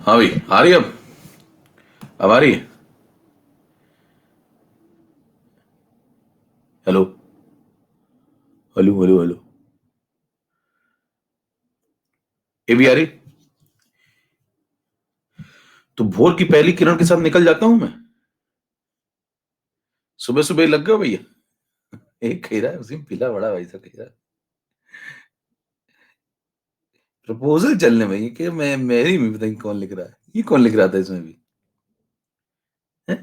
हाँ भाई, आ रही है अब आ रही है। Hello hello hello hello. ये भी आ रही। तो भोर की पहली किरण के साथ निकल जाता हूं मैं। सुबह सुबह ही लग गया भैया। एक खीरा है, उसी में पीला बड़ा भाई सा खीरा। प्रपोजल चलने में ये कि मैं मेरी भी पता नहीं कौन लिख रहा है, ये कौन लिख रहा था इसमें भी है?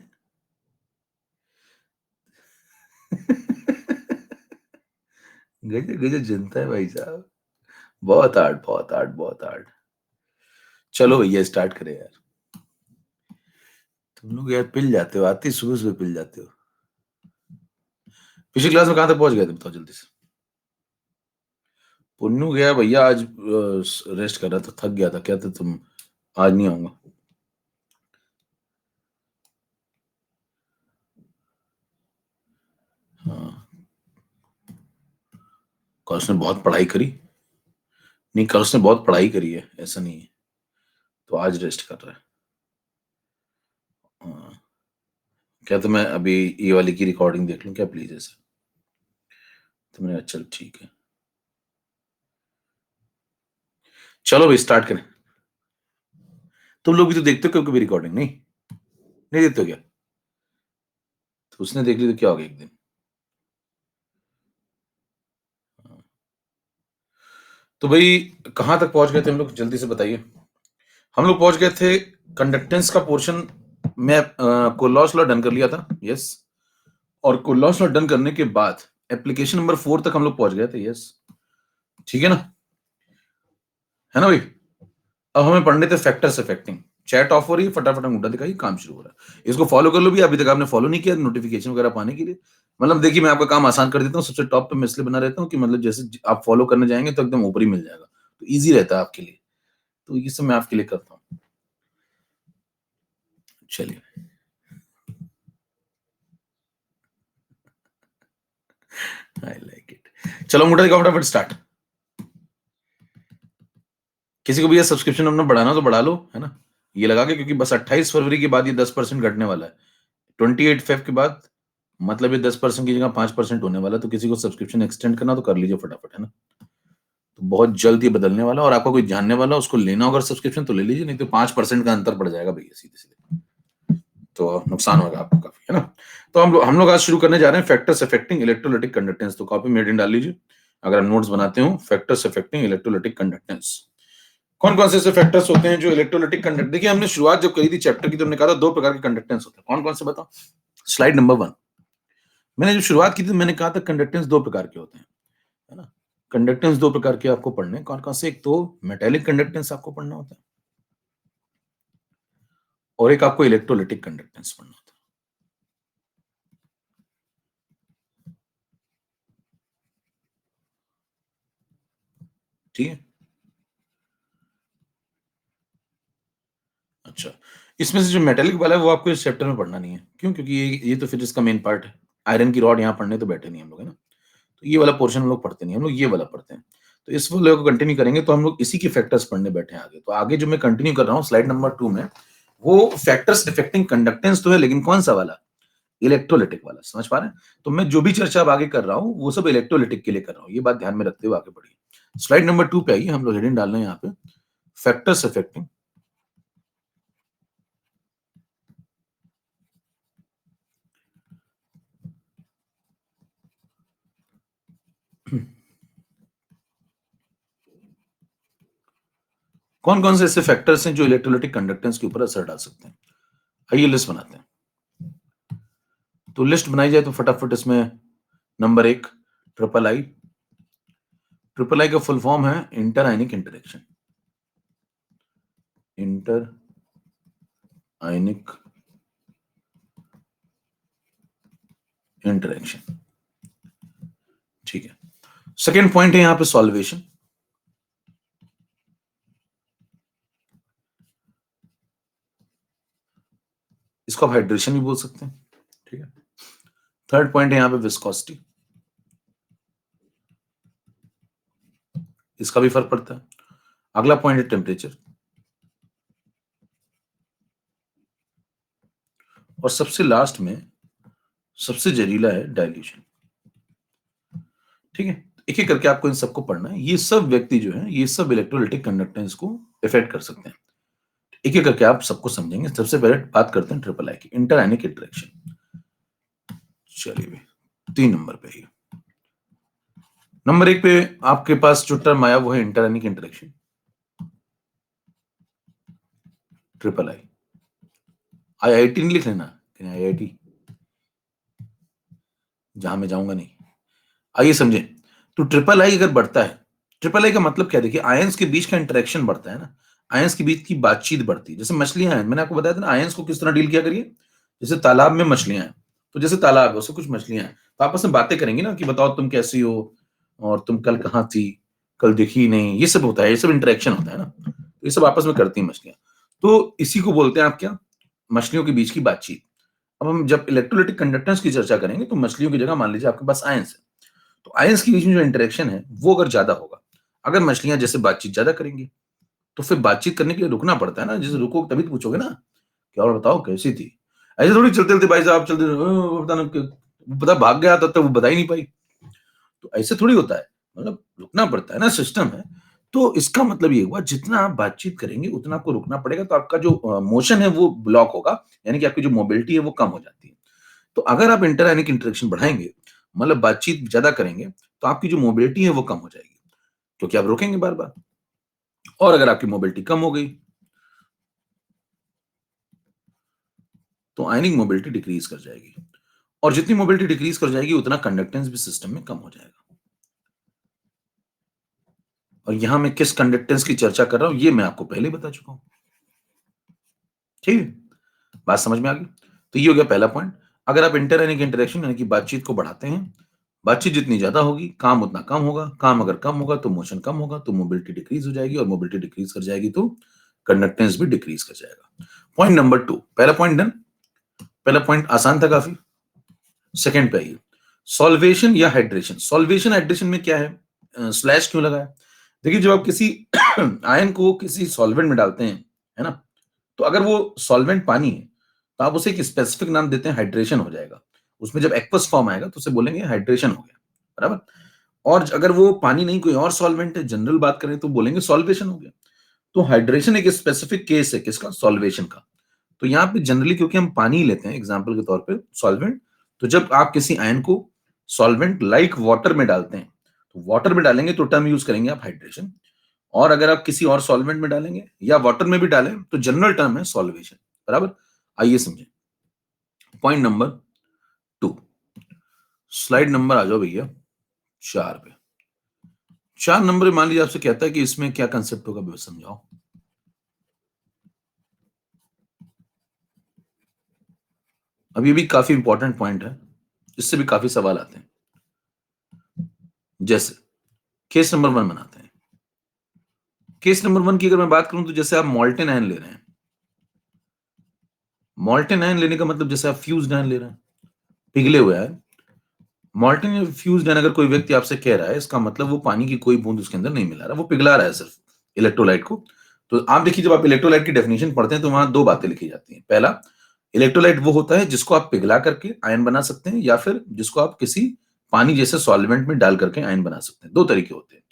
गजब गजब जनता है भाई साहब। बहुत हार्ड, बहुत हार्ड, बहुत हार्ड। चलो भैया स्टार्ट करें यार। तुम लोग यार पिल जाते हो, आती सुबह सुबह पिल जाते हो। पिछली क्लास में कहां तक पहुंच गए थे बताओ जल्दी से। पुन्नू गया भैया आज, रेस्ट कर रहा था, थक गया था, क्या था तुम आज नहीं आऊंगा। हाँ, कल उसने बहुत पढ़ाई करी। नहीं, कल उसने बहुत पढ़ाई करी है, ऐसा नहीं है। तो आज रेस्ट कर रहा है। हाँ। क्या तो मैं अभी ये वाली की रिकॉर्डिंग देख लूं क्या प्लीज ऐसे। तो मैंने कहा, चल ठीक है। चलो भाई स्टार्ट करें। तुम लोग भी तो देखते हो कभी कभी रिकॉर्डिंग, नहीं नहीं देखते हो क्या। तो उसने देख ली तो क्या हो गया एक दिन। हाँ। तो भाई कहां तक पहुंच गए थे हम लोग जल्दी से बताइए। हम लोग पहुंच गए थे कंडक्टेंस का पोर्शन में। कोलॉस लॉ डन कर लिया था, यस। और कोलॉस लॉ डन करने के बाद एप्लीकेशन नंबर 4 तक हम लोग पहुंच गए थे, यस। ठीक है ना, है ना भाई। अब हमें पढ़ने थे फैक्टर्स अफेक्टिंग। चैट ऑफ हो रही है, फटाफट अंगूठा दिखाइए, काम शुरू हो रहा है। इसको फॉलो कर लो भी, अभी तक आपने फॉलो नहीं किया नोटिफिकेशन वगैरह पाने के लिए। मतलब देखिए, मैं आपका काम आसान कर देता हूँ, सबसे टॉप पे मैं इसलिए बना रहता हूँ कि मतलब जैसे आप फॉलो करने जाएंगे तो एकदम ऊपर ही मिल जाएगा, तो ईजी रहता है आपके लिए। तो ये सब मैं आपके लिए करता हूँ। चलिए, आई लाइक इट। चलो अंगूठा दिखाओ फटाफट, स्टार्ट। किसी को भी ये सब्सक्रिप्शन अपना बढ़ाना तो बढ़ा लो, है ना। ये लगा के, क्योंकि बस 28 फरवरी के बाद ये 10% घटने वाला है। 28 फेब के बाद मतलब ये 10% की जगह 5% होने वाला है। तो किसी को सब्सक्रिप्शन एक्सटेंड करना तो कर लीजिए फटाफट, है ना। तो बहुत जल्द ये बदलने वाला है, और आपका कोई जानने वाला उसको लेना होगा सब्सक्रिप्शन तो ले लीजिए, नहीं तो 5% का अंतर पड़ जाएगा भैया, सीधे सीधे। तो नुकसान होगा आपको काफी, है ना। तो हम लोग आज शुरू करने जा रहे हैं फैक्टर्स अफेक्टिंग इलेक्ट्रोलाइटिक कंडक्टेंस। तो कॉपी मेड इन डाल लीजिए अगर आप नोट्स बनाते हो। Factors affecting electrolytic conductance. कौन कौन से ऐसे फैक्टर्स होते हैं जो इलेक्ट्रोलाइटिक कंडक्ट, देखिए हमने शुरुआत जब करी थी चैप्टर की तो हमने कहा था दो प्रकार के कंडक्टेंस होते हैं। कौन कौन से बताओ। Slide number 1। मैंने जब शुरुआत की थी मैंने कहा था कंडक्टेंस दो प्रकार के होते हैं, है ना। कंडक्टेंस दो प्रकार के आपको पढ़ने हैं। कौन कौन से, एक तो मेटेलिक कंडक्टेंस आपको पढ़ना होता है, और एक आपको इलेक्ट्रोलाइटिक कंडक्टेंस पढ़ना होता है। ठीक है। अच्छा, इसमें से जो मेटेलिक वाला है वो आपको इस चैप्टर में पढ़ना नहीं है। क्यों? क्योंकि ये तो फिर इसका मेन पार्ट है। आयरन की रॉड यहाँ पढ़ने तो बैठे नहीं हम लोग, है ना। तो ये वाला पोर्शन हम लोग पढ़ते नहीं, हम लोग ये वाला पढ़ते हैं। तो इस वाले को कंटिन्यू करेंगे, तो हम लोग इसी के फैक्टर्स पढ़ने बैठे हैं आगे। तो आगे जो मैं कंटिन्यू कर रहा हूँ स्लाइड नंबर 2 में, वो फैक्टर्स अफेक्टिंग कंडक्टेंस तो है, लेकिन कौन सा वाला, इलेक्ट्रोलिटिक वाला। समझ पा रहे हैं। तो मैं जो भी चर्चा अब आगे कर रहा हूँ वो सब इलेक्ट्रोलिटिक के लिए कर रहा हूँ, ये बात ध्यान में रखते हुए आगे बढ़िए। स्लाइड नंबर 2 पे आइए, हम लोग हेडिंग डाल रहे हैं यहाँ पे फैक्टर्स अफेक्टिंग कौन कौन से ऐसे फैक्टर्स हैं जो इलेक्ट्रोलाइटिक कंडक्टेंस के ऊपर असर डाल सकते हैं। आइए लिस्ट बनाते हैं। तो लिस्ट बनाई जाए तो फटाफट इसमें number 1, triple I. Triple I का फुल फॉर्म है इंटर आयनिक इंटरेक्शन। इंटर आयनिक इंटरेक्शन, ठीक है। सेकेंड पॉइंट है यहां पे सॉल्वेशन। इसको आप हाइड्रेशन भी बोल सकते हैं, ठीक है। थर्ड पॉइंट है यहां पे विस्कोसिटी, इसका भी फर्क पड़ता है। अगला पॉइंट है टेम्परेचर। और सबसे लास्ट में सबसे जहरीला है डाइल्यूशन। ठीक है, एक एक करके आपको इन सबको पढ़ना है। ये सब व्यक्ति जो है, ये सब इलेक्ट्रोलाइटिक कंडक्टेंस को इफेक्ट कर सकते हैं। एक एक करके आप सबको समझेंगे। सबसे पहले बात करते हैं ट्रिपल आई की, इंटर आयनिक इंटरेक्शन। चलिए 3 नंबर पे ही, नंबर 1 पे आपके पास जो टर्म आया वो है inter ionic interaction, triple I. IIT नहीं लिख लेना कि आईआईटी, जहां मैं जाऊंगा नहीं। आइए समझें। तो ट्रिपल आई अगर बढ़ता है, ट्रिपल आई का मतलब क्या है? देखिए, आयंस के बीच का इंटरेक्शन बढ़ता है ना, आयंस के बीच की बातचीत बढ़ती है। जैसे मछलियां हैं, मैंने आपको बताया था ना, आयंस को किस तरह डील किया करिए। जैसे तालाब में मछलियां हैं, तो जैसे तालाब है उसमें कुछ मछलियां हैं, तो आपस में बातें करेंगी ना कि बताओ तुम कैसी हो, और तुम कल कहाँ थी, कल दिखी नहीं। ये सब होता है, ये सब इंटरेक्शन होता है ना, तो ये सब आपस में करती हैं मछलियां। तो इसी को बोलते हैं आप क्या, मछलियों के बीच की बातचीत। अब हम जब इलेक्ट्रोलाइटिक कंडक्टेंस की चर्चा करेंगे तो मछलियों की जगह मान लीजिए आपके पास आयंस है, तो आयंस के बीच में जो इंटरेक्शन है वो अगर ज्यादा होगा, अगर मछलियां जैसे बातचीत ज्यादा करेंगी, तो फिर बातचीत करने के लिए रुकना पड़ता है ना। जैसे रुको तभी तो पूछोगे ना कि और बताओ कैसी थी। ऐसे थोड़ी चलते चलते भाई साहब चलते पता ना पता भाग गया तब तक वो बता ही नहीं पाई। तो ऐसे थोड़ी होता है, मतलब रुकना पड़ता है ना, सिस्टम है। तो इसका मतलब ये हुआ, जितना आप बातचीत करेंगे उतना आपको रुकना पड़ेगा, तो आपका जो मोशन है वो ब्लॉक होगा, यानी कि आपकी जो मोबिलिटी है वो कम हो जाती है। तो अगर आप इंटरएनिक इंटरेक्शन बढ़ाएंगे, मतलब बातचीत ज्यादा करेंगे, तो आपकी जो मोबिलिटी है वो कम हो जाएगी, क्योंकि आप रोकेंगे बार बार। और अगर आपकी मोबिलिटी कम हो गई, तो आयनिक मोबिलिटी डिक्रीज कर जाएगी, और जितनी मोबिलिटी डिक्रीज कर जाएगी उतना कंडक्टेंस भी सिस्टम में कम हो जाएगा। और यहां मैं किस कंडक्टेंस की चर्चा कर रहा हूं ये मैं आपको पहले ही बता चुका हूं। ठीक है, बात समझ में आ गई। तो ये हो गया पहला पॉइंट। अगर आप इंटरएनिक इंटरेक्शन यानी कि बातचीत को बढ़ाते हैं, बातचीत जितनी ज्यादा होगी काम उतना कम होगा, काम अगर कम होगा तो मोशन कम होगा, तो मोबिलिटी डिक्रीज हो जाएगी, और मोबिलिटी डिक्रीज कर जाएगी तो कंडक्टेंस भी डिक्रीज कर जाएगा। पॉइंट नंबर 2, पहला पॉइंट डन। पहला पॉइंट आसान था काफी। सेकंड पे आइए, सॉल्वेशन या हाइड्रेशन। सॉल्वेशन हाइड्रेशन में क्या है, स्लैश क्यों लगा है? देखिए, जब आप किसी आयन को किसी सॉल्वेंट में डालते हैं, है ना, तो अगर वो सॉल्वेंट पानी है, तो आप उसे एक स्पेसिफिक नाम देते हैं, हाइड्रेशन हो जाएगा। उसमें जब एक्वस फॉर्म आएगा तो उसे बोलेंगे हाइड्रेशन हो गया, बराबर। और अगर वो पानी नहीं कोई और सॉल्वेंट है, जनरल बात करें तो बोलेंगे सॉल्वेशन हो गया। तो हाइड्रेशन एक स्पेसिफिक केस है किसका, सॉल्वेशन का। तो यहाँ पे जनरली क्योंकि हम पानी लेते हैं एग्जाम्पल के तौर पे सॉल्वेंट, तो जब आप किसी आयन को सॉल्वेंट लाइक वाटर में डालते हैं, तो वाटर में डालेंगे तो टर्म यूज करेंगे आप हाइड्रेशन, और अगर आप किसी और सॉल्वेंट में डालेंगे या वाटर में भी डालें तो जनरल टर्म है सॉल्वेशन, बराबर। आइए समझें पॉइंट नंबर 2। स्लाइड नंबर आ जाओ भैया 4 पे। 4 नंबर मान लीजिए आपसे कहता है कि इसमें क्या कंसेप्ट होगा, बस समझाओ। अब ये भी काफी इंपॉर्टेंट पॉइंट है, इससे भी काफी सवाल आते हैं। जैसे केस नंबर 1 बनाते हैं। केस नंबर 1 की अगर मैं बात करूं तो जैसे आप मॉल्टेन आयन ले रहे हैं। मॉल्टेन आयन लेने का मतलब जैसे आप फ्यूज्ड आयन ले रहे हैं, पिघले हुए आयन। मॉल्टेन या फ्यूज्ड आयन अगर कोई व्यक्ति आपसे कह रहा है, इसका मतलब वो पानी की कोई बूंद उसके अंदर नहीं मिला रहा, वो पिघला रहा है सिर्फ इलेक्ट्रोलाइट को। तो आप देखिए, जब आप इलेक्ट्रोलाइट की डेफिनेशन पढ़ते हैं तो वहां 2 बातें लिखी जाती हैं। पहला, इलेक्ट्रोलाइट वो होता है जिसको आप पिघला करके आयन बना सकते हैं, या फिर जिसको आप किसी पानी जैसे सॉल्वेंट में डाल करके आयन बना सकते हैं। 2 तरीके होते हैं।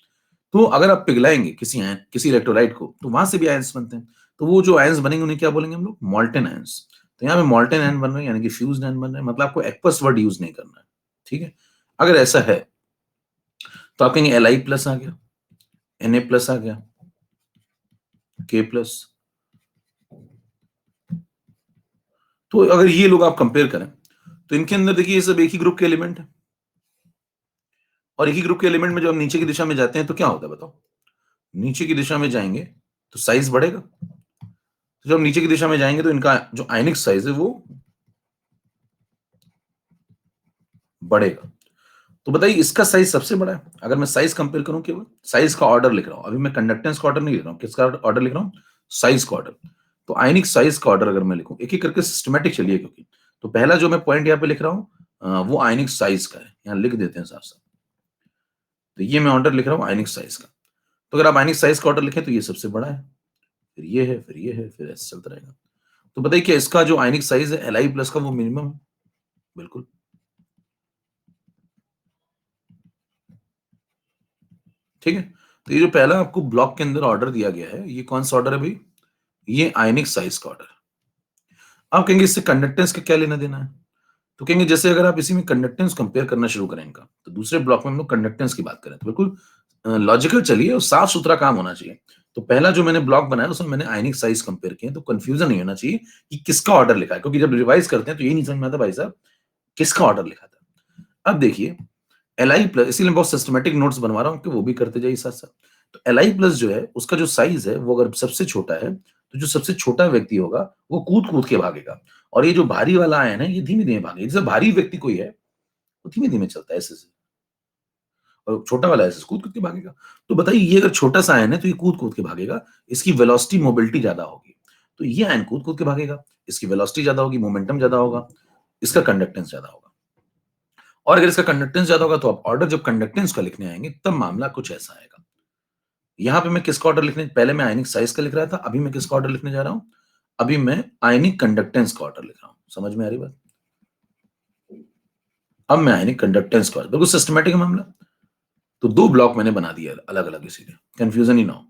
तो अगर आप पिघलाएंगे किसी आयन, किसी इलेक्ट्रोलाइट को, तो वहां से भी आयंस बनते हैं। तो वो जो आयंस बनेंगे उन्हें क्या बोलेंगे हम लोग, मॉल्टेन आयंस। तो यहाँ पे मॉल्टेन आयन बन रहे हैं, यानी कि फ्यूज्ड आयन बन रहे हैं। मतलब आपको एक्वस वर्ड यूज नहीं करना है, ठीक है। अगर ऐसा है तो आप कहेंगे Li प्लस आ गया, Na प्लस आ गया, K प्लस। तो अगर ये लोग आप कंपेयर करें तो इनके अंदर देखिए ये सब एक ही ग्रुप के एलिमेंट है, और एक ही ग्रुप के एलिमेंट में जब हम नीचे की दिशा में जाते हैं तो क्या होता है बताओ? नीचे की दिशा में जाएंगे तो साइज बढ़ेगा। तो जब हम नीचे की दिशा में जाएंगे तो इनका जो आयनिक साइज है वो बढ़ेगा। तो बताइए इसका साइज सबसे बड़ा है। अगर मैं साइज कंपेयर करूं, केवल साइज का ऑर्डर लिख रहा हूं, अभी मैं कंडक्टेंस का ऑर्डर नहीं लिख रहा हूं, किसका ऑर्डर लिख रहा हूं, साइज का ऑर्डर। तो आयनिक साइज का ऑर्डर अगर मैं लिखूं, एक एक करके सिस्टमेटिक चलिए, क्योंकि तो पहला जो मैं पॉइंट यहाँ पे लिख रहा हूं वो आयनिक साइज का है, यहाँ लिख देते हैं साफ साफ। तो ये मैं ऑर्डर लिख रहा हूँ आयनिक साइज का। तो अगर आप आयनिक साइज का ऑर्डर लिखें तो ये सबसे बड़ा है, फिर ये है, फिर ये है, फिर ऐसे चलता रहेगा। तो बताइए क्या इसका जो आयनिक साइज है Li प्लस का वो मिनिमम है? बिल्कुल। ठीक है, तो ये जो पहला आपको ब्लॉक के अंदर ऑर्डर दिया गया है, ये कौन सा ऑर्डर है भाई? ये आयनिक साइज का ऑर्डर है। आप कहेंगे इससे कंडक्टेंस का क्या लेना देना है? तो कहेंगे जैसे अगर आप इसी में कंडक्टेंस कंपेयर करना शुरू करें इनका, तो दूसरे ब्लॉक में हम लोग कंडक्टेंस की बात करें तो बिल्कुल लॉजिकल चलिए और साफ सुथरा काम होना चाहिए। तो पहला जो मैंने ब्लॉक बनाया उसमें मैंने आयनिक साइज कंपेयर किए, तो कंफ्यूजन नहीं होना चाहिए कि किसका ऑर्डर लिखा है, क्योंकि जब रिवाइज करते हैं तो ये नहीं समझ में आता भाई साहब किसका ऑर्डर लिखा था। अब देखिए Li प्लस, इसीलिए मैं बहुत सिस्टमैटिक नोट्स बनवा रहा हूँ कि वो भी करते जाइए साथ साथ। तो Li प्लस जो है उसका जो साइज है वो अगर सबसे छोटा है, तो जो सबसे छोटा व्यक्ति होगा वो कूद कूद के भागेगा, और ये जो भारी वाला आयन है ये धीमे धीमे भागेगा। जैसे भारी व्यक्ति कोई है वो धीमे धीमे चलता है ऐसे से, और छोटा वाला ऐसे कूद कूद के भागेगा। तो बताइए ये अगर छोटा सा आयन है तो ये कूद कूद के भागेगा, इसकी वेलोसिटी मोबिलिटी ज्यादा होगी, तो ये आयन कूद कूद के भागेगा, इसकी वेलोसिटी ज्यादा होगी, मोमेंटम ज्यादा होगा, इसका कंडक्टेंस ज्यादा होगा। और अगर इसका कंडक्टेंस ज्यादा होगा तो आप ऑर्डर जब कंडक्टेंस का लिखने आएंगे तब मामला कुछ ऐसा आएगा। यहां पे मैं किसका ऑर्डर लिखने, पहले मैं आयनिक साइज का लिख रहा था, अभी मैं किसका ऑर्डर लिखने जा रहा हूं? अभी मैं आयनिक कंडक्टेंस का ऑर्डर लिख रहा हूं। समझ में आ रही बात? अब मैं आयनिक कंडक्टेंस का, बिल्कुल सिस्टमैटिक है मामला। तो दो ब्लॉक मैंने बना दिया अलग अलग, इसीलिए कंफ्यूजन ही ना हो।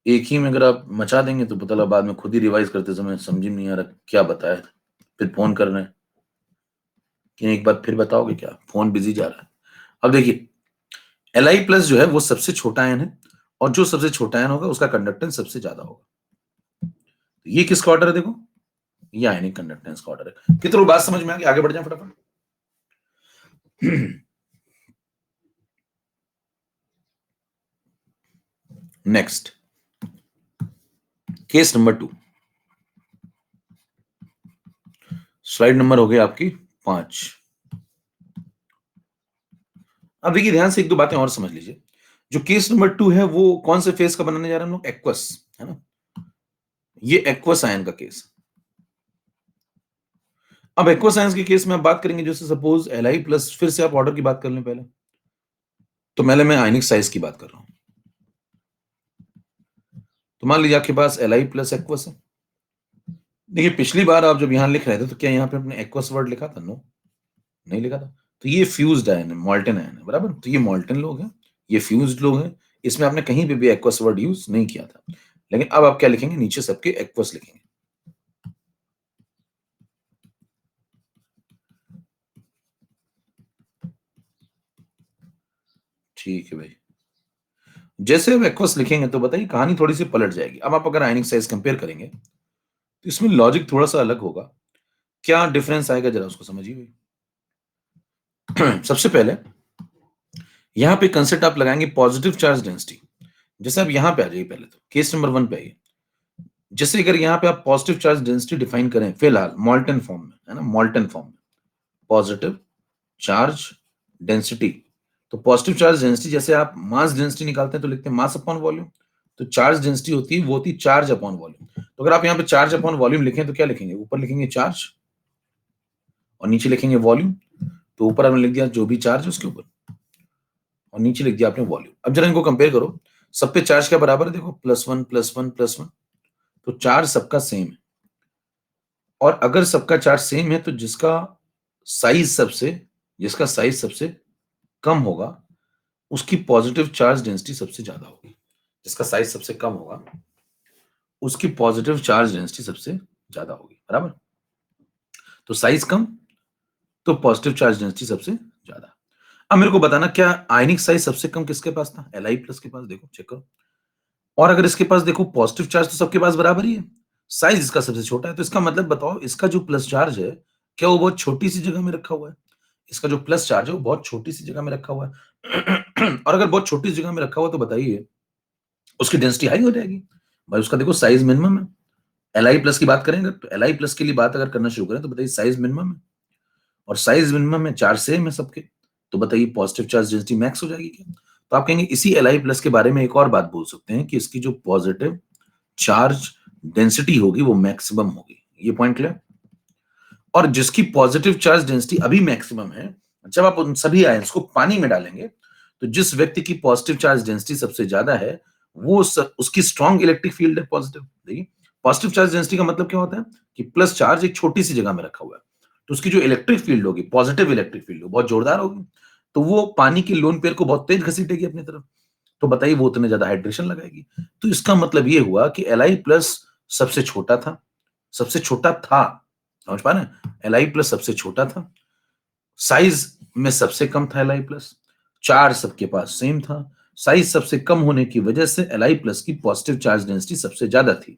एक ही में अगर आप मचा देंगे तो पता लगा बाद में खुद ही रिवाइज करते समय समझ में नहीं आ रहा क्या बताया, फिर फोन कर रहे हैं कि एक बार फिर बताओगे क्या, फोन बिजी जा रहा है। अब देखिए Li प्लस जो है वो सबसे छोटा आयन है, और जो सबसे छोटा आयन होगा उसका कंडक्टेंस सबसे ज्यादा होगा। तो ये किसका ऑर्डर है देखो, ये आयनिक कंडक्टेंस का ऑर्डर है। कितने लोग बात समझ में आ गई? आगे बढ़ जाए फटाफट। Next case number 2, slide number हो गई आपकी 5। अब देखिए ध्यान से एक दो बातें और समझ लीजिए। जो केस नंबर 2 है वो कौन से फेस का बनाने जा रहे हैं हम लोग? एक्वस, है ना? ये एक्वस आयन का केस। अब एक्वस आयन के केस में आप बात करेंगे, जैसे सपोज Li प्लस, फिर से आप ऑर्डर की बात कर लें पहले, तो पहले मैं आयनिक साइज की बात कर रहा हूं। तो मान लीजिए आपके पास Li प्लस एक्वस है। देखिए पिछली बार आप जब यहां लिख रहे थे तो क्या यहां पे अपने एक्वस वर्ड लिखा था? नो, नहीं लिखा था। तो ये फ्यूज्ड आयन है, मॉल्टन आयन है, बराबर। तो ये मॉल्टन लोग हैं, ये फ्यूज्ड लोग हैं, इसमें आपने कहीं पे भी एक्वस वर्ड यूज नहीं किया था। लेकिन अब आप क्या लिखेंगे? नीचे सबके एक्वस लिखेंगे। ठीक है भाई, जैसे अब एक्वस लिखेंगे तो बताइए कहानी थोड़ी सी पलट जाएगी। अब आप अगर आयनिक साइज कंपेयर करेंगे तो इसमें लॉजिक थोड़ा सा अलग होगा। क्या डिफरेंस आएगा जरा उसको समझिए भाई। सबसे पहले यहाँ पे कंसेप्ट आप लगाएंगे पॉजिटिव चार्ज डेंसिटी। जैसे आप यहाँ पे आ जाइए, पहले तो केस नंबर 1 पे आइए। जैसे अगर यहाँ पे आप पॉजिटिव चार्ज डेंसिटी डिफाइन करें फिलहाल मॉल्टन फॉर्म में, है ना, मॉल्टन फॉर्म में पॉजिटिव चार्ज डेंसिटी। तो पॉजिटिव चार्ज डेंसिटी, जैसे आप मास डेंसिटी निकालते हैं तो लिखते हैं मास अपॉन वॉल्यूम। तो चार्ज डेंसिटी होती है वो होती है चार्ज अपॉन वॉल्यूम। तो अगर आप यहाँ पे चार्ज अपॉन वॉल्यूम लिखें तो क्या लिखेंगे? ऊपर लिखेंगे चार्ज और नीचे लिखेंगे वॉल्यूम। तो ऊपर आपने लिख दिया जो भी चार्ज है उसके ऊपर, और नीचे लिख दिया आपने वॉल्यूम। अब जरा इनको कंपेयर करो, सब पे चार्ज क्या बराबर है? देखो +1 +1 +1, तो चार्ज सबका सेम है। और अगर सबका चार्ज सेम है तो जिसका साइज सबसे कम होगा उसकी पॉजिटिव चार्ज डेंसिटी सबसे ज्यादा होगी। जिसका साइज सबसे कम होगा उसकी पॉजिटिव चार्ज डेंसिटी सबसे ज्यादा होगी, बराबर। तो साइज कम तो पॉजिटिव चार्ज डेंसिटी सबसे ज्यादा। अब मेरे को बताना क्या आयनिक साइज सबसे कम किसके पास था? Li प्लस के पास, देखो चेक करो। और अगर इसके पास देखो पॉजिटिव चार्ज तो सबके पास बराबर ही है, साइज इसका सबसे छोटा है, तो इसका मतलब बताओ इसका जो प्लस चार्ज है क्या वो बहुत छोटी सी जगह में रखा हुआ है? इसका जो प्लस चार्ज है वो बहुत छोटी सी जगह में रखा हुआ है। और अगर बहुत छोटी सी जगह में रखा हुआ तो बताइए उसकी डेंसिटी हाई हो जाएगी। भाई उसका देखो साइज मिनिमम है। Li प्लस की बात करेंगे तो Li प्लस के लिए बात अगर करना शुरू करें तो बताइए साइज मिनिमम है, और साइज मिनिमम है, चार्ज सेम है सबके, तो बताइए पॉजिटिव चार्ज डेंसिटी मैक्स हो जाएगी क्या? तो आप कहेंगे इसी Li प्लस के बारे में एक और बात बोल सकते हैं कि इसकी जो पॉजिटिव चार्ज डेंसिटी होगी वो मैक्सिमम होगी। ये पॉइंट क्लियर? और जिसकी पॉजिटिव चार्ज डेंसिटी अभी मैक्सिमम है, जब आप उन सभी आयंस को पानी में डालेंगे तो जिस व्यक्ति की पॉजिटिव चार्ज डेंसिटी सबसे ज्यादा है उसकी स्ट्रॉन्ग इलेक्ट्रिक फील्ड है पॉजिटिव। देखिए पॉजिटिव चार्ज डेंसिटी का मतलब क्या होता है कि प्लस चार्ज एक छोटी सी जगह में रखा हुआ है, तो उसकी जो इलेक्ट्रिक फील्ड होगी, पॉजिटिव इलेक्ट्रिक फील्ड बहुत जोरदार होगी, तो वो पानी की लोन पेयर को बहुत तेज घसीटेगी अपनी तरफ। तो बताइए वो उतने ज्यादा हाइड्रेशन लगाएगी। तो इसका मतलब ये हुआ कि Li प्लस सबसे छोटा था, सबसे छोटा था, समझ पा रहे हैं? Li प्लस सबसे छोटा था, साइज में सबसे कम था Li प्लस, चार्ज सबके पास सेम था, साइज सबसे कम होने की वजह से Li प्लस की पॉजिटिव चार्ज डेंसिटी सबसे ज्यादा थी,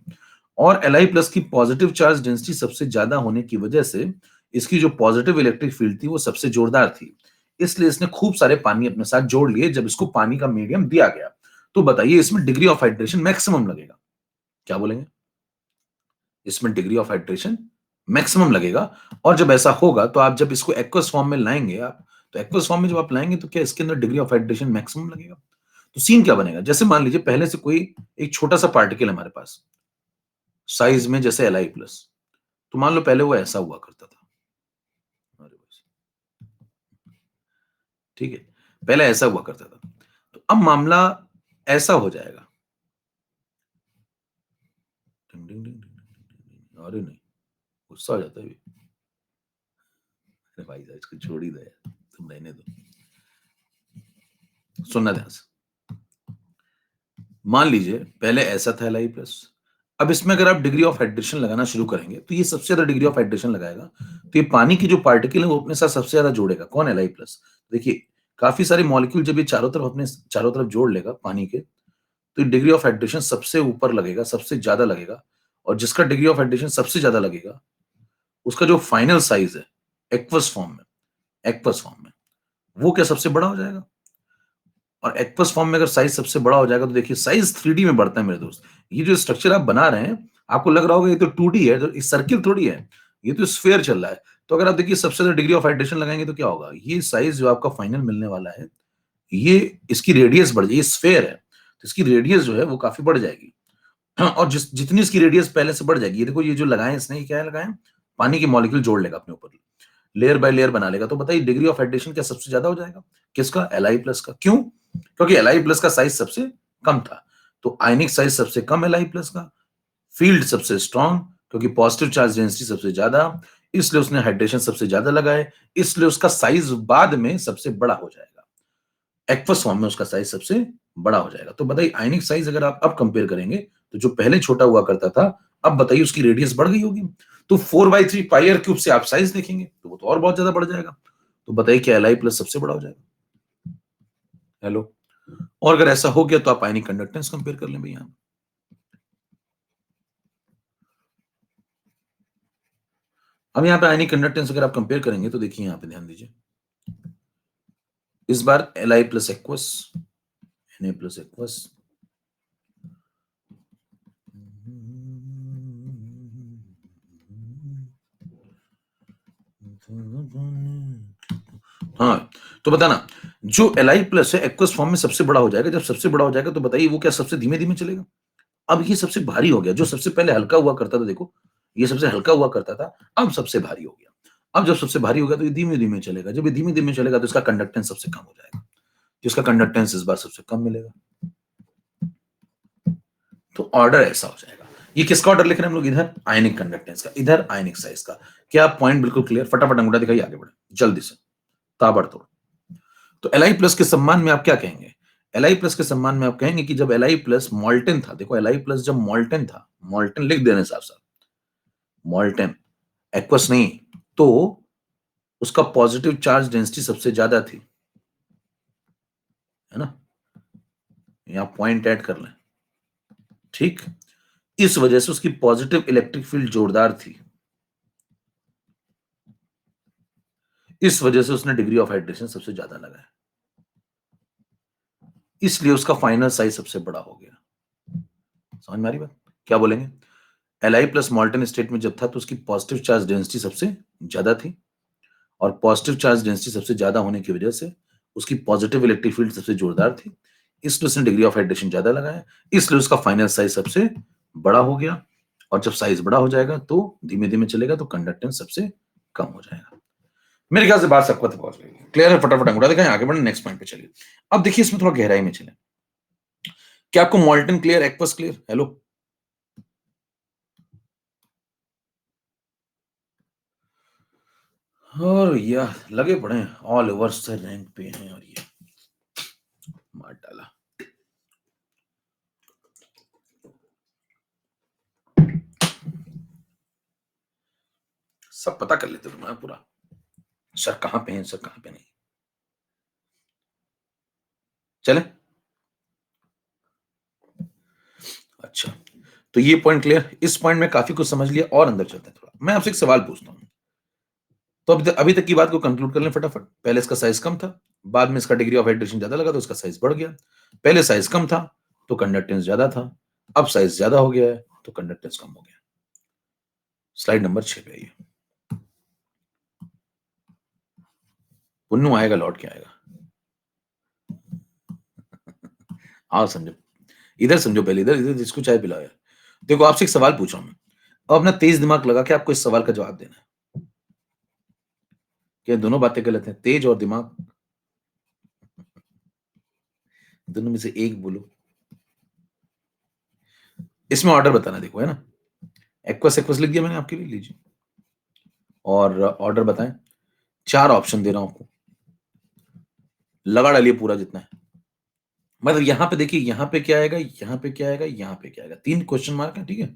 और Li प्लस की पॉजिटिव चार्ज डेंसिटी सबसे ज्यादा होने की वजह से इसकी जो पॉजिटिव इलेक्ट्रिक फील्ड थी वो सबसे जोरदार थी। इसलिए इसने खूब सारे पानी अपने साथ जोड़ लिए जब इसको पानी का मीडियम दिया गया। तो बताइए इसमें डिग्री ऑफ हाइड्रेशन मैक्सिमम लगेगा। क्या बोलेंगे? इसमें डिग्री ऑफ हाइड्रेशन मैक्सिमम लगेगा। और जब ऐसा होगा तो आप जब इसको एक्वस फॉर्म में लाएंगे आप, तो एक्वस फॉर्म में जब आप लाएंगे तो क्या इसके अंदर डिग्री ऑफ हाइड्रेशन मैक्सिमम लगेगा? तो सीन क्या बनेगा? जैसे मान लीजिए पहले से कोई एक छोटा सा पार्टिकल हमारे पास साइज में जैसे Li प्लस, तो मान लो पहले वो ऐसा हुआ करता था, अरे बस, ठीक है, पहले ऐसा हुआ करता था, तो अब मामला ऐसा हो जाएगा। डिंग डिंग डिंग डिंग डिंग डिंग। अरे नहीं, गुस्सा आ जाता है ये। अरे भाई साहब इसको छोड़ ही दो यार, तुम रहने दो, सुनना ध्यान से। मान लीजिए पहले ऐसा था Li प्लस, अब इसमें अगर आप डिग्री ऑफ हाइड्रेशन लगाना शुरू करेंगे तो ये सबसे ज्यादा डिग्री ऑफ हाइड्रेशन लगाएगा, तो ये पानी की जो पार्टिकल है वो अपने साथ सबसे ज्यादा जोड़ेगा। कौन? Li plus. देखिए काफी सारे मॉलिक्यूल जब ये चारों तरफ अपने चारों तरफ जोड़ लेगा पानी के, तो डिग्री ऑफ हाइड्रेशन सबसे ऊपर लगेगा, सबसे ज्यादा लगेगा, और जिसका डिग्री ऑफ हाइड्रेशन सबसे ज्यादा लगेगा उसका जो फाइनल साइज है एक्वस फॉर्म में, एक्वस फॉर्म में वो क्या सबसे बड़ा हो जाएगा। और एक्वस फॉर्म में अगर साइज सबसे बड़ा हो जाएगा तो देखिए साइज 3D में बढ़ता है मेरे दोस्त। ये जो स्ट्रक्चर आप बना रहे हैं आपको लग रहा होगा ये तो 2D है, तो सर्किल थोड़ी है, ये तो स्फीयर चल रहा है। तो अगर आप देखिए सबसे ज्यादा डिग्री ऑफ हाइड्रेशन लगाएंगे तो क्या होगा, ये साइज जो आपका फाइनल मिलने वाला है, ये इसकी रेडियस बढ़ जाएगी, ये स्फीयर है तो इसकी रेडियस जो है वो काफी बढ़ जाएगी। और जितनी इसकी रेडियस पहले से बढ़ जाएगी, ये देखो ये जो लगाए इसने, ये क्या है लगाए, पानी की मॉलिक्यूल जोड़ लेगा अपने ऊपर, लेयर बाय लेयर बना लेगा। तो बताइए डिग्री ऑफ हाइड्रेशन क्या सबसे ज्यादा हो जाएगा? किसका? Li प्लस का। क्यों? क्योंकि Li प्लस का साइज सबसे कम था, तो आयनिक साइज सबसे कम Li प्लस का, फील्ड सबसे स्ट्रॉन्ग क्योंकि पॉजिटिव चार्ज डेंसिटी सबसे ज्यादा, इसलिए उसने हाइड्रेशन सबसे ज्यादा लगाए, इसलिए उसका साइज बाद में सबसे बड़ा हो जाएगा, एक्वस फॉर्म में उसका साइज सबसे बड़ा हो जाएगा। तो बताइए आयनिक साइज अगर आप अब कंपेयर करेंगे तो जो पहले छोटा हुआ करता था, अब बताइए उसकी रेडियस बढ़ गई होगी, तो 4/3 पाई आर क्यूब से आप साइज देखेंगे तो वो तो और बहुत ज्यादा बढ़ जाएगा। तो बताइए क्या Li प्लस सबसे बड़ा हो जाएगा? हेलो। और अगर ऐसा हो गया तो आप आयनिक कंडक्टेंस कंपेयर कर लें भैया। अब यहाँ पे आयनिक कंडक्टेंस अगर आप कंपेयर करेंगे तो देखिए यहाँ पे ध्यान दीजिए, इस बार Li plus aqueous, Na plus aqueous, हाँ, तो बताना जो Li प्लस है एक्वस फॉर्म में सबसे बड़ा हो जाएगा, जब सबसे बड़ा हो जाएगा तो बताइए वो क्या सबसे धीमे धीमे चलेगा? अब ये सबसे भारी हो गया, जो सबसे पहले हल्का हुआ करता था, देखो ये सबसे हल्का हुआ करता था, अब सबसे भारी हो गया। अब जब सबसे भारी हो गया तो ये धीमे धीमे चलेगा, जब ये धीमे धीमे चलेगा तो इसका कंडक्टेंस सबसे कम हो जाएगा, जिसका कंडक्टेंस इस बार सबसे कम मिलेगा। तो ऑर्डर ऐसा हो जाएगा। ये किसका ऑर्डर लिख रहे हैं हम लोग? इधर आयनिक कंडक्टेंस का, इधर आयनिक साइज का। क्या पॉइंट बिल्कुल क्लियर? फटाफट अंगूठा दिखाइए, आगे बढ़े जल्दी से, ताबड़तोड़। तो Li प्लस के सम्मान में आप क्या कहेंगे? Li प्लस के सम्मान में आप कहेंगे कि जब Li प्लस मॉल्टेन था, देखो Li प्लस जब मॉल्टेन था, मॉल्टेन लिख देने साहब साहब, मॉल्टेन, एक्वस नहीं, तो उसका पॉजिटिव चार्ज डेंसिटी सबसे ज्यादा थी, है ना? यहां पॉइंट ऐड कर लें, ठीक। इस वजह से उसकी पॉजिटिव इलेक्ट्रिक फील्ड जोरदार थी, इस वजह से उसने डिग्री ऑफ हाइड्रेशन सबसे ज्यादा लगाया, इसलिए उसका फाइनल साइज सबसे बड़ा हो गया। समझ में आ रही बात? क्या बोलेंगे? Li प्लस मॉल्टन स्टेट में जब था तो उसकी पॉजिटिव चार्ज डेंसिटी सबसे ज्यादा थी, और पॉजिटिव चार्ज डेंसिटी सबसे ज्यादा होने की वजह से उसकी पॉजिटिव इलेक्ट्रिक फील्ड सबसे जोरदार थी, इसलिए उसने डिग्री ऑफ हाइड्रेशन ज्यादा लगाया, इसलिए उसका फाइनल साइज सबसे बड़ा हो गया। और जब साइज बड़ा हो जाएगा तो धीमे धीमे चलेगा तो कंडक्टेंस सबसे कम हो जाएगा। मेरे ख्याल से बात सबको तक पहुंच गई, क्लियर है? फटाफट अंगूठा दिखाएं, आगे बढ़े नेक्स्ट पॉइंट पे चलिए। अब देखिए इसमें थोड़ा गहराई में चले। क्या आपको मॉल्टन क्लियर, एक्वस क्लियर? हेलो, और भैया लगे पड़े हैं, ऑल ओवर से रैंक पे हैं और ये मार डाला। सब पता कर लेते तुम्हारा पूरा, सर कहाँ पे हैं, सर कहाँ पे नहीं। चले, अच्छा, तो ये पॉइंट क्लियर। इस पॉइंट में काफी कुछ समझ लिया, और अंदर चलते हैं थोड़ा। मैं आपसे एक सवाल पूछता हूँ, तो अभी तक की बात को कंक्लूड कर लें फटाफट। पहले इसका साइज कम था, बाद में इसका डिग्री ऑफ हाइड्रेशन ज्यादा लगा तो इसका साइज बढ़ गया। पहले साइज कम था तो कंडक्टेंस ज्यादा था, अब साइज ज्यादा हो गया है तो कंडक्टेंस कम हो गया। स्लाइड नंबर 6 पे आइए। पुन्नू आएगा, लौट के आएगा। आओ समझो, इधर समझो पहले, इधर इधर जिसको चाय पिलाओ यार। देखो आपसे एक सवाल पूछ रहा हूं मैं, अब अपना तेज दिमाग लगा के आपको इस सवाल का जवाब देना है। क्या दोनों बातें गलत हैं, तेज और दिमाग? दोनों में से एक बोलो। इसमें ऑर्डर बताना, देखो है ना, एक्वस एक्वस लिख दिया मैंने आपके लिए, लीजिए और ऑर्डर बताएं। 4 ऑप्शन दे रहा हूं आपको, लगा डालिए पूरा जितना है। मतलब यहां पे देखिए, यहां पे क्या आएगा, यहां पे क्या आएगा, यहां पे क्या आएगा, 3 क्वेश्चन मार्क है, ठीक है।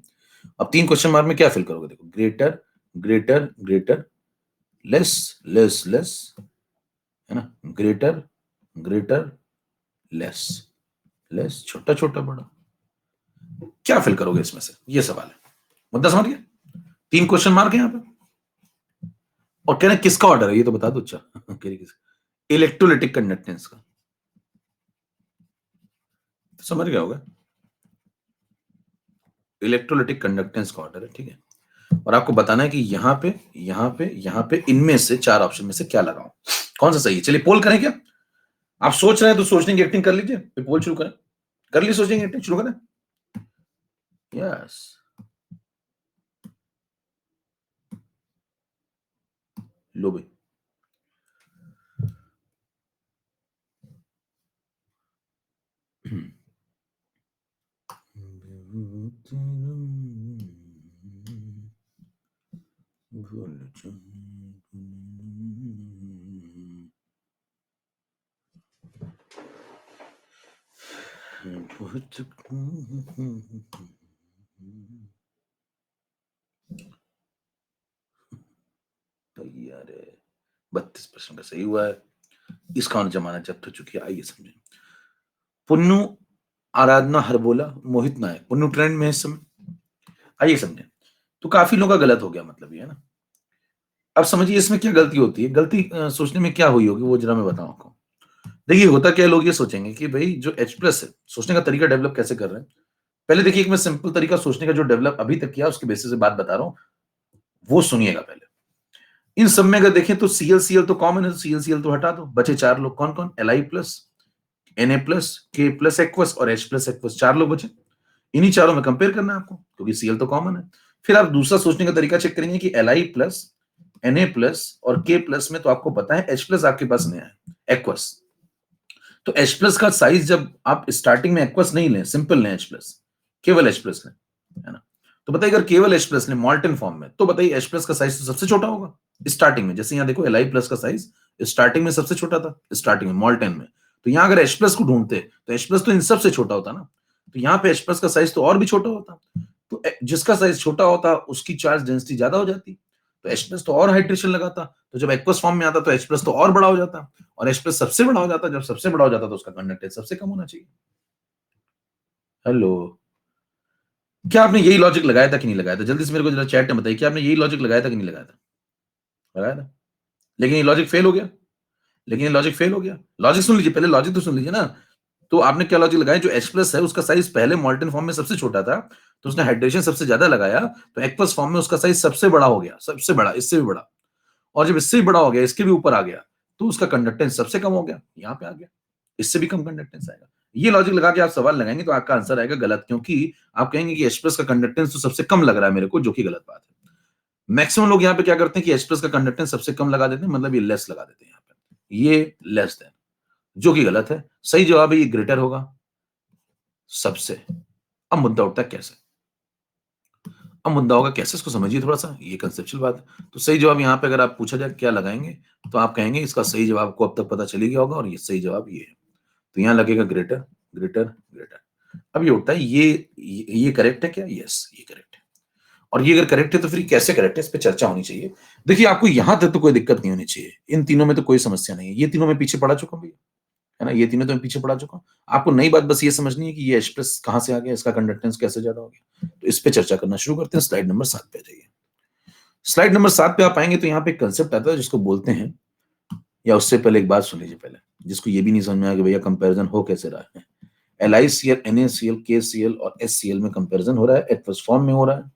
अब 3 क्वेश्चन मार्क में क्या फिल करोगे, देखो, greater greater greater, less less less, है ना, ग्रेटर ग्रेटर लेस लेस, छोटा छोटा बड़ा, क्या फिल करोगे इसमें से, ये सवाल है। मुद्दा समझ गए? 3 क्वेश्चन मार्क है यहाँ पे, और कह रहे हैं किसका ऑर्डर है ये तो बता दो। अच्छा कह रही किसका, इलेक्ट्रोलिटिक कंडक्टेंस का, तो समझ गया होगा, इलेक्ट्रोलिटिक कंडक्टेंस का ऑर्डर है, ठीक है। और आपको बताना है कि यहाँ पे इनमें से 4 ऑप्शन में से क्या लगाऊं, कौन सा सही है। चलिए पोल करें क्या, आप सोच रहे हैं तो सोचने की एक्टिंग कर लीजिए, फिर पोल शुरू करें। कर ली सोचने की एक्टिंग, शुरू करें। यस, लो भाई। यार 32% का सही हुआ है, इसका जमाना जब्त हो चुकी है। आइए समझें। पुन्नू, आराधना, हरबोला, मोहित नायक, पुन्नू ट्रेंड में है इस समय। आइए समझें। तो काफी लोगों का गलत हो गया, मतलब ये है ना। अब समझिए इसमें क्या गलती होती है, गलती सोचने में क्या हुई होगी वो जरा मैं बताऊं आपको। देखिए होता क्या है, लोग ये सोचेंगे कि भाई जो H प्लस है, सोचने का तरीका डेवलप कैसे कर रहे हैं। पहले देखिए, एक मैं सिंपल तरीका सोचने का जो डेवलप अभी तक किया उसके बेसिस से बात बता रहा हूं, वो सुनिएगा पहले। इन सब में अगर देखें तो ClCl तो कॉमन है, तो ClCl तो हटा दो, बचे 4 लोग, कौन कौन, Li plus, Na plus, K plus aqueous और H प्लस एक्वस, 4 लोग बचे। इन्हीं चारों में कंपेयर करना है आपको, क्योंकि Cl तो कॉमन है। फिर आप दूसरा सोचने का तरीका चेक करेंगे कि Li प्लस, Na प्लस और K प्लस में तो आपको पता है H प्लस आपके पास नया है, एक्वस। तो H प्लस का साइज जब आप स्टार्टिंग में एक्वस नहीं लें, सिंपल लें H प्लस, केवल H प्लस लें, है ना। तो बताइए अगर केवल H प्लस लें मॉल्टन फॉर्म में, तो बताइए H प्लस का साइज तो सबसे छोटा होगा स्टार्टिंग में। जैसे यहाँ देखो Li प्लस का साइज स्टार्टिंग में सबसे छोटा था, स्टार्टिंग में मॉल्टन में। तो यहाँ अगर H प्लस को ढूंढते तो H प्लस तो इन सबसे छोटा होता ना, तो यहाँ पे H प्लस का साइज तो और भी छोटा होता। तो जिसका साइज छोटा होता उसकी चार्ज डेंसिटी ज्यादा हो जाती, तो H प्लस तो और हाइड्रेशन लगाता, तो जब एक्वस फॉर्म में आता तो H प्लस तो और बड़ा हो जाता, और H प्लस सबसे बड़ा हो जाता, जब सबसे बड़ा हो जाता तो उसका कंडक्टेंस सबसे कम होना चाहिए। हेलो, क्या आपने यही लॉजिक लगाया था कि नहीं लगाया था, जल्दी से मेरे को जरा चैट में बताइए, क्या आपने यही लॉजिक लगाया था कि नहीं लगाया था? लगाया था, लेकिन ये लॉजिक फेल हो गया, लेकिन ये लॉजिक फेल हो गया। लॉजिक सुन लीजिए पहले, लॉजिक तो सुन लीजिए ना। तो आपने क्या लॉजिक लगाया, जो H प्लस है उसका साइज पहले मॉल्टन फॉर्म में सबसे छोटा था, तो उसने हाइड्रेशन सबसे ज्यादा लगाया, तो एक्वस फॉर्म में उसका साइज सबसे बड़ा हो गया, सबसे बड़ा, इससे भी बड़ा। और जब इससे भी बड़ा हो गया, इसके भी ऊपर आ गया, तो उसका कंडक्टेंस सबसे कम हो गया, यहाँ पे आ गया, इससे भी कम कंडक्टेंस आएगा। ये लॉजिक लगा के आप सवाल लगाएंगे तो आपका आंसर आएगा गलत, क्योंकि आप कहेंगे कि H प्लस का कंडक्टेंस तो सबसे कम लग रहा है मेरे को, जो कि गलत बात है। मैक्सिमम लोग यहाँ पे क्या करते हैं कि H प्लस का कंडक्टेंस सबसे कम लगा देते हैं, मतलब ये लेस लगा देते हैं यहाँ पे, ये लेस देन, जो कि गलत है। सही जवाब है ये ग्रेटर होगा सबसे। अब मुद्दा उठता है कैसे। अब मुद्दा होगा कैसे, इसको समझिए थोड़ा सा, ये कंसेप्चुअल बात है। तो सही जवाब यहाँ पे अगर आप पूछा जाए क्या लगाएंगे, तो आप कहेंगे इसका सही जवाब आपको अब तक पता चल ही गया होगा और ये सही जवाब ये है। तो यहाँ लगेगा ग्रेटर, ग्रेटर, ग्रेटर। अब ये उठता है ये करेक्ट है क्या? यस, ये करेक्ट है। और ये अगर करेक्ट है तो फिर कैसे करेक्ट है, इस पे चर्चा होनी चाहिए। देखिए आपको यहां तक तो कोई दिक्कत नहीं होनी चाहिए, इन तीनों में तो कोई समस्या नहीं है, ये तीनों में पीछे पड़ा चुका हूं भैया, है ना, ये तीनों तो मैं पीछे पड़ा चुका हूं। आपको नई बात बस ये समझनी है कि ये H+ कहां से आ गया, इसका कंडक्टेंस कैसे ज्यादा हो गया। तो इस पे चर्चा करना शुरू करते हैं। स्लाइड नंबर 7 पे आ जाइए। स्लाइड नंबर 7 पे आप आएंगे तो यहाँ पे एक कंसेप्ट आता है जिसको बोलते हैं, या उससे पहले एक बात सुन लीजिए पहले, जिसको ये भी नहीं समझ में आया कि भैया कंपैरिजन हो कैसे रहा है। LiCl, NaCl, KCl और HCl में कंपैरिजन हो रहा है, एक्वस फॉर्म में हो रहा है,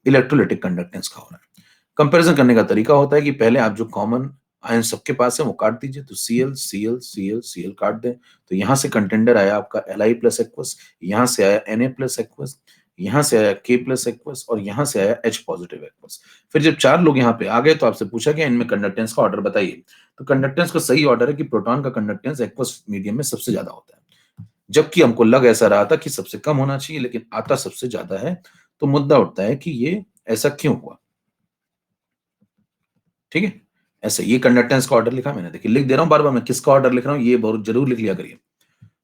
इलेक्ट्रोलाइटिक कंडक्टेंस का हो रहा है। कंपैरिजन करने का तरीका होता है कि पहले आप जो कॉमन आयन सबके पास है वो काट दीजिए, तो Cl, Cl, Cl, Cl काट दें, तो यहां से कंटेंडर आया आपका Li प्लस एक्वस, यहां से आया Na प्लस एक्वस, यहां से आया K प्लस एक्वस और यहां से आया H पॉजिटिव एक्वस। फिर जब चार लोग यहाँ पे आ गए तो आपसे पूछा गया इनमें कंडक्टेंस का ऑर्डर बताइए। तो कंडक्टेंस का सही ऑर्डर है कि प्रोटॉन का कंडक्टेंस एक्वस मीडियम में सबसे ज्यादा होता है, जबकि हमको लग ऐसा रहा था कि सबसे कम होना चाहिए, लेकिन आता सबसे ज्यादा है। तो मुद्दा उठता है कि ये ऐसा क्यों हुआ। ठीक है, ऐसे ये कंडक्टेंस का ऑर्डर लिखा मैंने, देखिए लिख दे रहा हूं बार बार, मैं किसका ऑर्डर लिख रहा हूं ये बहुत जरूर लिख लिया करिए।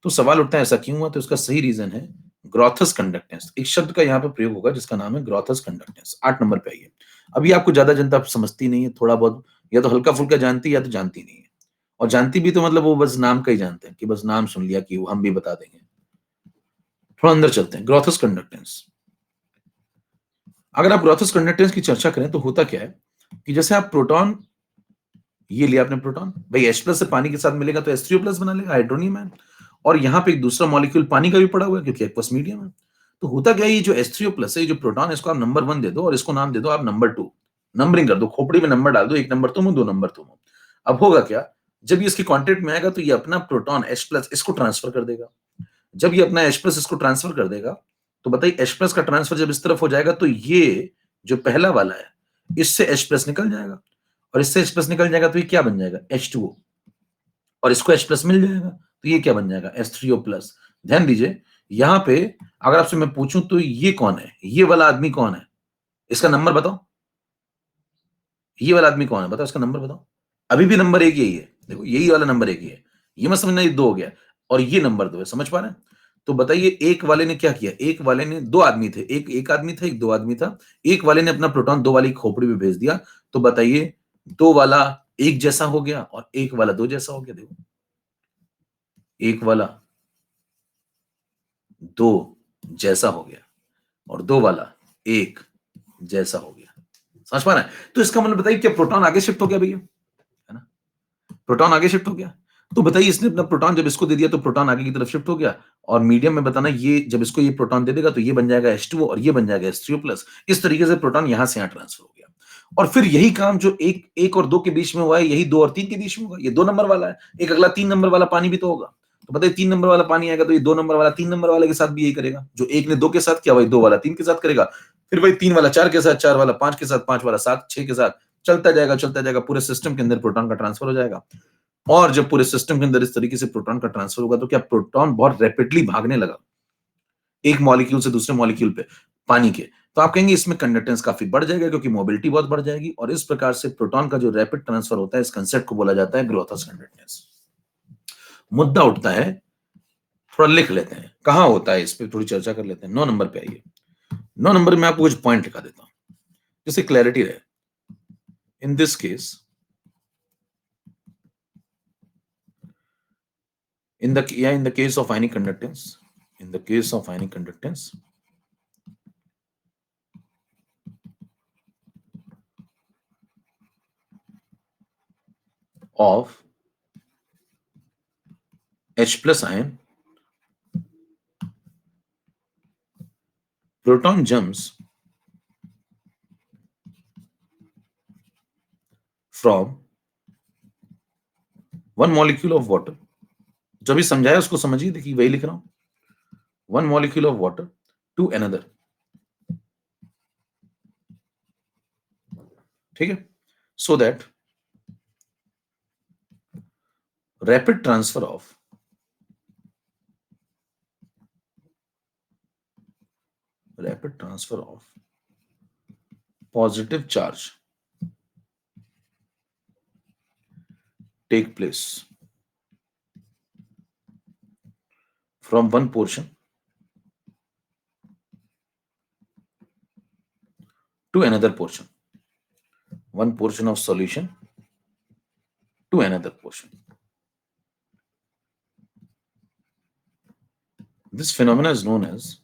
तो सवाल उठता है ऐसा क्यों हुआ, तो इसका सही रीजन है ग्रोथस कंडक्टेंस। एक शब्द का यहाँ पे प्रयोग होगा जिसका नाम है ग्रोथस कंडक्टेंस। 8 नंबर पे आइए। अभी आपको ज्यादा जनता समझती नहीं है, थोड़ा बहुत या तो हल्का फुल्का जानती है या तो जानती नहीं है, और जानती भी तो मतलब वो बस नाम का ही जानते हैं कि बस नाम सुन लिया कि हम भी बता देंगे। थोड़ा अंदर चलते हैं। ग्रोथस कंडक्टेंस, अगर आप ग्रोथस कंडक्टेंस की चर्चा करें तो होता क्या है कि जैसे आप प्रोटॉन, ये लिया आपने प्रोटॉन, भाई H+ से पानी के साथ मिलेगा तो H3O+ बना लेगा, हाइड्रोनियम है। और यहाँ पे एक दूसरा मॉलिक्यूल पानी का भी पड़ा हुआ है क्योंकि एक्वस मीडियम है। तो होता क्या है, ये जो H3O+ है, ये जो प्रोटॉन है, इसको आप नंबर 1 दे दो और इसको नाम दे दो आप नंबर 2। नंबरिंग कर दो, खोपड़ी में नंबर डाल दो, 1 नंबर तुम हो, 2 नंबर तुम हो। अब होगा क्या, जब ये इसकी कांटेक्ट में आएगा तो ये अपना प्रोटॉन H+ इसको ट्रांसफर कर देगा। जब ये अपना H+ इसको ट्रांसफर कर देगा, तो बताइए H+ का ट्रांसफर जब इस तरफ हो जाएगा तो ये जो पहला वाला है इससे H+ निकल जाएगा, और इससे H+ निकल जाएगा तो ये क्या बन जाएगा, H2O। और इसको H+ मिल जाएगा तो ये क्या बन जाएगा, H3O+। ध्यान दीजिए, यहाँ पे अगर आपसे मैं पूछूं तो ये कौन है, ये वाला आदमी कौन है, इसका नंबर बताओ। ये वाला आदमी कौन है बताओ, इसका नंबर बताओ। अभी भी नंबर एक यही है, देखो यही वाला नंबर एक ही है। ये मत समझना ये 2 हो गया और ये नंबर 2 है, समझ पा रहे हैं। तो बताइए एक वाले ने क्या किया, एक वाले ने, 2 आदमी थे, एक आदमी था, एक 2 आदमी था। एक वाले ने अपना प्रोटॉन 2 वाली खोपड़ी में भेज दिया, तो बताइए 2 वाला 1 जैसा हो गया और 1 वाला 2 जैसा हो गया। देखो 1 वाला 2 जैसा हो गया और 2 वाला 1 जैसा हो गया। समझ पा रहे हैं। तो इसका मतलब बताइए क्या प्रोटॉन आगे शिफ्ट हो गया भैया, है ना, प्रोटॉन आगे शिफ्ट हो गया। तो बताइए इसने अपना प्रोटॉन जब इसको दे दिया तो प्रोटॉन आगे की तरफ शिफ्ट हो गया, और मीडियम में बताना ये जब इसको ये प्रोटॉन दे देगा तो ये बन जाएगा H2O और ये बन जाएगा H3O+। इस तरीके से प्रोटॉन यहां से यहां ट्रांसफर हो गया। और फिर यही काम जो एक और 2 के बीच में हुआ है, यही 2 और 3 के बीच में होगा। ये 2 नंबर वाला है, एक अगला 3 नंबर वाला पानी भी तो होगा। तो बताइए 3 नंबर वाला पानी आएगा तो ये 2 नंबर वाला 3 नंबर वाले के साथ भी यही करेगा, जो 1 ने 2 के साथ किया वही 2 वाला 3 के साथ करेगा। फिर वही 3 वाला 4 के साथ, 4 वाला 5 के साथ, 5 वाला 7, 6 के साथ, चलता जाएगा, पूरे सिस्टम के अंदर प्रोटॉन का ट्रांसफर हो जाएगा। और जब पूरे सिस्टम के अंदर इस तरीके से प्रोटॉन का ट्रांसफर होगा तो क्या प्रोटॉन बहुत रैपिडली भागने लगा एक मॉलिक्यूल से दूसरे मॉलिक्यूल पे पानी के, तो आप कहेंगे इसमें कंडक्टेंस काफी बढ़ जाएगा क्योंकि मोबिलिटी बहुत बढ़ जाएगी, और इस प्रकार से प्रोटॉन का जो रैपिड ट्रांसफर होता है इस कंसेप्ट को बोला जाता है ग्रोथस कंडक्टेंस। मुद्दा उठता है, थोड़ा लिख लेते हैं कहां होता है, इस पे थोड़ी चर्चा कर लेते हैं। 9 नंबर पे आइए। 9 नंबर में आपको कुछ पॉइंट लिखा देता हूं जिससे क्लैरिटी रहे। In this case, in the case of ionic conductance, in the case of ionic conductance, of H+ ion, proton jumps from one molecule of water, जो भी समझाया उसको समझिए, देखिए वही लिख रहा हूं, one molecule of water to another। ठीक है, so that rapid transfer of rapid transfer of positive charge take place from one portion to another portion, one portion of solution to another portion. This phenomena is known as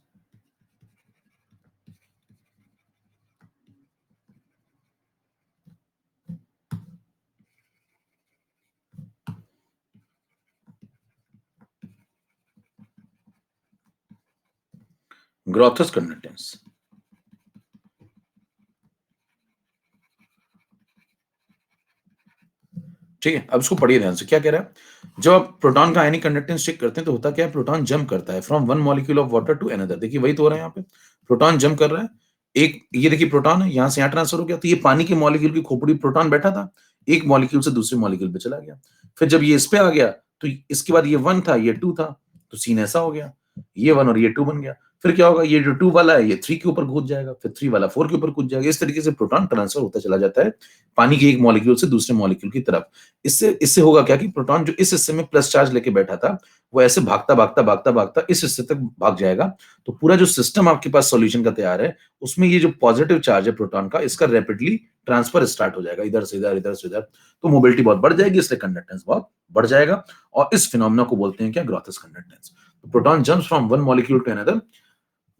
Groth's conductance. ठीक है, अब इसको पढ़िए ध्यान से, क्या कह रहा है। जब आप प्रोटॉन का आयनिक कंडक्टेंस चेक करते हैं तो होता क्या है, प्रोटॉन जंप करता है from one molecule of water to another. देखिए वही तो हो रहा है यहाँ पे, प्रोटॉन जंप कर रहा है। एक ये देखिए प्रोटॉन है, यहाँ से यहाँ ट्रांसफर हो गया, तो ये पानी के मॉलिक्यूल की खोपड़ी प्रोटॉन बैठा था, एक मॉलिक्यूल से दूसरे मॉलिक्यूल पे चला गया। फिर जब ये इस पे आ गया तो इसके बाद ये 1 था, ये 2 था, तो सीन ऐसा हो गया, ये 1 और ये 2 बन गया। फिर क्या होगा, ये जो 2 वाला है ये 3 के ऊपर कूद जाएगा, फिर 3 वाला 4 के ऊपर कूद जाएगा। इस तरीके से प्रोटॉन ट्रांसफर होता चला जाता है पानी के एक मॉलिक्यूल से दूसरे मॉलिक्यूल की तरफ। इससे होगा क्या कि प्रोटॉन जो इस हिस्से में प्लस चार्ज लेके बैठा था वो ऐसे भागता भागता भागता भागता इस हिस्से तक भाग जाएगा। तो पूरा जो सिस्टम आपके पास सॉल्यूशन का तैयार है उसमें ये जो पॉजिटिव चार्ज है प्रोटॉन का, इसका रैपिडली ट्रांसफर स्टार्ट हो जाएगा, इधर से इधर, इधर से इधर। तो मोबिलिटी बहुत बढ़ जाएगी, इसलिए कंडक्टेंस बहुत बढ़ जाएगा, और इस फिनोमेना को बोलते हैं क्या, Grotthuss conductance. Proton jumps from one molecule to another,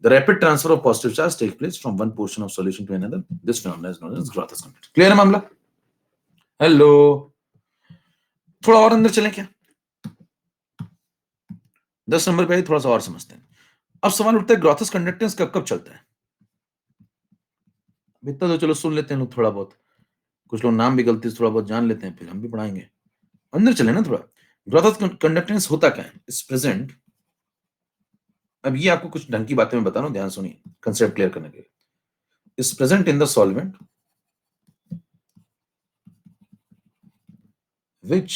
the rapid transfer of positive charge takes place from one portion of solution to another. This phenomenon is known as Groth's conductance. Clear है मामला? Hello, थोड़ा और अंदर चलें क्या, 10 number पे आई, थोड़ा सा और समझते हैं। अब सवाल उठता है ग्रॉथस कंडक्टेंस कब कब चलता है। इतना तो चलो सुन लेते हैं लोग थोड़ा बहुत, कुछ लोग नाम भी गलती से थोड़ा बहुत जान लेते हैं, फिर हम भी पढ़ाएंगे। अंदर चले ना थोड़ा। ग्रॉथस कंडक्टेंस होता क्या है, इज प्रेजेंट। अब ये आपको कुछ ढंग की बातें मैं बता रहा हूं, ध्यान सुनिए कंसेप्ट क्लियर करने के लिए। Is present in the solvent which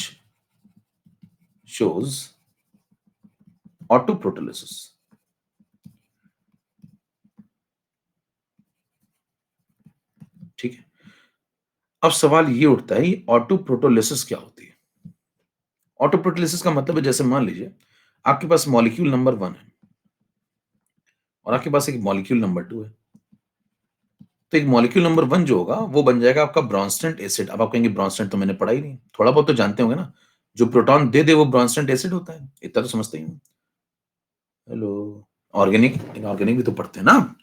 shows autoprotolysis. ठीक है, अब सवाल ये उठता है ऑटोप्रोटोलिसिस क्या होती है। ऑटोप्रोटोलिसिस का मतलब है, जैसे मान लीजिए आपके पास मॉलिक्यूल नंबर 1 है और आपके पास एक मॉलिक्यूल नंबर 2 है, तो एक मॉलिक्यूल नंबर 1 जो होगा वो बन जाएगा आपका ब्रॉन्स्टेंट एसिड। अब आप कहेंगे ब्रॉन्स्टेंट तो मैंने पढ़ा ही नहीं, थोड़ा बहुत तो जानते होंगे ना, जो प्रोटॉन दे दे वो ब्रॉन्स्टेंट एसिड होता है, इतना तो समझते ही हो। हेलो, ऑर्गेनिक इनऑर्गेनिक भी तो पढ़ते हैं ना।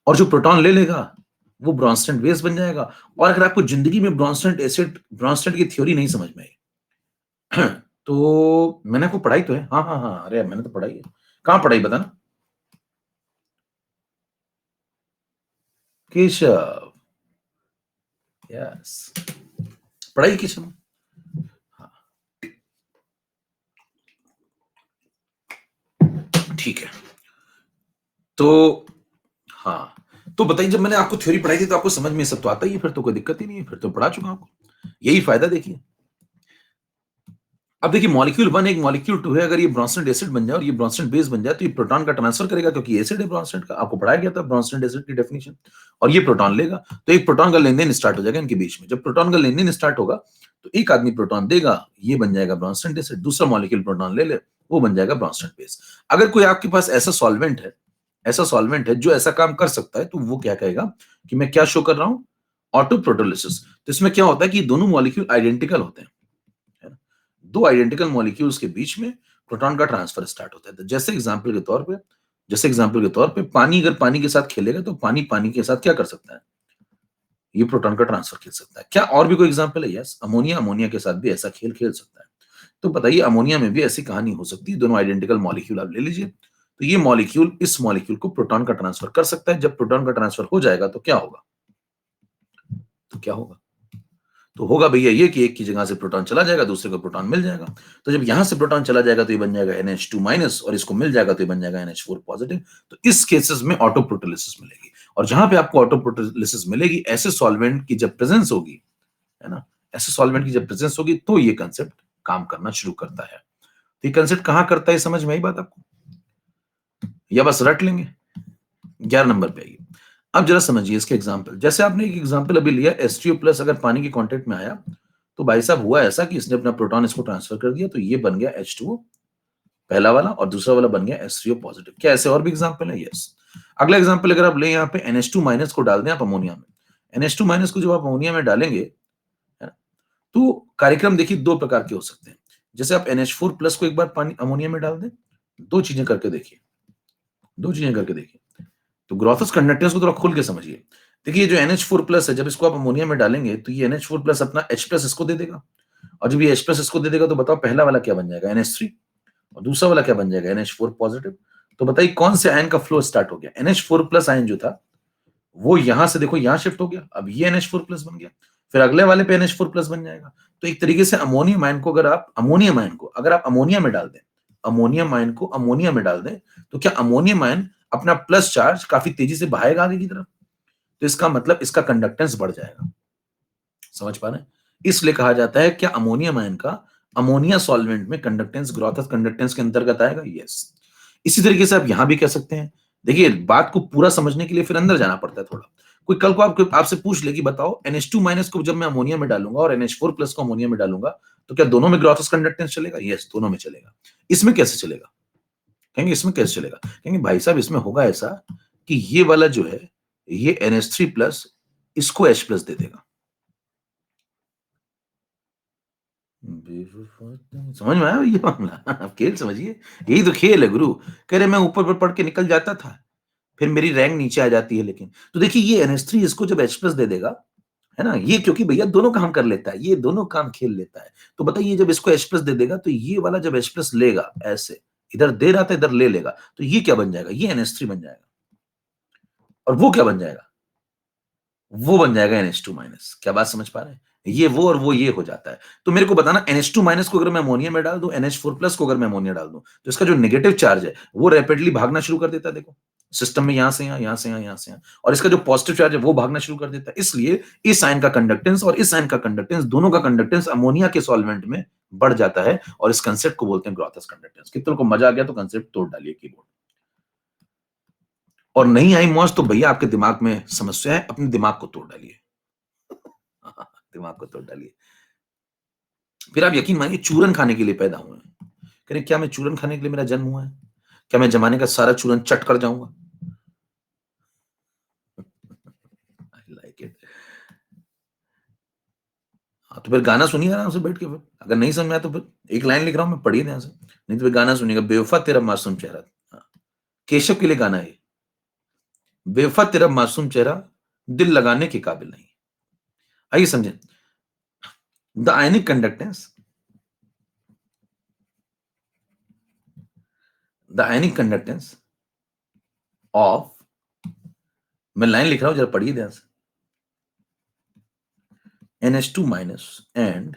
और जो प्रोटॉन ले लेगा वो ब्रॉन्स्टेंट बेस बन जाएगा। और अगर आपको जिंदगी में ब्रॉन्स्टेंट एसिड, ब्रॉन्स्टेंट की थ्योरी नहीं समझ में आई तो मैंने आपको पढ़ाई तो है, हाँ हाँ हाँ, अरे मैंने तो पढ़ाई है। कहाँ पढ़ाई बताना, केशव, यस, पढ़ाई केशव। हाँ, ठीक है, तो हाँ, तो बताइए, जब मैंने आपको थ्योरी पढ़ाई थी तो आपको समझ में सब तो आता ही है, फिर तो कोई दिक्कत ही नहीं है, फिर तो पढ़ा चुका आपको, यही फायदा देखिए। अब देखिए मॉलिक्यूल 1 एक मॉलिक्यूल 2 है, अगर ये ब्रॉन्स्टेंट एसिड बन जाए और ये ब्रॉन्स्टेंट बेस बन जाए तो ये प्रोटॉन का ट्रांसफर करेगा, क्योंकि एसिड है ब्रॉन्स्टेंट का, आपको पढ़ाया गया था ब्रॉन्स्टेंट एसिड की डेफिनेशन। और ये प्रोटॉन लेगा तो एक प्रोटॉन का लेन देन स्टार्ट हो जाएगा इनके बीच में। जब प्रोटॉन का लेन देन स्टार्ट होगा तो एक आदमी प्रोटॉन देगा, ये बन जाएगा ब्रॉन्स्टेंट एसिड, दूसरा मॉलिक्यूल प्रोटॉन ले ले, वो बन जाएगा ब्रॉन्स्टेंट बेस। अगर कोई आपके पास ऐसा सॉल्वेंट है, ऐसा सॉल्वेंट है जो ऐसा काम कर सकता है, तो वो क्या कहेगा कि मैं क्या शो कर रहा हूं, ऑटो प्रोटोलिसिस। तो इसमें क्या होता है कि दोनों मॉलिक्यूल आइडेंटिकल होते हैं, है ना? दो आइडेंटिकल मॉलिक्यूल्स के बीच में प्रोटॉन का ट्रांसफर स्टार्ट होता है। तो जैसे एग्जांपल के तौर पे पानी अगर पानी के साथ खेलेगा तो पानी पानी के साथ क्या कर सकता है, ये प्रोटॉन का ट्रांसफर खेल सकता है। क्या और भी कोई एग्जांपल है? यस, अमोनिया अमोनिया के साथ भी ऐसा खेल खेल सकता है। तो बताइए अमोनिया में भी ऐसी कहानी हो सकती है, दोनों आइडेंटिकल मॉलिक्यूल आप ले लीजिए, तो ये मॉलिक्यूल इस मॉलिक्यूल को प्रोटॉन का ट्रांसफर कर सकता है। जब प्रोटॉन का ट्रांसफर हो जाएगा तो क्या होगा, तो क्या होगा, तो होगा भैया ये कि एक की जगह से प्रोटॉन चला जाएगा, दूसरे को प्रोटॉन मिल जाएगा। तो जब यहां से प्रोटॉन चला जाएगा तो ये बन जाएगा NH2 माइनस, और इसको मिल जाएगा तो ये बन जाएगा NH4 पॉजिटिव। तो इस केसेस में ऑटो प्रोटोलिसिस मिलेगी। और जहां पे आपको ऑटो प्रोटोलिसिस मिलेगी, ऐसे सॉल्वेंट की जब प्रेजेंस होगी, है ना, ऐसे सॉल्वेंट की जब प्रेजेंस होगी तो ये कंसेप्ट काम करना शुरू करता है। तो ये कंसेप्ट कहां करता है, समझ में आई बात आपको, या बस रट लेंगे? 11 नंबर पे आइए। अब जरा समझिए इसके एग्जाम्पल। जैसे आपने एक एग्जाम्पल अभी लिया, H2O प्लस अगर पानी के कांटेक्ट में आया तो भाई साहब हुआ ऐसा कि इसने अपना प्रोटॉन इसको ट्रांसफर कर दिया, तो ये बन गया H2O पहला वाला, और दूसरा वाला बन गया H3O पॉजिटिव। क्या ऐसे और भी एग्जाम्पल है? यस। अगला एग्जाम्पल अगर आप ले यहाँ पे NH2 माइनस को डाल दें आप अमोनिया में, NH2 माइनस को जब आप अमोनिया में डालेंगे, है ना, तो कार्यक्रम देखिए दो प्रकार के हो सकते हैं। जैसे आप NH4 प्लस को एक बार पानी अमोनिया में डाल दें, दो चीजें करके देखिए, दो चीजें करके देखिए। तो ग्रोथस कंडक्टेंस को थोड़ा खुल के समझिए। देखिए जो NH4 प्लस है, जब इसको आप अमोनिया में डालेंगे तो ये NH4 प्लस अपना H प्लस इसको दे देगा, और जब ये H प्लस इसको दे देगा तो बताओ पहला वाला क्या बन जाएगा? NH3, और दूसरा वाला क्या बन जाएगा? NH4 positive. तो बताइए कौन से आयन का फ्लो स्टार्ट हो गया? NH4 प्लस आयन जो था वो यहां से देखो यहां शिफ्ट हो गया, अब ये NH4 प्लस बन गया, फिर अगले वाले पे NH4 प्लस बन जाएगा। तो एक तरीके से अमोनियम आयन को अगर आप अमोनिया में डाल दें, अमोनियम आयन को अमोनिया में डाल दें, तो क्या अमोनियम आयन अपना प्लस चार्ज काफी तेजी से बहाएगा आगे की तरफ? तो इसका मतलब इसका कंडक्टेंस बढ़ जाएगा। समझ पा रहे हैं? इसलिए कहा जाता है क्या अमोनियम आयन का अमोनिया सॉल्वेंट में कंडक्टेंस ग्रोथ ऑफ कंडक्टेंस के अंतर्गत आएगा? यस। इसी तरीके से आप यहां भी कह सकते हैं। देखिए बात को पूरा समझने के लिए फिर अंदर जाना पड़ता है थोड़ा। कोई कल को आपसे पूछ ले कि बताओ NH2 माइनस को जब मैं अमोनिया में डालूंगा और NH4 प्लस को अमोनिया में डालूंगा, तो क्या दोनों में ग्रोथ ऑफ कंडक्टेंस चलेगा? यस, दोनों में चलेगा। इसमें कैसे चलेगा? कहेंगे इसमें कैसे चलेगा? कहेंगे भाई साहब इसमें होगा ऐसा कि ये वाला जो है, ये NH3 प्लस इसको H प्लस दे देगा। समझ में आया ये मामला? आप खेल समझिए, यही तो खेल है गुरु। कह रहे मैं ऊपर पर पढ़ के निकल जाता था, फिर मेरी रैंक नीचे आ जाती है। लेकिन तो देखिए ये NH3 इसको जब H प्लस दे देगा, है ना, ये क्योंकि भैया दोनों काम कर लेता है, ये दोनों काम खेल लेता है। तो बताइए जब इसको H प्लस दे देगा तो ये वाला जब H प्लस लेगा ऐसे, इधर दे रहा था इधर ले लेगा, तो ये क्या बन जाएगा? ये NH3 बन जाएगा, और वो क्या बन जाएगा? वो बन जाएगा NH2 माइनस। क्या बात समझ पा रहे हैं? ये वो और वो ये हो जाता है। तो मेरे को बताना NH2 माइनस को अगर मैं अमोनिया में डाल दूं, NH4 प्लस को अगर मैं अमोनिया डाल दूं, तो इसका जो नेगेटिव चार्ज है वो रैपिडली भागना शुरू कर देता है। देखो सिस्टम में यहां से यहां, यहां से यहां, यहां से यहां, और इसका जो पॉजिटिव चार्ज है वो भागना शुरू कर देता है। इसलिए इस आयन का कंडक्टेंस और इस आयन का कंडक्टेंस, दोनों का कंडक्टेंस अमोनिया के सॉल्वेंट में बढ़ जाता है, और इस कंसेप्ट को बोलते हैं ग्रोथस कंडक्टेंस। कितनों को मजा आ गया तो कंसेप्ट तोड़ डालिए कीबोर्ड। और नहीं आई मौज तो भैया आपके दिमाग में समस्या है, अपने दिमाग को तोड़ डालिए। दिमाग को तोड़ डालिए। फिर आप यकीन मानिए चूरन खाने के लिए पैदा हुए हैं। कह रहे क्या मैं चूरन खाने के लिए मेरा जन्म हुआ है? क्या मैं जमाने का सारा चूरन चट कर जाऊंगा? I like it. हाँ तो फिर गाना सुनिए आराम से बैठ के। फिर अगर नहीं समझ में आया तो फिर एक लाइन लिख रहा हूं मैं, पढ़िए ध्यान से। नहीं तो फिर गाना सुनिएगा, बेवफा तेरा मासूम चेहरा। हाँ, केशव के लिए गाना है। बेवफा तेरा मासूम चेहरा दिल लगाने के काबिल नहीं। आइए समझें। The ionic conductance, the ionic conductance of, मैं लाइन लिख रहा हूं जरा पढ़िए ध्यान से, NH2 minus and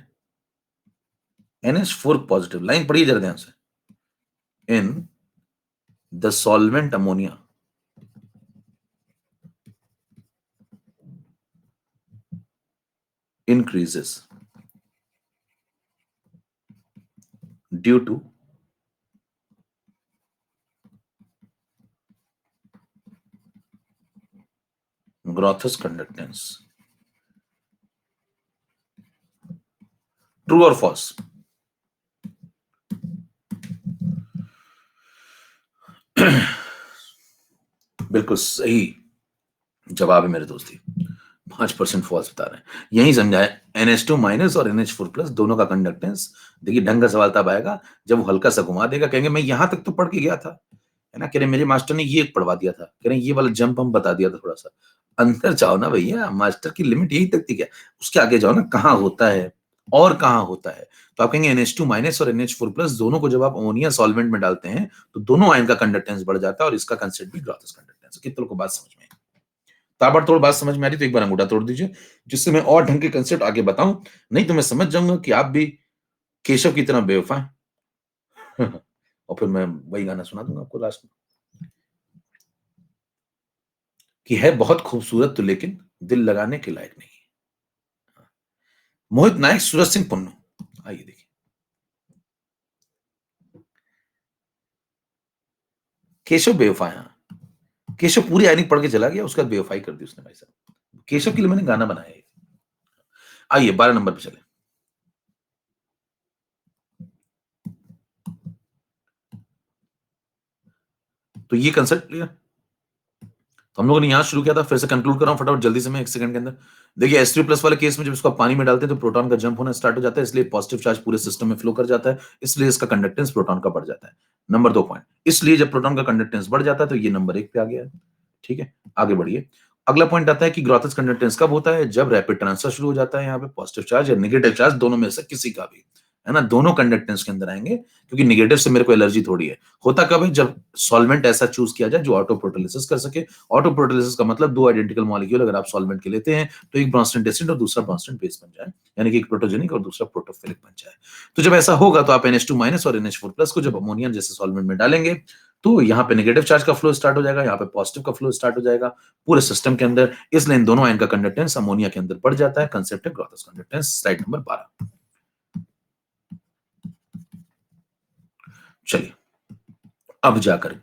NH4 positive, line पढ़िए जरा ध्यान से, in the solvent ammonia increases due to Groth's conductance. True or false? बिल्कुल सही जवाब है मेरे दोस्ती। 5% फॉल्स बता रहे हैं। यही समझाए NH2 माइनस और NH4 प्लस दोनों का कंडक्टेंस। देखिए ढंग का सवाल तब आएगा जब वो हल्का सा घुमा देगा, कहेंगे मैं यहां तक तो पढ़ के गया था, है ना, कह रहे मेरे मास्टर ने ये पढ़वा दिया था, कह रहे ये वाला जंप हम बता दिया था थोड़ा सा। अंदर जाओ ना भैया, मास्टर की लिमिट यही तक थी क्या? उसके आगे जाओ ना, कहाँ होता है और कहाँ होता है। तो आप कहेंगे NH2 माइनस और NH4 प्लस दोनों को जब आप अमोनिया सॉल्वेंट में डालते हैं तो दोनों आयन का कंडक्टेंस बढ़ जाता है, और इसका कंसेप्ट भी ग्रॉथस कंडक्टेंस। कितने लोगों को बात समझ में आई? ताबड़तोड़ बात समझ में आ रही तो एक बार अंगूठा तोड़ दीजिए, जिससे मैं और ढंग के कंसेप्ट आगे बताऊं। नहीं तो मैं समझ जाऊंगा कि आप भी केशव की तरह बेवफा हैं। और फिर मैं वही गाना सुना दूंगा आपको लास्ट में, कि है बहुत खूबसूरत तो लेकिन दिल लगाने के लायक नहीं। मोहित नायक, सूरज सिंह पुन्नू। आइए देखिए। केशव बेवफा है, केशव पूरी आयनिक पढ़ के चला गया, उसके बाद बेवफाई कर दी उसने भाई साहब। केशव के लिए मैंने गाना बनाया है। आइए 12 नंबर पे चले। तो ये कंसेप्ट क्लियर। तो हम लोगों ने यहां शुरू किया था, फिर से कंक्लूड कर रहा हूं फटाफट जल्दी से मैं 1 सेकंड के अंदर। देखिए H3+ वाले केस में जब इसको आप पानी में डालते हैं तो प्रोटॉन का जंप होना स्टार्ट हो जाता है, इसलिए पॉजिटिव चार्ज पूरे सिस्टम में फ्लो कर जाता है, इसलिए इसका कंडक्टेंस प्रोटॉन का बढ़ जाता है। नंबर 2 पॉइंट, इसलिए जब प्रोटॉन का कंडक्टेंस बढ़ जाता है तो ये नंबर 1 पे आ गया है। ठीक है, आगे बढ़िए। अगला पॉइंट आता है कि ग्रॉथिस कंडक्टेंस कब होता है? जब रैपिड ट्रांसफर शुरू हो जाता है, यहाँ पे पॉजिटिव चार्ज या नेगेटिव चार्ज दोनों में से किसी का भी, है ना, दोनों कंडक्टेंस के अंदर आएंगे, क्योंकि नेगेटिव से मेरे को एलर्जी थोड़ी है। होता कब है? जब सॉल्वेंट ऐसा चूज किया जाए जो ऑटो प्रोटोलिसिस कर सके। ऑटो प्रोटोलिसिस का मतलब 2 आइडेंटिकल मॉलिक्यूल अगर आप सॉल्वेंट के लेते हैं तो एक ब्रॉन्स्टन एसिड और दूसरा ब्रॉन्स्टन बेस बन जाए, यानी कि एक प्रोटोजेनिक और दूसरा प्रोटोफिलिक बन जाए। तो जब ऐसा होगा तो आप NH2- और NH4+ को जब अमोनिया जैसे सॉल्वेंट में डालेंगे तो यहाँ पे नेगेटिव चार्ज का फ्लो स्टार्ट हो जाएगा, यहाँ पे पॉजिटिव का फ्लो स्टार्ट हो जाएगा पूरे सिस्टम के अंदर, इसलिए इन दोनों आयन का कंडक्टेंस अमोनिया के अंदर बढ़ जाता है। कंसेप्ट है ग्रॉथिस कंडक्टेंस। Slide number 12। चलिए, अब जाकर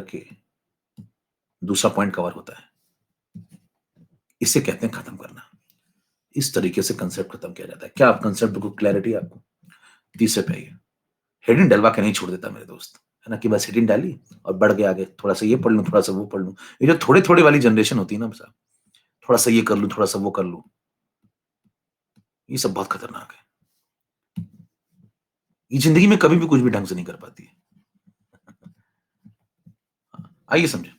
के दूसरा पॉइंट कवर होता है, इसे कहते हैं खत्म करना। इस तरीके से कंसेप्ट खत्म किया जाता है। क्या आप कंसेप्ट को क्लैरिटी आपको? तीसरे पे आइए। हेडिंग डलवा के नहीं छोड़ देता मेरे दोस्त, है ना, कि बस हेडिंग डाली और बढ़ गया आगे, थोड़ा सा ये पढ़ लूं, थोड़ा सा वो पढ़ लूं। ये जो थोड़े थोड़े वाली जनरेशन होती है ना साहब, थोड़ा सा ये कर लूं, थोड़ा सा वो कर लूं, ये सब बहुत खतरनाक है। ये जिंदगी में कभी भी कुछ भी ढंग से नहीं कर पाती है। आइए समझे।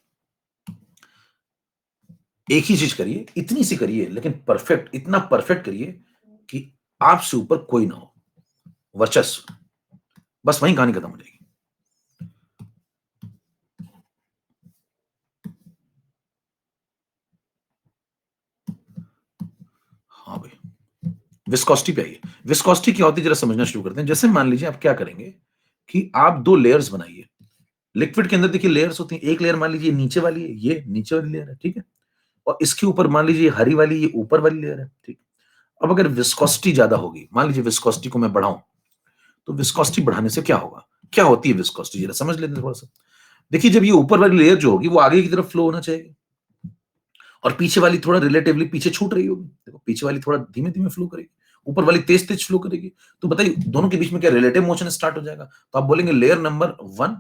एक ही चीज करिए, इतनी सी करिए, लेकिन परफेक्ट, इतना परफेक्ट करिए कि आपसे ऊपर कोई ना हो, वर्चस्व। बस वहीं कहानी खत्म हो जाएगी। हाँ भाई, विस्कोसिटी पे आइए। विस्कोसिटी क्या होती है जरा समझना शुरू करते हैं। जैसे मान लीजिए आप क्या करेंगे कि आप 2 लेयर्स बनाइए। लिक्विड के अंदर देखिए लेयर्स होती हैं। एक लेयर मान लीजिए नीचे वाली है, ये नीचे वाली लेयर है, ठीक है, और इसके ऊपर मान लीजिए हरी वाली, ये ऊपर वाली लेयर है, ठीक। अब अगर विस्कोसिटी ज्यादा होगी, मान लीजिए विस्कोसिटी को मैं बढ़ाऊं, तो विस्कोसिटी बढ़ाने से क्या होगा? क्या होती है विस्कोसिटी, जरा समझ लेते हैं थोड़ा सा। देखिए, जब ये ऊपर वाली लेयर जो होगी वो आगे की तरफ फ्लो होना चाहिए, और पीछे वाली थोड़ा रिलेटिवली पीछे छूट रही होगी। देखो, पीछे वाली थोड़ा धीमे धीमे फ्लो करेगी, ऊपर वाली तेज तेज फ्लो करेगी। तो बताइए दोनों के बीच में क्या रिलेटिव मोशन स्टार्ट हो जाएगा? तो आप बोलेंगे लेयर नंबर 1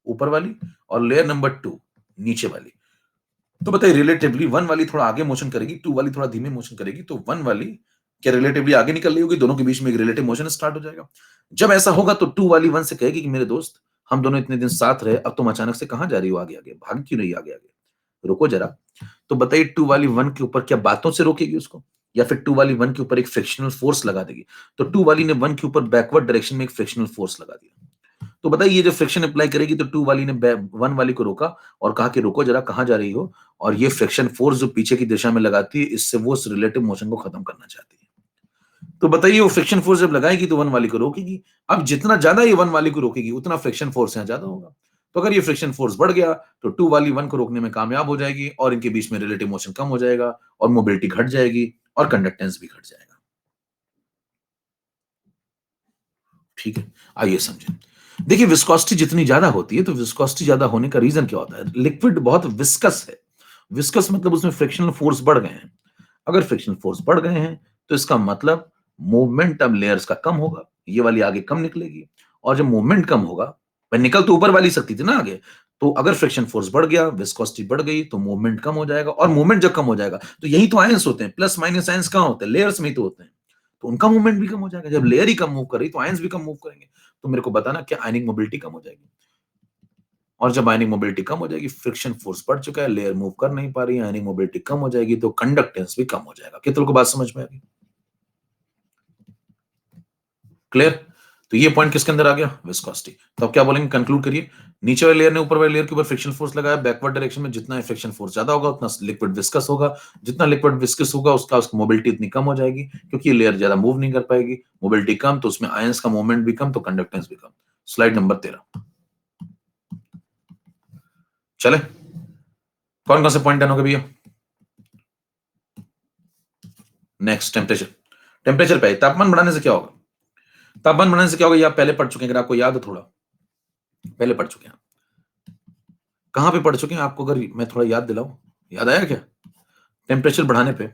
ऊपर वाली और लेयर नंबर 2 नीचे वाली। तो बताइए रिलेटिवली 1 वाली थोड़ा आगे मोशन करेगी, 2 वाली थोड़ा धीमे मोशन करेगी, तो 1 वाली क्या रिलेटिवली आगे निकल रही होगी? दोनों के बीच में एक रिलेटिव मोशन स्टार्ट हो जाएगा। जब ऐसा होगा तो 2 वाली 1 से कहेगी कि मेरे दोस्त, हम दोनों इतने दिन साथ रहे, अब तुम अचानक से कहां जा रही हो आगे आगे, भाग क्यों नहीं आगे आगे, रुको जरा। तो बताइए 2 वाली 1 के ऊपर क्या बातों से रोकेगी उसको, या फिर 2 वाली 1 के ऊपर एक फ्रिक्शनल फोर्स लगा देगी? तो 2 वाली ने 1 के ऊपर बैकवर्ड डायरेक्शन में एक फ्रिक्शनल फोर्स लगा दिया। तो बताइए ये जो फ्रिक्शन अप्लाई करेगी तो 2 वाली ने 1 वाली को रोका और कहा कि रुको जरा, कहां जा रही हो, और ये फ्रिक्शन फोर्स जो पीछे की दिशा में लगाती है, इससे वो उस रिलेटिव मोशन को खत्म करना चाहती है। तो बताइए वो फ्रिक्शन फोर्स जब लगाएगी तो 1 वाली को रोकेगी। अब जितना ज्यादा ये 1 वाली को रोकेगी उतना फ्रिक्शन फोर्स यहाँ ज्यादा होगा। तो अगर ये फ्रिक्शन फोर्स बढ़ गया तो 2 वाली 1 को रोकने में कामयाब हो जाएगी, और इनके बीच में रिलेटिव मोशन कम हो जाएगा, और मोबिलिटी घट जाएगी, और कंडक्टेंस भी घट जाएगा। ठीक है, आइए समझें। देखिए विस्कोसिटी जितनी ज्यादा होती है, तो विस्कोसिटी ज्यादा होने का रीजन क्या होता है? लिक्विड बहुत विस्कस है। विस्कस मतलब उसमें फ्रिक्शनल फोर्स बढ़ गए हैं। अगर फ्रिक्शनल फोर्स बढ़ गए हैं तो इसका मतलब मूवमेंट अब लेयर्स का कम होगा, ये वाली आगे कम निकलेगी, और जब मूवमेंट कम होगा, भाई निकल तो ऊपर वाली सकती थी ना आगे, तो अगर फ्रिक्शन फोर्स बढ़ गया, विस्कोसिटी बढ़ गई, तो मूवमेंट कम हो जाएगा, और मूवमेंट जब कम हो जाएगा तो यही तो आयंस होते हैं, प्लस माइनस आयंस कहां होते हैं? लेयर्स में ही तो होते हैं। तो उनका मूवमेंट भी कम हो जाएगा। जब लेयर ही कम मूव कर रही तो आयंस भी कम मूव करेंगे। तो मेरे को बताना क्या आयनिक मोबिलिटी कम हो जाएगी, और जब आयनिक मोबिलिटी कम हो जाएगी, फ्रिक्शन फोर्स बढ़ चुका है, लेयर मूव कर नहीं पा रही है, आयनिक मोबिलिटी कम हो जाएगी, तो कंडक्टेंस भी कम हो जाएगा। कितने को बात समझ में आ गई? क्लियर? तो ये पॉइंट किसके अंदर आ गया? विस्कोसिटी। तो अब क्या बोलेंगे, कंक्लूड करिए। नीचे वाले लेयर ने ऊपर वाले लेयर के ऊपर फ्रिक्शन फोर्स लगाया, बैकवर्ड डायरेक्शन में जितना फ्रिक्शन फोर्स ज्यादा होगा उतना लिक्विड विस्कस होगा, जितना लिक्विड विस्कस होगा उसका मोबिलिटी उतनी कम हो जाएगी, क्योंकि ये लेयर ज्यादा मूव नहीं कर पाएगी, मोबिलिटी कम तो उसमें आयंस का मूवमेंट भी कम, तो कंडक्टेंस भी कम। स्लाइड नंबर 13 चले। कौन कौन से पॉइंट डन हो गए भैया? Next temperature. टेम्परेचर पे तापमान बढ़ाने से क्या होगा? तापमान बढ़ाने से क्या होगा ये आप पहले पढ़ चुके हैं, अगर आपको याद हो, थोड़ा पहले पढ़ चुके हैं। कहां पे पढ़ चुके हैं? आपको अगर मैं थोड़ा याद दिलाऊं, याद आया क्या? टेम्परेचर बढ़ाने पे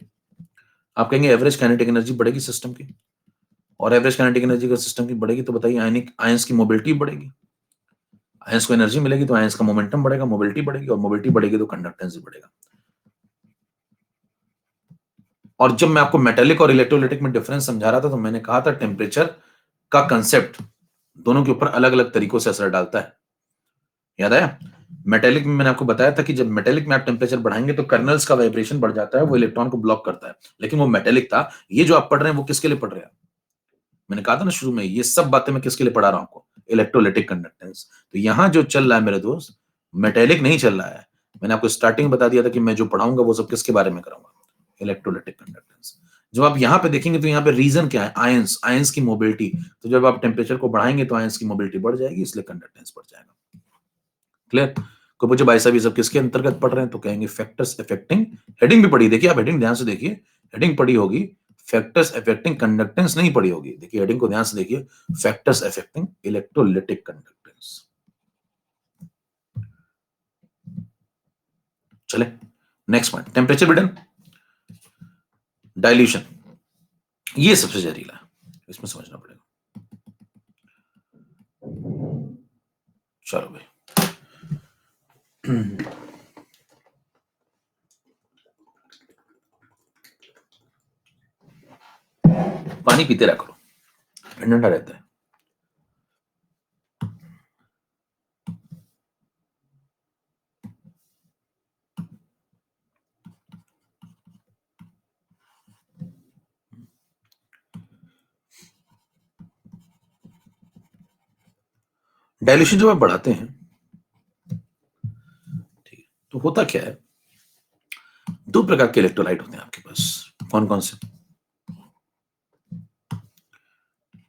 आप कहेंगे एवरेज काइनेटिक एनर्जी बढ़ेगी सिस्टम की, और एवरेज काइनेटिक एनर्जी का सिस्टम की बढ़ेगी तो बताइए आयनिक आयंस की मोबिलिटी बढ़ेगी, आयंस को एनर्जी मिलेगी तो आयंस का मोमेंटम बढ़ेगा, मोबिलिटी बढ़ेगी, और मोबिलिटी बढ़ेगी तो कंडक्टेंस भी बढ़ेगा। और जब मैं आपको मेटेलिक और इलेक्ट्रोलाइटिक में डिफरेंस समझा रहा था तो मैंने कहा था टेम्परेचर का कंसेप्ट दोनों के ऊपर अलग अलग तरीकों से असर डालता है। याद आया? मेटेलिक में मैंने आपको बताया था कि जब मेटेलिक में आप टेम्परेचर बढ़ाएंगे तो कर्नल्स का वाइब्रेशन बढ़ जाता है, वो इलेक्ट्रॉन को ब्लॉक करता है, लेकिन वो मेटेलिक था। ये जो आप पढ़ रहे हैं वो किसके लिए पढ़ रहे हैं? मैंने कहा था ना शुरू में, ये सब बातें मैं किसके लिए पढ़ा रहा हूं आपको? Electrolytic conductance. तो यहां जो चल रहा है मेरे दोस्त, मेटेलिक नहीं चल रहा है। मैंने आपको स्टार्टिंग बता दिया था कि मैं जो पढ़ाऊंगा वो सब किसके बारे में कराऊंगा? Electrolytic conductance. जब आप यहां पे देखेंगे तो यहाँ पे रीजन क्या है? आयंस, आयंस की मोबिलिटी। तो जब आप टेम्परेचर को बढ़ाएंगे तो आयंस की मोबिलिटी बढ़ जाएगी, इसलिए कंडक्टेंस बढ़ जाएगा। क्लियर? को पूछे भाई साहब ये सब किसके अंतर्गत पढ़ रहे हैं, तो कहेंगे फैक्टर्स अफेक्टिंग। हेडिंग भी पढ़ी, देखिए आप हेडिंग ध्यान से देखिए, हेडिंग पढ़ी होगी, फैक्टर्स अफेक्टिंग कंडक्टेंस नहीं पढ़ी होगी। देखिए हेडिंग को ध्यान से देखिए, फैक्टर्स अफेक्टिंग इलेक्ट्रोलाइटिक कंडक्टेंस। चले नेक्स्ट पॉइंट, टेम्परेचर भी डन। डाइल्यूशन, ये सबसे जहरीला है, इसमें समझना पड़ेगा। चलो भाई पानी पीते रहा करो, ठंडा रहता है। डाइल्यूशन जब आप बढ़ाते हैं, ठीक है, तो होता क्या है, दो प्रकार के इलेक्ट्रोलाइट होते हैं आपके पास। कौन कौन से?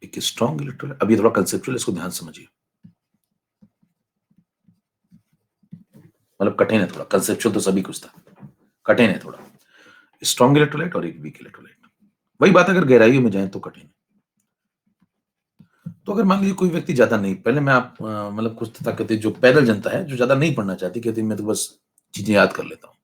एक स्ट्रॉन्ग इलेक्ट्रोलाइट, अभी थोड़ा कंसेप्चुअल, इसको ध्यान समझिए, मतलब कठिन है थोड़ा, कंसेप्चुअल तो सभी कुछ था, कठिन है थोड़ा। स्ट्रॉन्ग इलेक्ट्रोलाइट और एक वीक इलेक्ट्रोलाइट। वही बात अगर गहराइयों में जाए तो कठिन है। तो अगर मान लीजिए कोई व्यक्ति ज्यादा नहीं, पहले मैं आप मतलब कुछ ताकतें जो पैदल जनता है जो ज्यादा नहीं पढ़ना चाहती, कहती मैं तो बस चीजें याद कर लेता हूँ,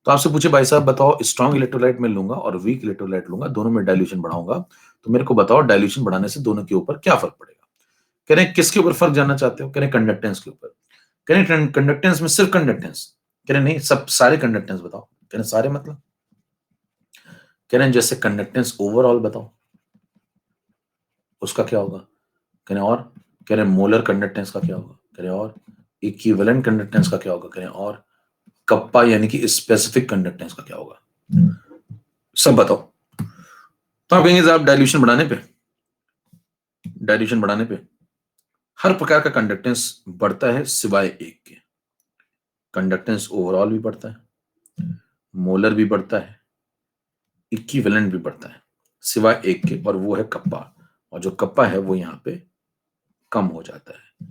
तो आपसे पूछे भाई साहब बताओ स्ट्रॉन्ग इलेक्ट्रोलाइट में लूंगा और वीक इलेक्ट्रोलाइट लूंगा, दोनों में डाइल्यूशन बढ़ाऊंगा, तो मेरे को बताओ डाइल्यूशन बढ़ाने से दोनों के ऊपर क्या फर्क पड़ेगा? कह रहे हैं किसके ऊपर फर्क जानना चाहते हो? कह रहे हैं कंडक्टेंस के ऊपर। कह रहे हैं कंडक्टेंस में सिर्फ कंडक्टेंस? कह रहे नहीं, सब सारे कंडक्टेंस बताओ। कह रहे सारे मतलब? कह रहे हैं जैसे कंडक्टेंस ओवरऑल बताओ, उसका क्या होगा? कह रहे और? कह रहे मोलर कंडक्टेंस का क्या होगा? कह रहे और? इक्विवेलेंट कंडक्टेंस का क्या होगा? कह रहे और? कप्पा यानी कि स्पेसिफिक कंडक्टेंस का क्या होगा? सब बताओ। तो आप कहेंगे साहब डाइल्यूशन बढ़ाने पे हर प्रकार का कंडक्टेंस बढ़ता है सिवाय एक के। कंडक्टेंस ओवरऑल भी बढ़ता है, मोलर भी बढ़ता है, इक्विवेलेंट भी बढ़ता है, सिवाय एक के, और वो है कप्पा। और जो कप्पा है वो यहाँ पे कम हो जाता है।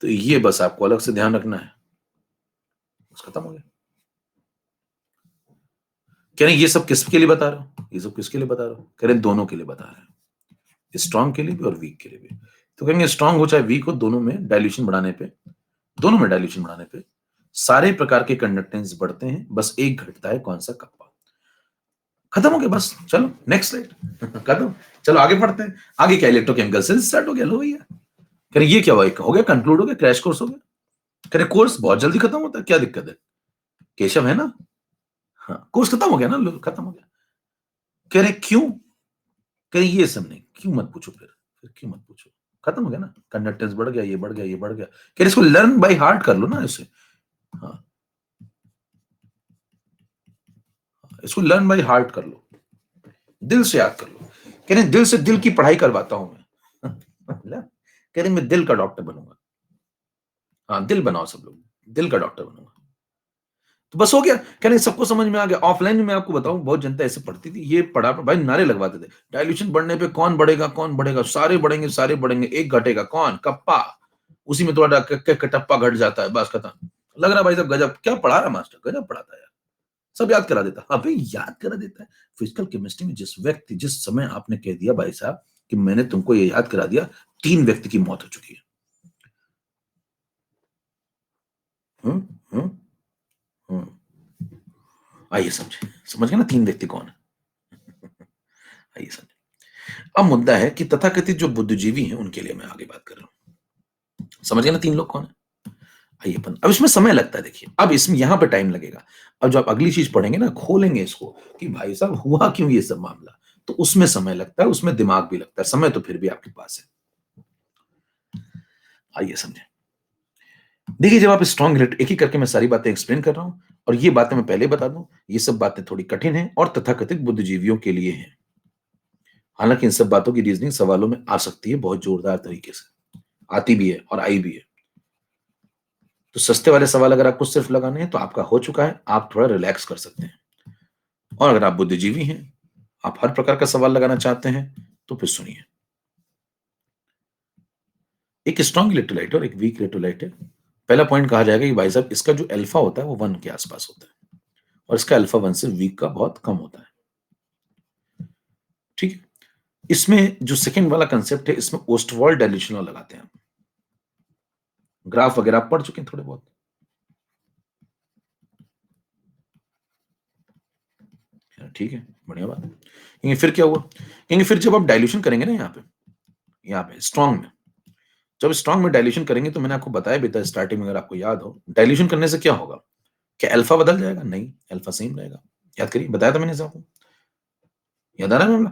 तो ये बस आपको अलग से ध्यान रखना है। बस खत्म हो गया। कह रहे ये सब किसके लिए बता रहा हूं? ये सब किसके लिए बता रहा हूं? कह रहे दोनों के लिए बता रहे हैं, स्ट्रॉन्ग के लिए भी और वीक के लिए भी। तो कहेंगे स्ट्रॉन्ग हो चाहे वीक हो, दोनों में डाइल्यूशन बढ़ाने पे, दोनों में डाइल्यूशन बढ़ाने पे सारे प्रकार के कंडक्टेंस बढ़ते हैं, बस एक घटता है, कौन सा? कप्पा। खत्म हो गया बस, चलो नेक्स्ट स्लाइड। खत्म। चलो आगे पढ़ते हैं। आगे क्या, इलेक्ट्रोकेमिकल से स्टार्ट हो गया। लो भैया, कह रहे ये क्या हो गया, कंक्लूड हो गया, क्रैश कोर्स हो गया। कह रहे कोर्स बहुत जल्दी खत्म होता है, क्या दिक्कत है? केशव है ना? हाँ, कोर्स खत्म हो गया ना, लो खत्म हो गया। कह रहे क्यों? कह रहे ये सब नहीं, क्यों मत पूछो, फिर क्यों मत पूछो, खत्म हो गया ना, कंडक्टेंस बढ़ गया, ये बढ़ गया, ये बढ़ गया। कह रहे इसको लर्न बाय हार्ट कर लो ना इसे। हाँ, इसको लर्न बाय हार्ट कर लो, दिल से याद कर लो। कह रहे दिल से दिल की पढ़ाई करवाता हूं मैं। कह रहे मैं दिल का डॉक्टर बनूंगा। हाँ, दिल बनाओ सब लोग, दिल का डॉक्टर बनूंगा। तो बस हो गया। कह रहे सबको समझ में आ गया। ऑफलाइन में मैं आपको बताऊं, बहुत जनता ऐसे पढ़ती थी, ये पढ़ा भाई नारे लगवाते थे, डाइल्यूशन बढ़ने पे कौन बढ़ेगा, कौन बढ़ेगा, सारे बढ़ेंगे, सारे बढ़ेंगे, एक घटेगा, कौन? कप्पा। उसी में थोड़ा कटप्पा घट जाता है, बस खत्म। लग रहा भाई साहब गजब क्या पढ़ा रहा मास्टर, गजब पढ़ाता है यार, सब याद करा देता। अबे याद करा देता है। फिजिकल केमिस्ट्री में जिस समय आपने कह दिया भाई साहब कि मैंने तुमको ये याद करा दिया, 3 व्यक्ति की मौत हो चुकी है। हम्म हम्म हम्म। आइए समझे, समझ गए ना तीन व्यक्ति कौन है? आइए समझे। अब मुद्दा है कि तथाकथित जो बुद्धिजीवी हैं उनके लिए मैं आगे बात कर रहा हूं। समझ गए ना तीन लोग कौन है? आइए अपन, अब इसमें समय लगता है, देखिए अब इसमें यहां पे टाइम लगेगा। अब जब आप अगली चीज पढ़ेंगे ना, खोलेंगे इसको कि भाई साहब हुआ क्यों ये सब मामला, तो उसमें समय लगता है, उसमें दिमाग भी लगता है, समय तो फिर भी आपके पास है। आइए समझे। देखिए जब आप स्ट्रॉन्ग, एक ही करके मैं सारी बातें एक्सप्लेन कर रहा हूं, और ये बातें मैं पहले बता दूं, ये सब बातें थोड़ी कठिन हैं और तथाकथित बुद्धिजीवियों के लिए हैं। हालांकि इन सब बातों की रीजनिंग सवालों में आ सकती है बहुत जोरदार तरीके से, आती भी है और आई भी है। तो सस्ते वाले सवाल अगर आपको सिर्फ लगाने हैं तो आपका हो चुका है, आप थोड़ा रिलैक्स कर सकते हैं। और अगर आप बुद्धिजीवी हैं, आप हर प्रकार का सवाल लगाना चाहते हैं, तो फिर सुनिए। एक स्ट्रॉन्ग इलेक्ट्रोलाइट और एक वीक इलेक्ट्रोलाइट है। पहला पॉइंट कहा जाएगा कि भाई साहब इसका जो अल्फा होता है वो 1 के आसपास होता है, और इसका अल्फा 1 से वीक का बहुत कम होता है। ठीक है। इसमें जो सेकंड वाला कंसेप्ट है, इसमें ओस्टवॉल्ड डायल्यूशन लॉ लगाते हैं। ग्राफ वगैरह आप पढ़ चुके हैं थोड़े बहुत। ठीक है, बढ़िया बात है। कहेंगे फिर क्या हुआ, कहेंगे फिर जब आप डायल्यूशन करेंगे ना, यहाँ पे स्ट्रॉन्ग में, जब स्ट्रॉन्ग में डायल्यूशन करेंगे, तो मैंने आपको बताया भी था स्टार्टिंग में, अगर आपको याद हो, डायल्यूशन करने से क्या होगा, क्या अल्फा बदल जाएगा? नहीं, अल्फा सेम रहेगा। याद करिए, बताया था मैंने आपको, याद आ रहा है मामला?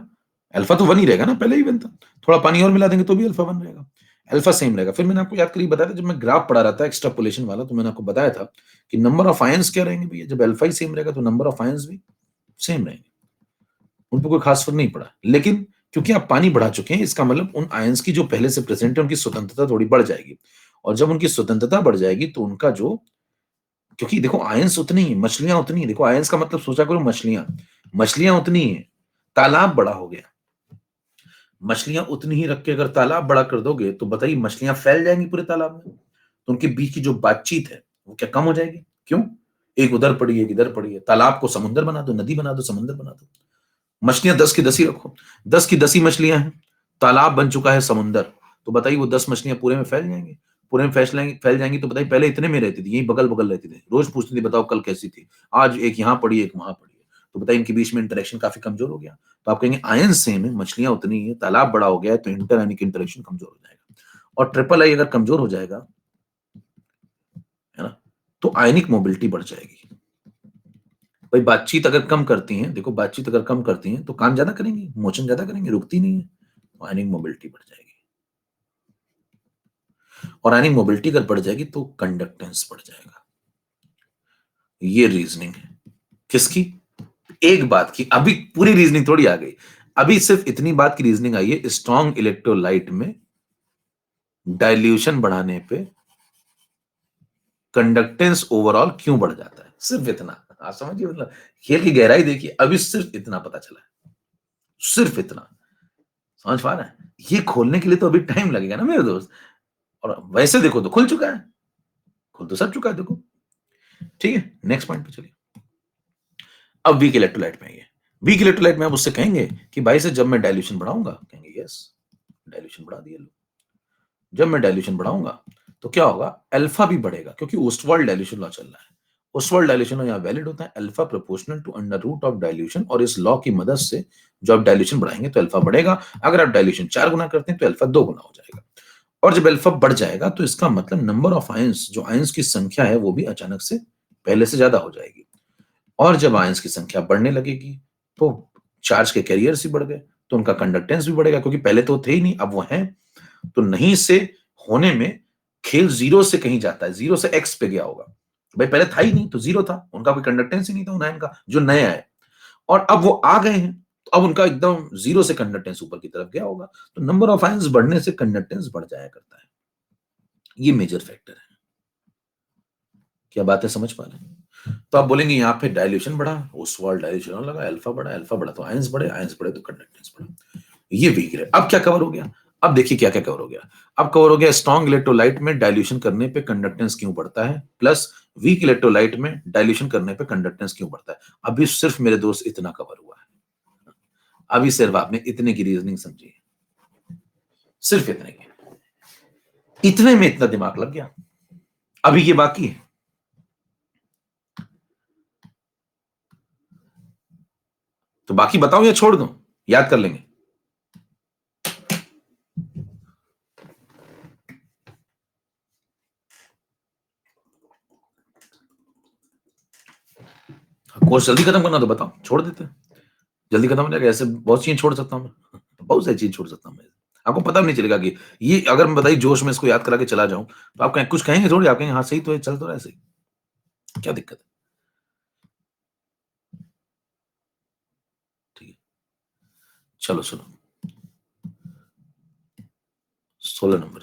अल्फा तो 1 ही रहेगा ना, पहले ही 1 था, थोड़ा पानी और मिला देंगे तो भी अल्फा 1 रहेगा, अल्फा सेम रहेगा। फिर मैंने आपको याद करिए बताया था, जब मैं ग्राफ पढ़ा रहा था एक्सट्रापोलेशन वाला, तो मैंने आपको बताया था कि नंबर ऑफ आयंस क्या रहेंगे भैया, जब अल्फा ही सेम रहेगा तो नंबर ऑफ आयंस भी सेम रहेंगे, उन पर कोई खास फर्क नहीं पड़ा। लेकिन क्योंकि आप पानी बढ़ा चुके हैं, इसका मतलब उन आयंस की जो पहले से प्रेजेंट है उनकी स्वतंत्रता थोड़ी बढ़ जाएगी, और जब उनकी स्वतंत्रता बढ़ जाएगी तो उनका जो, क्योंकि देखो आयंस उतनी ही, मछलियां उतनी ही, देखो आयंस का मतलब सोचा करो, मछलियां मछलियां उतनी ही है, तालाब बड़ा हो गया, मछलियां उतनी ही रख के अगर तालाब बड़ा कर दोगे तो बताइए मछलियां फैल जाएंगी पूरे तालाब में, तो उनके बीच की जो बातचीत है वो क्या कम हो जाएगी? क्यों? एक उधर पड़ी है, एक इधर पड़ी है, तालाब को समुद्र बना दो, नदी बना दो, समंदर बना दो, मछलियां 10 की 10 ही रखो, 10 की 10 ही मछलियां हैं, तालाब बन चुका है समुंदर, तो बताइए वो 10 मछलियां पूरे में फैल जाएंगी? पूरे में फैल जाएंगी, तो बताइए पहले इतने में रहती थी, यही बगल बगल रहती थी, रोज पूछती थी बताओ कल कैसी थी, आज एक यहाँ पड़ी एक वहां पड़ी है, तो बताइए इनके बीच में इंटरेक्शन काफी कमजोर हो गया। तो आप कहेंगे आयन सेम है, मछलियां उतनी ही है, तालाब बड़ा हो गया है, तो इंटर यानी कि इंटरेक्शन कमजोर हो जाएगा, और ट्रिपल आई अगर कमजोर हो जाएगा, है ना, तो आयनिक मोबिलिटी बढ़ जाएगी। भाई बातचीत अगर कम करती हैं, देखो बातचीत अगर कम करती हैं तो काम ज्यादा करेंगी, मोशन ज्यादा करेंगे, रुकती नहीं है, आयनिक मोबिलिटी बढ़ जाएगी, और आयनिक मोबिलिटी अगर बढ़ जाएगी तो कंडक्टेंस बढ़ जाएगा। ये रीजनिंग है किसकी? एक बात की, अभी पूरी रीजनिंग थोड़ी आ गई, अभी सिर्फ इतनी बात की रीजनिंग आई है, स्ट्रॉन्ग इलेक्ट्रोलाइट में डाइल्यूशन बढ़ाने पे कंडक्टेंस ओवरऑल क्यों बढ़ जाता है, सिर्फ इतना आप समझिए, मतलब खेल की गहराई देखिए, अभी सिर्फ इतना पता चला है, सिर्फ इतना, समझ पा रहे हैं? ये खोलने के लिए तो अभी टाइम लगेगा ना मेरे दोस्त, और वैसे देखो तो खुल चुका है, खुल तो सब चुका है, देखो। ठीक है, नेक्स्ट पॉइंट पे चलिए। अब वीक इलेक्ट्रोलाइट में आइए। वीक इलेक्ट्रोलाइट में आप उससे कहेंगे कि भाई से जब मैं डाइल्यूशन बढ़ाऊंगा, कहेंगे यस, डाइल्यूशन बढ़ा दिया लो, जब मैं डाइल्यूशन बढ़ाऊंगा तो क्या होगा, अल्फा भी बढ़ेगा, क्योंकि ओस्टवाल्ड डाइल्यूशन लॉ चल रहा है, ओस्टवाल्ड डाइल्यूशन यहाँ वैलिड होता है, alpha proportional to under root of dilution, और इस लॉ की मदद से जब आप डाइल्यूशन बढ़ाएंगे तो अल्फा बढ़ेगा, अगर आप डाइल्यूशन 4 गुना करते हैं तो अल्फा 2 गुना हो जाएगा, और जब अल्फा बढ़ जाएगा तो इसका मतलब नंबर ऑफ आयंस, जो आयंस की संख्या है वो भी अचानक से पहले से ज्यादा हो जाएगी, और जब आयंस की संख्या बढ़ने लगेगी तो चार्ज के कैरियर्स भी बढ़ गए, तो उनका कंडक्टेंस भी बढ़ेगा, क्योंकि पहले तो थे ही नहीं, अब वो हैं, तो नहीं से होने में खेल जीरो से कहीं जाता है, जीरो से एक्स पे गया होगा, भाई पहले था ही नहीं तो जीरो था, उनका कोई कंडक्टेंस ही नहीं था उन आयन का, जो नया है, और अब वो आ गए हैं, तो अब उनका एकदम जीरो से कंडक्टेंस ऊपर की तरफ गया होगा, तो नंबर ऑफ आयंस बढ़ने से कंडक्टेंस बढ़ जाया करता है, ये मेजर फैक्टर है। क्या बात है, समझ पा रहे हैं? तो आप बोलेंगे यहाँ पे डाइल्यूशन बढ़ा, ओस्वाल्ड डाइल्यूशन लगा, अल्फा बढ़ा तो आयंस बढ़े तो कंडक्टेंस बढ़ा, ये वीक है। अब क्या कवर हो गया, अब देखिए क्या क्या कवर हो गया, अब कवर हो गया स्ट्रॉन्ग इलेक्ट्रोलाइट में डाइल्यूशन करने पे कंडक्टेंस क्यों बढ़ता है, प्लस वीक इलेक्ट्रोलाइट में डाइल्यूशन करने पे कंडक्टेंस क्यों बढ़ता है। अभी सिर्फ मेरे दोस्त इतना कवर हुआ है, अभी सिर्फ आपने इतने की रीजनिंग समझी है, सिर्फ इतने की, इतने में इतना दिमाग लग गया, अभी ये बाकी है, तो बाकी बताऊं या छोड़ दूं, याद कर लेंगे? कोर्स जल्दी खत्म करना तो बताओ, छोड़ देते हैं, जल्दी खत्म हो जाएगा। ऐसे बहुत चीजें छोड़ सकता हूँ मैं, बहुत सारी चीज छोड़ सकता हूँ मैं, आपको पता भी नहीं चलेगा कि ये अगर मैं बताइए जोश में इसको याद करा के चला जाऊं तो आप कुछ कहेंगे थोड़ी, आप कहेंगे हाँ सही तो है, चल तो रहा है सही, क्या दिक्कत है? ठीक है, चलो सुनो, 16 नंबर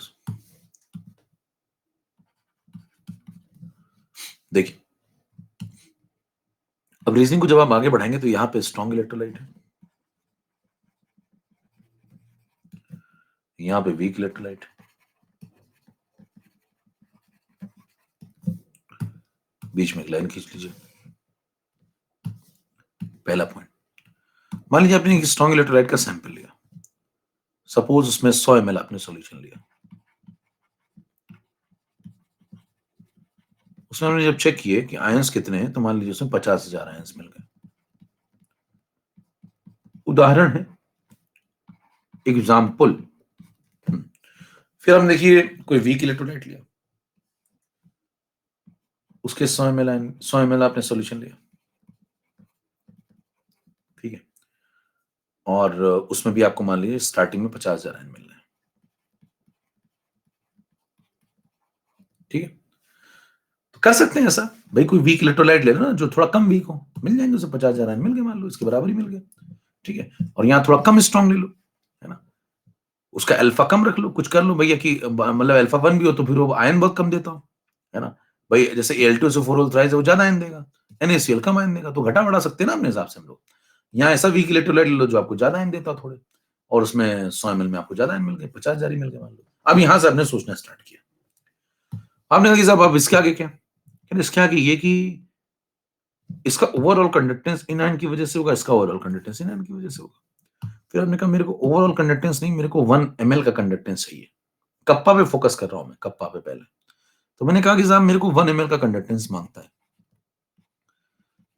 देखिए। अब रीजनिंग को जब आप आगे बढ़ाएंगे तो यहाँ पे स्ट्रॉन्ग इलेक्ट्रोलाइट है, यहाँ पे वीक इलेक्ट्रोलाइट, बीच में एक लाइन खींच लीजिए। पहला पॉइंट, मान लीजिए आपने एक स्ट्रॉन्ग इलेक्ट्रोलाइट का सैंपल लिया, सपोज उसमें 100 ml आपने सॉल्यूशन लिया, उसमें हमने जब चेक किए कि आयंस कितने हैं तो मान लीजिए उसमें 50,000 आयंस मिल गए। उदाहरण है, एग्जाम्पल। फिर हम देखिए कोई वीक इलेक्ट्रोलाइट लिया, उसके 100 ml आपने सॉल्यूशन लिया, ठीक है, और उसमें भी आपको मान लीजिए स्टार्टिंग में 50,000 आयन मिल रहे हैं, ठीक है। तो कर सकते हैं ऐसा, भाई कोई वीक इलेक्ट्रोलाइट ले लो ना जो थोड़ा कम वीक हो, मिल जाएंगे उसे 50,000 आयन मिल गए, मान लो इसके बराबर ही मिल गए, ठीक है। और यहाँ थोड़ा कम स्ट्रॉन्ग ले लो, है ना, उसका अल्फा कम रख लो, कुछ कर लो भैया कि मतलब अल्फा 1 भी हो तो फिर वो आयन बहुत कम देता हो, है ना, भाई जैसे Al2SO4 थ्राइस है वो ज्यादा आयन देगा, NaCl कम आयन देगा, तो घटा बढ़ा सकते हैं ना अपने हिसाब से हम लोग। यहाँ ऐसा वीक इलेक्ट्रोलाइट ले लो जो आपको ज्यादा आयन देता हो थोड़े, और उसमें 100 ml में आपको ज्यादा आयन मिल गए, 50,000 ही मिल गए मान लो। अब यहाँ से आपने सोचना स्टार्ट किया, आपने कहा कि साहब अब इसके आगे क्या, इसके आगे ये कि इसका ओवरऑल कंडक्टेंस इन आयन की वजह से होगा, इसका ओवरऑल कंडक्टेंस इन आयन की वजह से होगा। फिर आपने कहा मेरे को ओवरऑल कंडक्टेंस नहीं, मेरे को 1 ml का कंडक्टेंस चाहिए, कप्पा पे फोकस कर रहा हूं मैं, कप्पा पे पहले। तो मैंने कहा कि साहब मेरे को 1 ml का कंडक्टेंस मांगता है,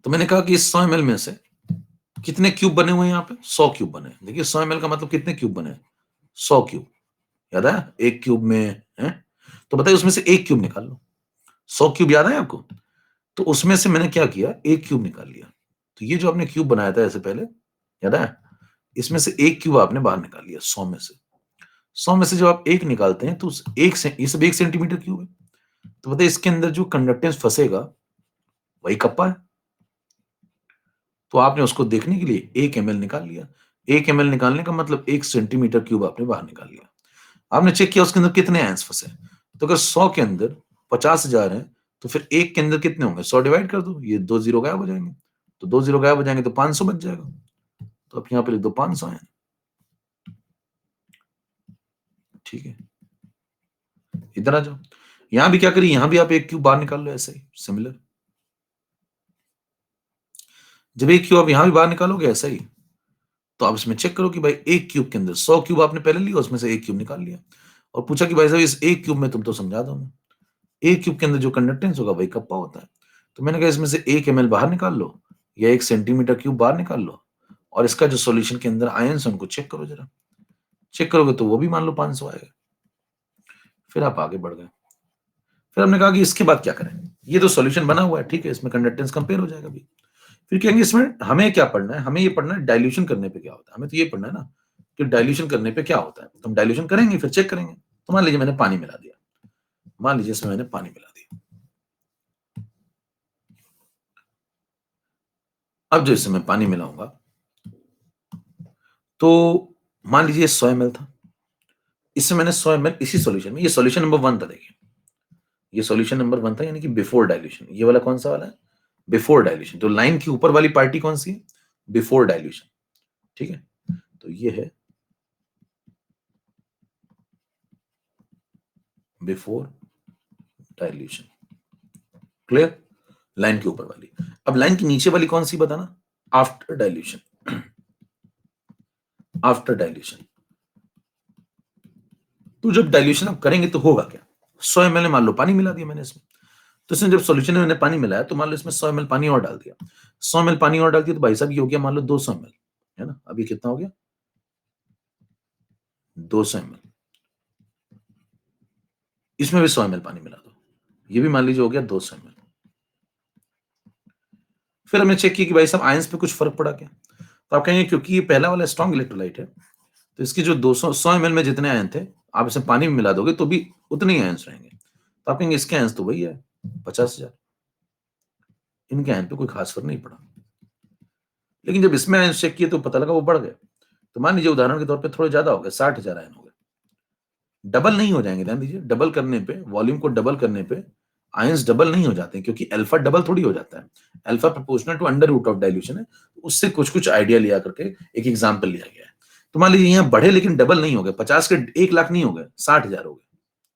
तो मैंने कहा कि इस 100 ml में से कितने क्यूब बने हुए हैं, यहाँ पे 100 क्यूब बने। देखिए 100 ml का मतलब कितने क्यूब बने, 100 क्यूब, याद है, एक क्यूब में है, तो बताइए उसमें से एक क्यूब निकाल लो, 100 क्यूब याद है आपको, तो उसमें से मैंने क्या किया, एक क्यूब निकाल लिया। तो ये जो आपने क्यूब बनाया था ऐसे पहले, याद है, इसमें से एक क्यूब आपने बाहर निकाल लिया 100 में से। 100 में से जब आप एक निकालते हैं तो उस एक से ये सब 1 सेंटीमीटर क्यूब है, तो बताइए इसके अंदर जो कंडक्टेंस फंसेगा वही कप्पा है। तो आपने उसको देखने के लिए 1 ml निकाल लिया, 1 ml निकालने का मतलब 1 सेंटीमीटर क्यूब आपने बाहर निकाल लिया। आपने चेक किया उसके अंदर कितने आयंस फंसे, तो अगर 100 के अंदर 50,000 है तो फिर एक के अंदर कितने होंगे, 100 डिवाइड कर दो, ये 2 जीरो गायब हो जाएंगे, तो 2 जीरो गायब हो जाएंगे तो 500 बच जाएगा, तो आप यहाँ पे लिख दो 500 आयन, ठीक है। इधर आ जाओ, यहां भी क्या करिए, यहां भी आप एक क्यूब बाहर निकाल लो, ऐसे ही सिमिलर। जब एक क्यूब आप यहां भी बाहर निकालोगे ऐसा ही, तो आप इसमें चेक करो कि भाई एक क्यूब के अंदर 100 क्यूब आपने पहले लिया, उसमें से एक क्यूब निकाल लिया, और पूछा कि भाई साहब इस एक क्यूब में तुम तो समझा दो मैं, एक क्यूब के अंदर जो कंडक्टेंस होगा वही कप्पा होता है। तो मैंने कहा इसमें से 1 ml बाहर निकाल लो या 1 सेंटीमीटर क्यूब बाहर निकाल लो, और इसका जो सॉल्यूशन के अंदर आयंस है उनको चेक करो जरा, चेक करोगे तो वो भी मान लो 500 आएगा। फिर आप आगे बढ़ गए, फिर हमने कहा कि इसके बाद क्या करें, ये तो सॉल्यूशन बना हुआ है, ठीक है, इसमें कंडक्टेंस कंपेयर हो जाएगा भी। फिर कहेंगे इसमें हमें क्या पढ़ना है, हमें ये पढ़ना है डाइल्यूशन करने पे क्या होता है, हमें तो ये पढ़ना है ना कि डाइल्यूशन करने पे क्या होता है, तो हम डाइल्यूशन करेंगे फिर चेक करेंगे। तो मान लीजिए मैंने पानी मिला दिया, मान लीजिए इसमें मैंने पानी मिला दिया, अब जो इसमें पानी मिलाऊंगा तो मान लीजिए 100 ml था, इसमें मैंने 100 ml इसी सॉल्यूशन में, ये सॉल्यूशन नंबर 1 था, देखिए ये सॉल्यूशन नंबर 1 था, यानी कि बिफोर डाइल्यूशन, ये वाला कौन सा वाला है, बिफोर डाइल्यूशन, तो लाइन की ऊपर वाली पार्टी कौन सी है, बिफोर डाइल्यूशन, ठीक है। तो ये है बिफोर डाइल्यूशन, क्लियर, लाइन के ऊपर वाली। अब लाइन के नीचे वाली कौन सी बताना, आफ्टर डाइल्यूशन, आफ्टर डाइल्यूशन। तो जब डाइल्यूशन आप करेंगे तो होगा क्या, 100 ml मान लो पानी मिला दिया मैंने इसमें, तो इसमें जब सॉल्यूशन में मैंने पानी मिलाया तो मान लो इसमें 100 ml पानी और डाल दिया, 100 ml पानी और डाल दिया तो भाई साहब ये हो गया मान लो 200 ml, है ना। अब ये कितना हो गया 200 ml, इसमें भी 100 ml पानी मिला दो, ये भी मान लीजिए हो गया 200 ml। फिर हमने चेक किया कि भाई साहब आयंस पे कुछ फर्क पड़ा क्या, तो आप कहेंगे क्योंकि ये पहला वाला स्ट्रॉन्ग इलेक्ट्रोलाइट है, तो इसकी जो 200 100 ml में जितने आयन थे, आप इसे पानी में मिला दोगे तो भी उतने ही आयंस रहेंगे। तो आप कहेंगे इसके आयंस तो वही है 50,000, इनके आयन पे कोई खास फर्क नहीं पड़ा। लेकिन जब इसमें आयंस चेक किए तो पता लगा वो बढ़ गए। तो मान लीजिए उदाहरण के तौर पे थोड़े ज्यादा हो गए, 60,000 आयन हो गए। डबल नहीं हो जाएंगे, ध्यान दीजिए, डबल करने पे, वॉल्यूम को डबल करने पे आयंस डबल नहीं हो जाते, क्योंकि अल्फा डबल थोड़ी हो जाता है। Alpha proportional to under root of dilution है। उससे कुछ कुछ आइडिया लिया करके एक एग्जाम्पल लिया गया है। तो मान लीजिए यहाँ बढ़े लेकिन डबल नहीं हो गए, 50 के 1 लाख नहीं हो गए, 60,000 हो गए।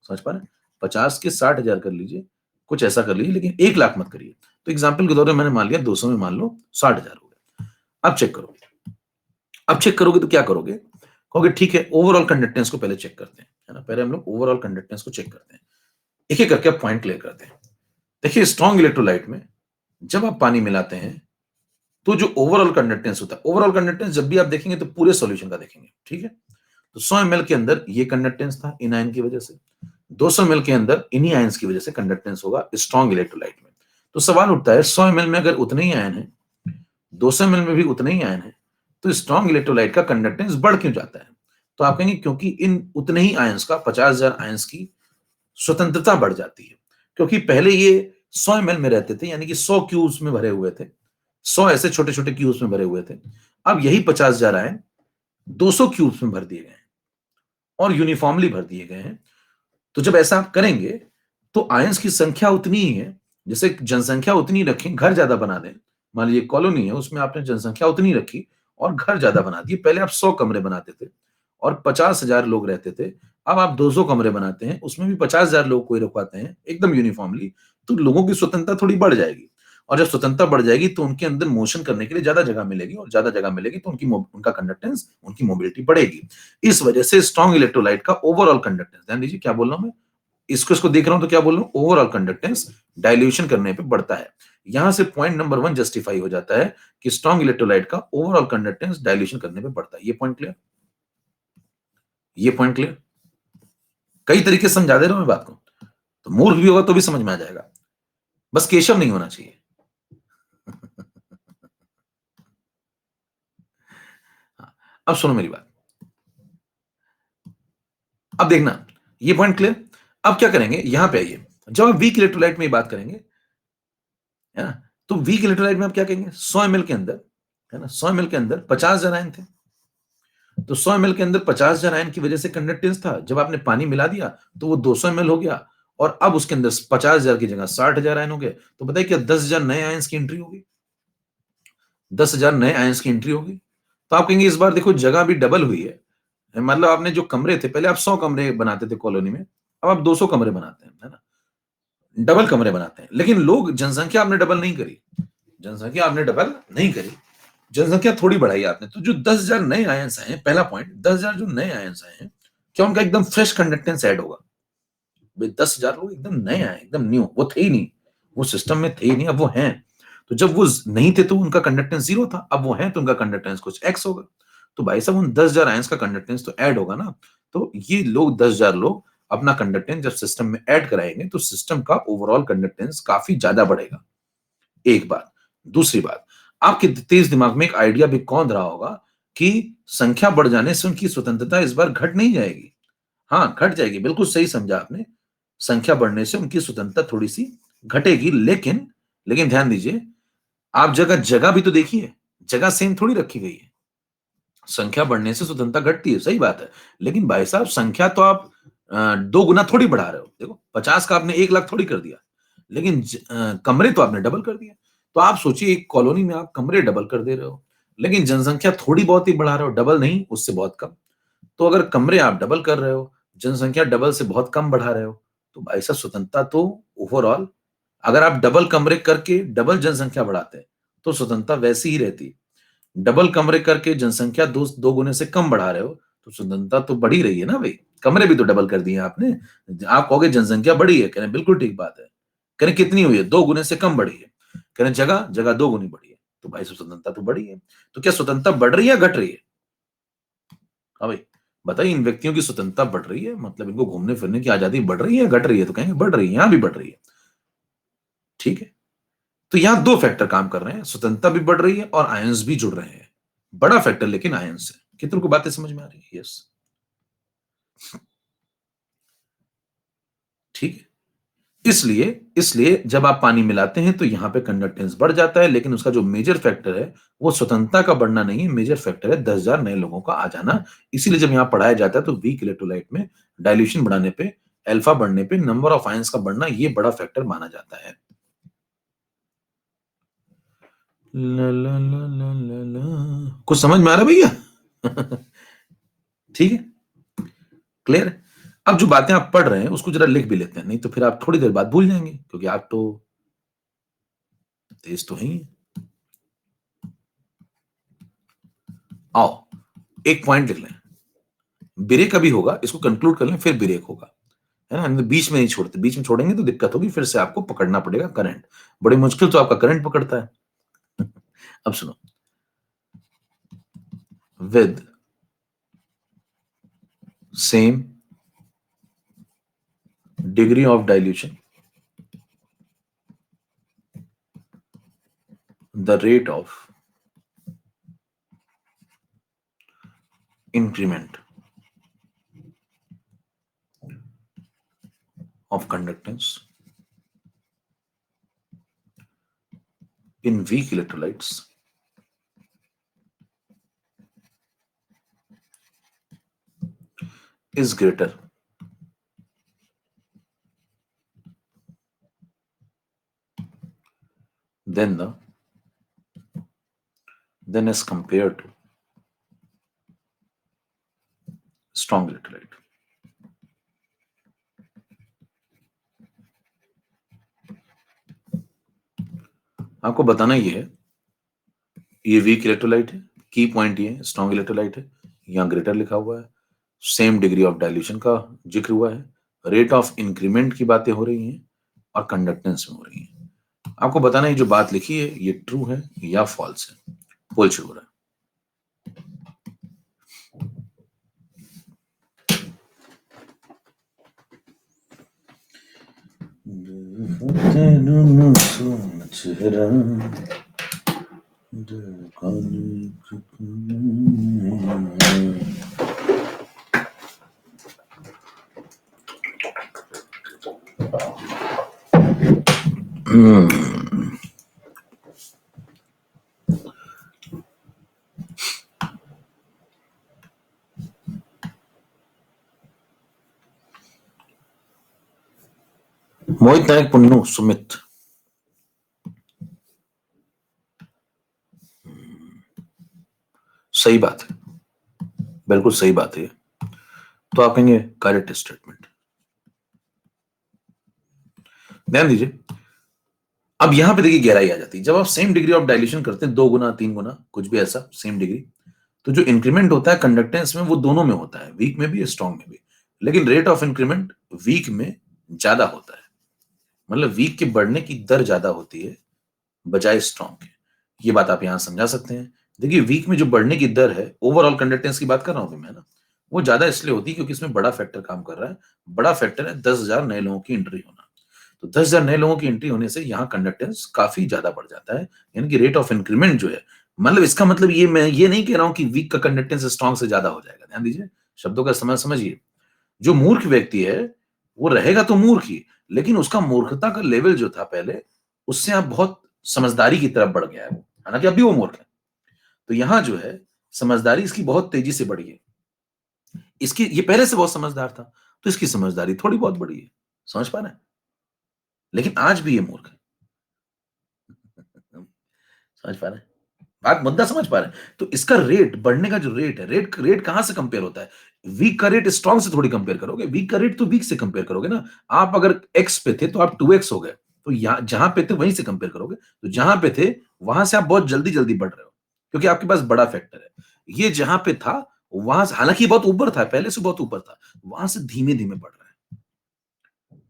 समझ पा रहे हैं? 50 के 60,000 कर लीजिए, कुछ ऐसा कर लीजिए, लेकिन 1 लाख मत करिए। तो एग्जाम्पल के तौर पर मैंने मान लिया 200 में मान लो 60,000 हो गए। अब चेक करो, अब चेक करोगे तो क्या करोगे, कहोगे ठीक है ओवरऑल कंडक्टेंस को पहले चेक करते हैं, है ना। पहले हम लोग ओवरऑल कंडक्टेंस को चेक करते हैं, एक एक करके आप पॉइंट क्लियर करते हैं। देखिए स्ट्रॉन्ग इलेक्ट्रोलाइट में जब आप पानी मिलाते हैं तो जो ओवरऑल कंडक्टेंस होता है, ओवरऑल कंडक्टेंस जब भी आप देखेंगे तो पूरे सॉल्यूशन का देखेंगे, ठीक है। तो 100 ml के अंदर ये कंडक्टेंस था इन आयन की वजह से, 200 ml के अंदर इन्हीं आयंस की वजह से कंडक्टेंस होगा स्ट्रॉन्ग इलेक्ट्रोलाइट में। तो सवाल उठता है 100 ml में अगर उतने ही आयन है, 200 ml में भी उतने ही आयन है, तो स्ट्रॉन्ग इलेक्ट्रोलाइट का कंडक्टेंस बढ़ क्यों जाता है। तो आप कहेंगे क्योंकि इन उतने ही आयंस का 50,000 आयंस की स्वतंत्रता बढ़ जाती है, क्योंकि पहले ये 100 ml में रहते थे, यानी कि 100 क्यूब्स में भरे हुए थे, 100 ऐसे छोटे छोटे क्यूब्स में भरे हुए थे। अब यही 50,000 आयन 200 क्यूब्स में भर दिए गए हैं और यूनिफॉर्मली भर दिए गए हैं। तो जब ऐसा आप करेंगे तो आयंस की संख्या उतनी ही है, जैसे जनसंख्या उतनी रखें, घर ज्यादा बना दें। मान लीजिए कॉलोनी है, उसमें आपने जनसंख्या उतनी रखी और घर ज्यादा बना दिए। पहले आप 100 कमरे बनाते थे और 50,000 लोग रहते थे, अब आप 200 कमरे बनाते हैं, उसमें भी 50,000 लोग कोई रखवाते हैं एकदम यूनिफॉर्मली। तो लोगों की स्वतंत्रता थोड़ी बढ़ जाएगी, और जब स्वतंत्रता बढ़ जाएगी तो उनके अंदर मोशन करने के लिए ज्यादा जगह मिलेगी, और ज्यादा जगह मिलेगी तो उनका कंडक्टेंस, उनकी मोबिलिटी बढ़ेगी। इस वजह से स्ट्रॉन्ग इलेक्ट्रोलाइट का ओवरऑल कंडक्टेंस, ध्यान दीजिए क्या बोल रहा हूं मैं, इसको देख रहा हूं तो क्या बोल रहा हूं, ओवरऑल कंडक्टेंस डाइल्यूशन करने पे बढ़ता है। यहां से पॉइंट नंबर 1 जस्टिफाई हो जाता है कि स्ट्रॉन्ग इलेक्ट्रोलाइट का ओवरऑल कंडक्टेंस डाइल्यूशन करने पे बढ़ता है। ये पॉइंट क्लियर, ये पॉइंट क्लियर। कई तरीके से समझा दे रहा हूं मैं बात को, तो मूर्ख भी होगा तो भी समझ में आ जाएगा, बस केशव नहीं होना चाहिए। अब सुनो मेरी बात, अब देखना ये पॉइंट क्लियर। अब क्या करेंगे, यहां पे आइए, जब आप वीक इलेक्ट्रोलाइट में बात करेंगे, है ना, तो वीक इलेक्ट्रोलाइट में आप क्या कहेंगे, 100 ml के अंदर, है ना, 100 ml के अंदर 50,000 आयन थे। तो 100 ml के अंदर 50,000 आयन की वजह से कंडक्टेंस था, जब आपने पानी मिला दिया तो वो 200 ml हो गया, और अब उसके अंदर 50,000 की जगह 60,000 आयन हो गए। तो बताइए क्या 10,000 नए आयंस की एंट्री होगी, 10,000 नए आयंस की एंट्री होगी। तो आप कहेंगे इस बार देखो जगह भी डबल हुई है, मतलब आपने जो कमरे थे, पहले आप 100 कमरे बनाते थे कॉलोनी में, अब आप 200 कमरे बनाते हैं, है ना, डबल कमरे बनाते हैं। लेकिन लोग, जनसंख्या आपने डबल नहीं करी, जनसंख्या आपने डबल नहीं करी, जनसंख्या थोड़ी बढ़ाई आपने। तो जो 10,000 नए आयंस आए हैं, पहला पॉइंट, 10,000 जो नए आयंस आए हैं, क्या उनका एकदम फ्रेश कंडक्टेंस ऐड होगा। भाई 10,000 लोग एकदम नए आए, एकदम न्यू, वो थे ही नहीं, वो सिस्टम में थे ही नहीं, अब वो हैं। तो जब वो नहीं थे तो उनका कंडक्टेंस 0 था, अब वो हैं तो उनका कंडक्टेंस कुछ एक्स होगा। तो भाई साहब उन 10,000 आयंस का कंडक्टेंस तो ऐड होगा ना। तो ये लोग 10,000 लोग अपना कंडक्टेंस जब सिस्टम में ऐड कराएंगे तो सिस्टम का ओवरऑल कंडक्टेंस काफी ज्यादा बढ़ेगा। एक बात, दूसरी बात, आपके तेज दिमाग में एक आइडिया भी कौंध रहा होगा कि संख्या बढ़ जाने से उनकी स्वतंत्रता इस बार घट नहीं जाएगी। हाँ, घट जाएगी, बिल्कुल सही समझा आपने। संख्या बढ़ने से उनकी स्वतंत्रता थोड़ी-सी घटेगी, लेकिन ध्यान दीजिए, आप जगह जगह भी तो देखिए, जगह सेम थोड़ी रखी गई है। संख्या बढ़ने से स्वतंत्रता घटती है, सही बात है। लेकिन भाई साहब संख्या तो आप 2 गुना थोड़ी बढ़ा रहे हो। देखो 50 का आपने 1 लाख थोड़ी कर दिया, लेकिन कमरे तो आपने डबल कर दिए। तो आप सोचिए एक कॉलोनी में आप कमरे डबल कर दे रहे हो, लेकिन जनसंख्या थोड़ी बहुत ही बढ़ा रहे हो, डबल नहीं, उससे बहुत कम। तो अगर कमरे आप डबल कर रहे हो, जनसंख्या डबल से बहुत कम बढ़ा रहे हो, तो भाई साहब स्वतंत्रता तो ओवरऑल, अगर आप डबल कमरे करके डबल जनसंख्या बढ़ाते हैं, तो स्वतंत्रता वैसी ही रहती। डबल कमरे करके जनसंख्या 2 गुने से कम बढ़ा रहे हो, तो स्वतंत्रता तो बढ़ी रही है ना भाई। कमरे भी तो डबल कर दिए आपने। आप कहोगे जनसंख्या बढ़ी है, कह रहे बिल्कुल ठीक बात है। कह रहे कितनी हुई है, 2 गुने से कम बढ़ी है। कह रहे जगह 2 गुनी बढ़ी है। तो भाई स्वतंत्रता तो बढ़ी है। तो क्या स्वतंत्रता बढ़ रही है या घट रही है? हाँ भाई, बताइए, इन व्यक्तियों की स्वतंत्रता बढ़ रही है, मतलब इनको घूमने फिरने की आजादी बढ़ रही है या घट रही है? तो कहेंगे बढ़ रही है, यहां भी बढ़ रही है। ठीक है, तो यहां दो फैक्टर काम कर रहे हैं, स्वतंत्रता भी बढ़ रही है और आयंस भी जुड़ रहे हैं। बड़ा फैक्टर लेकिन आयंस है। कितनों को बातें समझ में आ रही है? यस, ठीक है। इसलिए इसलिए जब आप पानी मिलाते हैं तो यहां पे कंडक्टेंस बढ़ जाता है, लेकिन उसका जो मेजर फैक्टर है वो स्वतंत्रता का बढ़ना नहीं है, मेजर फैक्टर है 10,000 नए लोगों का आ जाना। इसीलिए जब यहां पढ़ाया जाता है तो वीक इलेक्ट्रोलाइट में डाइल्यूशन बढ़ाने पे, अल्फा बढ़ने पे नंबर ऑफ आयंस का बढ़ना ये बड़ा फैक्टर माना जाता है। ला ला ला ला ला ला। कुछ समझ में आ रहा है भैया? ठीक है, क्लियर है। अब जो बातें आप पढ़ रहे हैं उसको जरा लिख भी लेते हैं, नहीं तो फिर आप थोड़ी देर बाद भूल जाएंगे, क्योंकि आप तो तेज तो हैं ही। आओ, एक पॉइंट लिख लें, ब्रेक अभी होगा, इसको कंक्लूड कर लें, फिर ब्रेक होगा, है ना? हम बीच में नहीं छोड़ते, बीच में छोड़ेंगे तो दिक्कत होगी, फिर से आपको पकड़ना पड़ेगा करंट। बड़ी मुश्किल तो आपका करंट पकड़ता है। अब सुनो, with same degree of dilution the rate of increment of conductance in weak electrolytes is greater than as compared to strong electrolyte. आपको बताना ये है, ये वीक इलेक्ट्रोलाइट है, की पॉइंट ये है, स्ट्रॉन्ग इलेक्ट्रोलाइट है, यहां ग्रेटर लिखा हुआ है, सेम डिग्री ऑफ डाइल्यूशन का जिक्र हुआ है, रेट ऑफ इंक्रीमेंट की बातें हो रही हैं और कंडक्टेंस में हो रही हैं। आपको बताना है जो बात लिखी है ये ट्रू है या फॉल्स है। पोल शुरू हो रहा है। मोहित नायक, पुन्नू, सुमित, सही बात है, बिल्कुल सही बात है। तो आप कहेंगे करेक्ट स्टेटमेंट। ध्यान दीजिए, अब यहां पे देखिए गहराई आ जाती है। जब आप सेम डिग्री ऑफ डाइल्यूशन करते हैं, 2 गुना 3 गुना कुछ भी ऐसा सेम डिग्री, तो जो इंक्रीमेंट होता है कंडक्टेंस में वो दोनों में होता है, वीक में भी स्ट्रॉन्ग में भी, लेकिन रेट ऑफ इंक्रीमेंट वीक में ज्यादा होता है, मतलब वीक के बढ़ने की दर ज्यादा होती है बजाय स्ट्रॉन्ग के। ये बात आप यहां समझा सकते हैं। देखिए, वीक में जो बढ़ने की दर है, ओवरऑल कंडक्टेंस की बात कर रहा हूं मैं ना, वो ज्यादा इसलिए होती है क्योंकि इसमें बड़ा फैक्टर काम कर रहा है। बड़ा फैक्टर है 10,000 नए लोगों की एंट्री होना। तो 10,000 नए लोगों की एंट्री होने से यहाँ कंडक्टेंस काफी ज्यादा बढ़ जाता है, यानी कि रेट ऑफ इंक्रीमेंट जो है, मतलब इसका मतलब ये, मैं ये नहीं कह रहा हूं कि वीक का कंडक्टेंस स्ट्रॉन्ग से ज्यादा हो जाएगा। ध्यान दीजिए, शब्दों का इस्तेमाल समझिए। जो मूर्ख व्यक्ति है वो रहेगा तो मूर्ख ही, लेकिन उसका मूर्खता का लेवल जो था पहले, उससे आप बहुत समझदारी की तरफ बढ़ गया है वो, हालांकि अभी वो मूर्ख है। तो यहां जो है समझदारी इसकी बहुत तेजी से बढ़ी है। इसकी, ये पहले से बहुत समझदार था, तो इसकी समझदारी थोड़ी बहुत बढ़ी है। समझ पा रहे हैं? लेकिन आज भी ये मूर्ख है। समझ पा रहे हैं बात, मुद्दा समझ पा रहे हैं? तो इसका रेट बढ़ने का जो रेट है, रेट रेट कहां से कंपेयर होता है? वीक का रेट स्ट्रॉन्ग से थोड़ी कंपेयर करोगे, वीक का रेट तो वीक से कंपेयर करोगे ना। आप अगर एक्स पे थे तो आप 2x हो गए, तो यहां जहां पे थे वहीं से कंपेयर करोगे। तो जहां पे थे वहां से आप बहुत जल्दी जल्दी बढ़ रहे हो, क्योंकि आपके पास बड़ा फैक्टर है। ये जहां पे था वहां से, हालांकि बहुत ऊपर था, पहले से बहुत ऊपर था, वहां से धीमे धीमे बढ़ रहा है।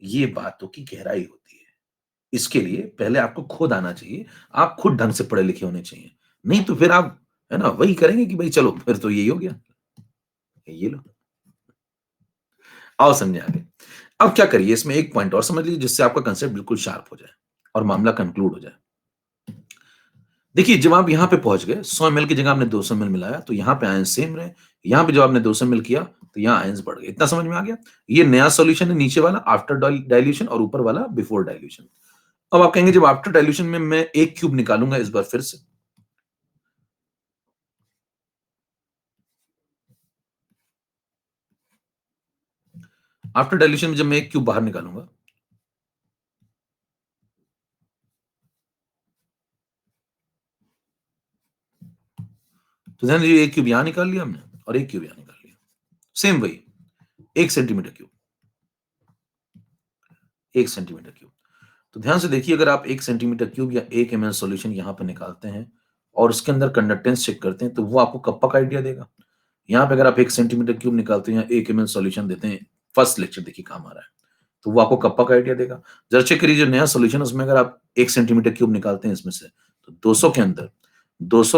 ये बातों की गहराई होती है। इसके लिए पहले आपको खुद आना चाहिए, आप खुद ढंग से पढ़े लिखे होने चाहिए। नहीं तो फिर आप, है ना, वही करेंगे कि भाई चलो फिर तो यही हो गया, ये लो। आओ समझे आगे। अब क्या करिए, इसमें एक पॉइंट और समझ लीजिए जिससे आपका कंसेप्ट बिल्कुल शार्प हो जाए और मामला कंक्लूड हो जाए। देखिए, जब आप यहाँ पे पहुँच गए, 100 एमएल की जगह आपने 200 एमएल मिलाया, तो यहाँ पे आयंस सेम रहे। यहाँ पे जब आपने 200 एमएल किया, तो यहाँ आयंस बढ़ गए। इतना समझ में आ गया? ये नया सॉल्यूशन है, नीचे वाला आफ्टर डाइल्यूशन और ऊपर वाला बिफोर डाइल्यूशन। अब आप कहेंगे जब आफ्टर डाइल्यूशन में मैं 1 क्यूब निकालूंगा इस बार फिर से। आफ्टर डाइल्यूशन में जब मैं 1 क्यूब बाहर निकालूंगा, तो ध्यान दीजिए 1 क्यूब यहां निकाल लिया हमने और 1 क्यूब यहां निकाल लिया। सेम वही 1 सेंटीमीटर क्यूब, 1 सेंटीमीटर क्यूब। तो ध्यान से देखिए, अगर आप 1 सेंटीमीटर क्यूब या 1 एमएल सॉल्यूशन यहाँ पे निकालते हैं और उसके अंदर कंडक्टेंस चेक करते हैं, तो वो आपको कप्पा का आइडिया देगा। यहाँ पे अगर आप 1 सेंटीमीटर क्यूब निकालते हैं या 1 एमएल सॉल्यूशन देते हैं, फर्स्ट लेक्चर देखिए काम आ रहा है, तो वो आपको कप्पा का आइडिया देगा। जरा चेक करिए जो नया सॉल्यूशन है उसमें अगर आप 1 सेंटीमीटर क्यूब निकालते हैं इसमें से, तो 200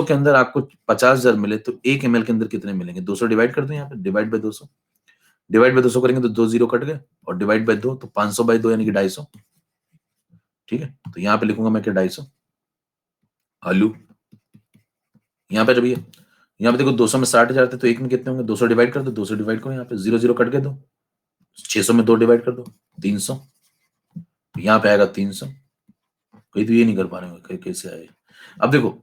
के अंदर आपको 50,000 मिले तो 1 एमएल के अंदर कितने मिलेंगे? 200 डिवाइड कर दें, यहाँ पे डिवाइड बाय 200, डिवाइड बाय 200 करेंगे तो 2 जीरो कट गए और डिवाइड बाय 2 तो 500 बाय 2 यानी कि 250। ठीक है, तो यहाँ पे लिखूंगा मैं क्या 250 आलू। यहाँ पे जब ये यहाँ पे देखो 200 में 60,000 थे तो एक में कितने होंगे? 200 डिवाइड कर दो, 200 डिवाइड करो, यहाँ पे जीरो जीरो कट के दो, 600 में 2 डिवाइड कर दो, 300। यहाँ पे आएगा 300। कोई तो ये नहीं कर पा रहे होंगे कैसे आए। अब देखो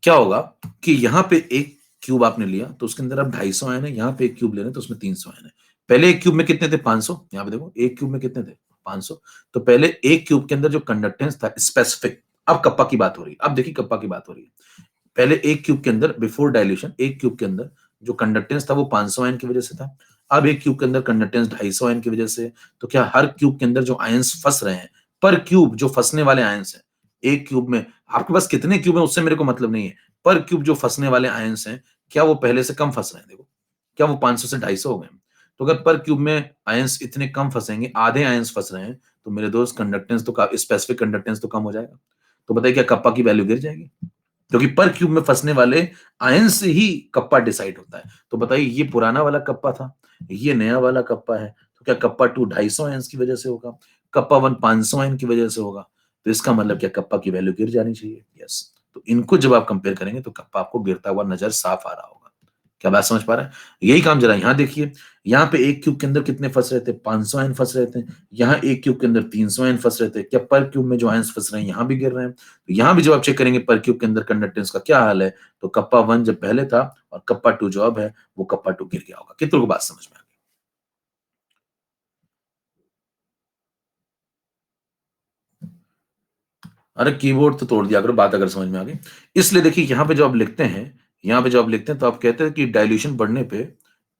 क्या होगा कि यहाँ पे एक क्यूब आपने लिया तो उसके अंदर अब 250 आए ना, यहाँ पे एक क्यूब ले रहे हैं तो उसमें 300 आए ना। पहले एक क्यूब में कितने थे? 500। यहाँ पे देखो एक क्यूब में कितने थे? 500। तो पहले एक क्यूब के अंदर जो कंडक्टेंस था स्पेसिफिक, अब कप्पा की बात हो रही है, अब देखिए कप्पा की बात हो रही है। पहले एक क्यूब के अंदर बिफोर डाइल्यूशन एक क्यूब के अंदर जो कंडक्टेंस था वो 500 आयन की वजह से था। अब एक क्यूब के अंदर कंडक्टेंस 250 आयन की वजह से। तो क्या हर क्यूब के अंदर जो आयंस फंस रहे हैं, पर क्यूब जो फंसने वाले आयंस हैं, एक क्यूब में आपके पास कितने क्यूब है उससे मेरे को मतलब नहीं है, पर क्यूब जो फंसने वाले आयंस हैं, क्या वो पहले से कम फंस रहे हैं? देखो, क्या वो 500 से 250 हो गए? तो अगर पर क्यूब में आयंस इतने कम फंसेंगे, आधे आयंस फंस रहे हैं, तो मेरे दोस्त कंडक्टेंस तो स्पेसिफिक कंडक्टेंस तो कम हो जाएगा। तो बताइए क्या कप्पा की वैल्यू गिर जाएगी? क्योंकि पर क्यूब में फंसने वाले आयन से ही कप्पा डिसाइड होता है। तो बताइए ये पुराना वाला कप्पा था, ये नया वाला कप्पा है, तो क्या कप्पा 2 250 आयंस की वजह से होगा? कप्पा 1 500 आयन की वजह से होगा? तो इसका मतलब क्या कप्पा की वैल्यू गिर जानी चाहिए? यस। तो इनको जब आप कंपेयर करेंगे तो कप्पा आपको गिरता हुआ नजर साफ आ रहा होगा। क्या बात समझ पा रहे हैं? यही काम जरा यहाँ देखिए, यहाँ पे एक क्यूब के अंदर कितने फंस रहे थे? 500 आयन फंस रहे थे। यहाँ एक क्यूब के अंदर 300 आयन फंस रहे थे। क्या पर क्यूब में जो आयंस फंस रहे हैं यहाँ भी गिर रहे हैं? तो यहाँ भी जब आप चेक करेंगे पर क्यूब के अंदर कंडक्टेंस का क्या हाल है, तो कप्पा 1 जब पहले था और कप्पा 2 जो अब है, वो कप्पा 2 गिर गया होगा। कितनों को बात समझ में आ गई? अरे कीबोर्ड तो तोड़ दिया करो, बात अगर समझ में आ गई। इसलिए देखिए यहाँ पे जो आप लिखते हैं, यहाँ पे जो आप लिखते हैं तो आप कहते हैं कि डाइल्यूशन बढ़ने पे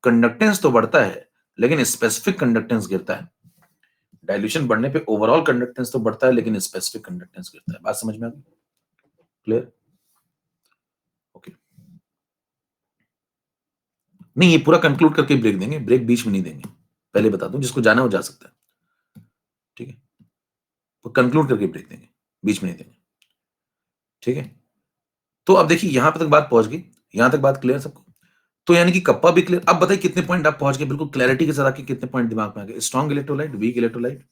कंडक्टेंस तो बढ़ता है, लेकिन स्पेसिफिक कंडक्टेंस गिरता है। डाइल्यूशन बढ़ने पे ओवरऑल कंडक्टेंस तो बढ़ता है लेकिन स्पेसिफिक कंडक्टेंस गिरता है। बात समझ में आ गई? क्लियर? ओके। नहीं, ये पूरा कंक्लूड करके ब्रेक देंगे, ब्रेक बीच में नहीं देंगे। पहले बता दूं, जिसको जाना है वो जा सकता है। ठीक है, तो कंक्लूड करके ब्रेक देंगे, बीच में नहीं देंगे। ठीक है, तो अब देखिए यहां तक बात पहुंच गई, यहां तक बात क्लियर सबको? तो यानी कि कप्पा भी क्लियर। अब बताइए कितने पॉइंट आप पहुंच गए बिल्कुल क्लैरिटी के साथ आके, कितने पॉइंट दिमाग में आ गए? Strong electrolyte, weak electrolyte,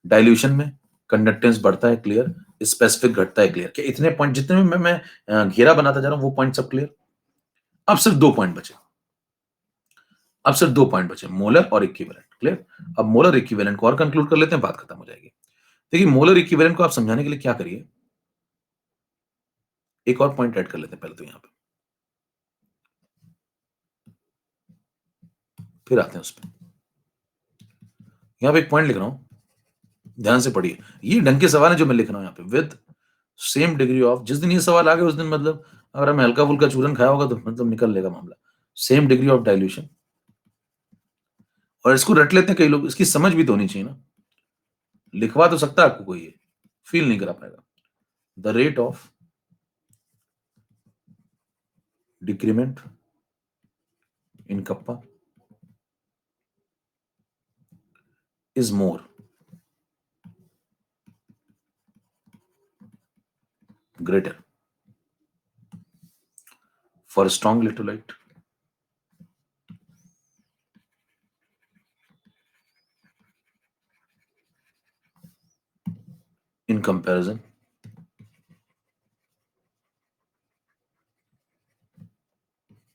dilution में कंडक्टेंस बढ़ता है, क्लियर। स्पेसिफिक घटता है, क्लियर। क्या इतने पॉइंट जितने में मैं घेरा बनाता जा रहा हूं वो पॉइंट सब क्लियर? अब सिर्फ 2 पॉइंट बचे, अब सिर्फ 2 पॉइंट बचे, मोलर और इक्विवेलेंट। क्लियर? अब मोलर इक्विवेलेंट को और कंक्लूड कर लेते हैं, बात खत्म हो जाएगी। देखिए मोलर इक्विवेलेंट को आप समझाने के लिए क्या करिए, एक और पॉइंट ऐड कर लेते हैं पहले तो यहाँ पे, फिर आते हैं उस पर। यहाँ पे एक पॉइंट लिख रहा हूं, ध्यान से पढ़िए। ये ढंग के सवाल है जो मैं लिख रहा हूं यहाँ पे। विद सेम डिग्री ऑफ, जिस दिन ये सवाल आ गया उस दिन मतलब अगर हमें हल्का फुल्का चूरन खाया होगा तो मतलब निकल लेगा मामला। सेम डिग्री ऑफ डाइल्यूशन, और इसको रट लेते हैं कई लोग, इसकी समझ भी तो होनी चाहिए ना। लिखवा तो सकता है आपको कोई, ये फील नहीं करा पाएगा। The rate of decrement in kappa is more greater. For strong electrolyte, in comparison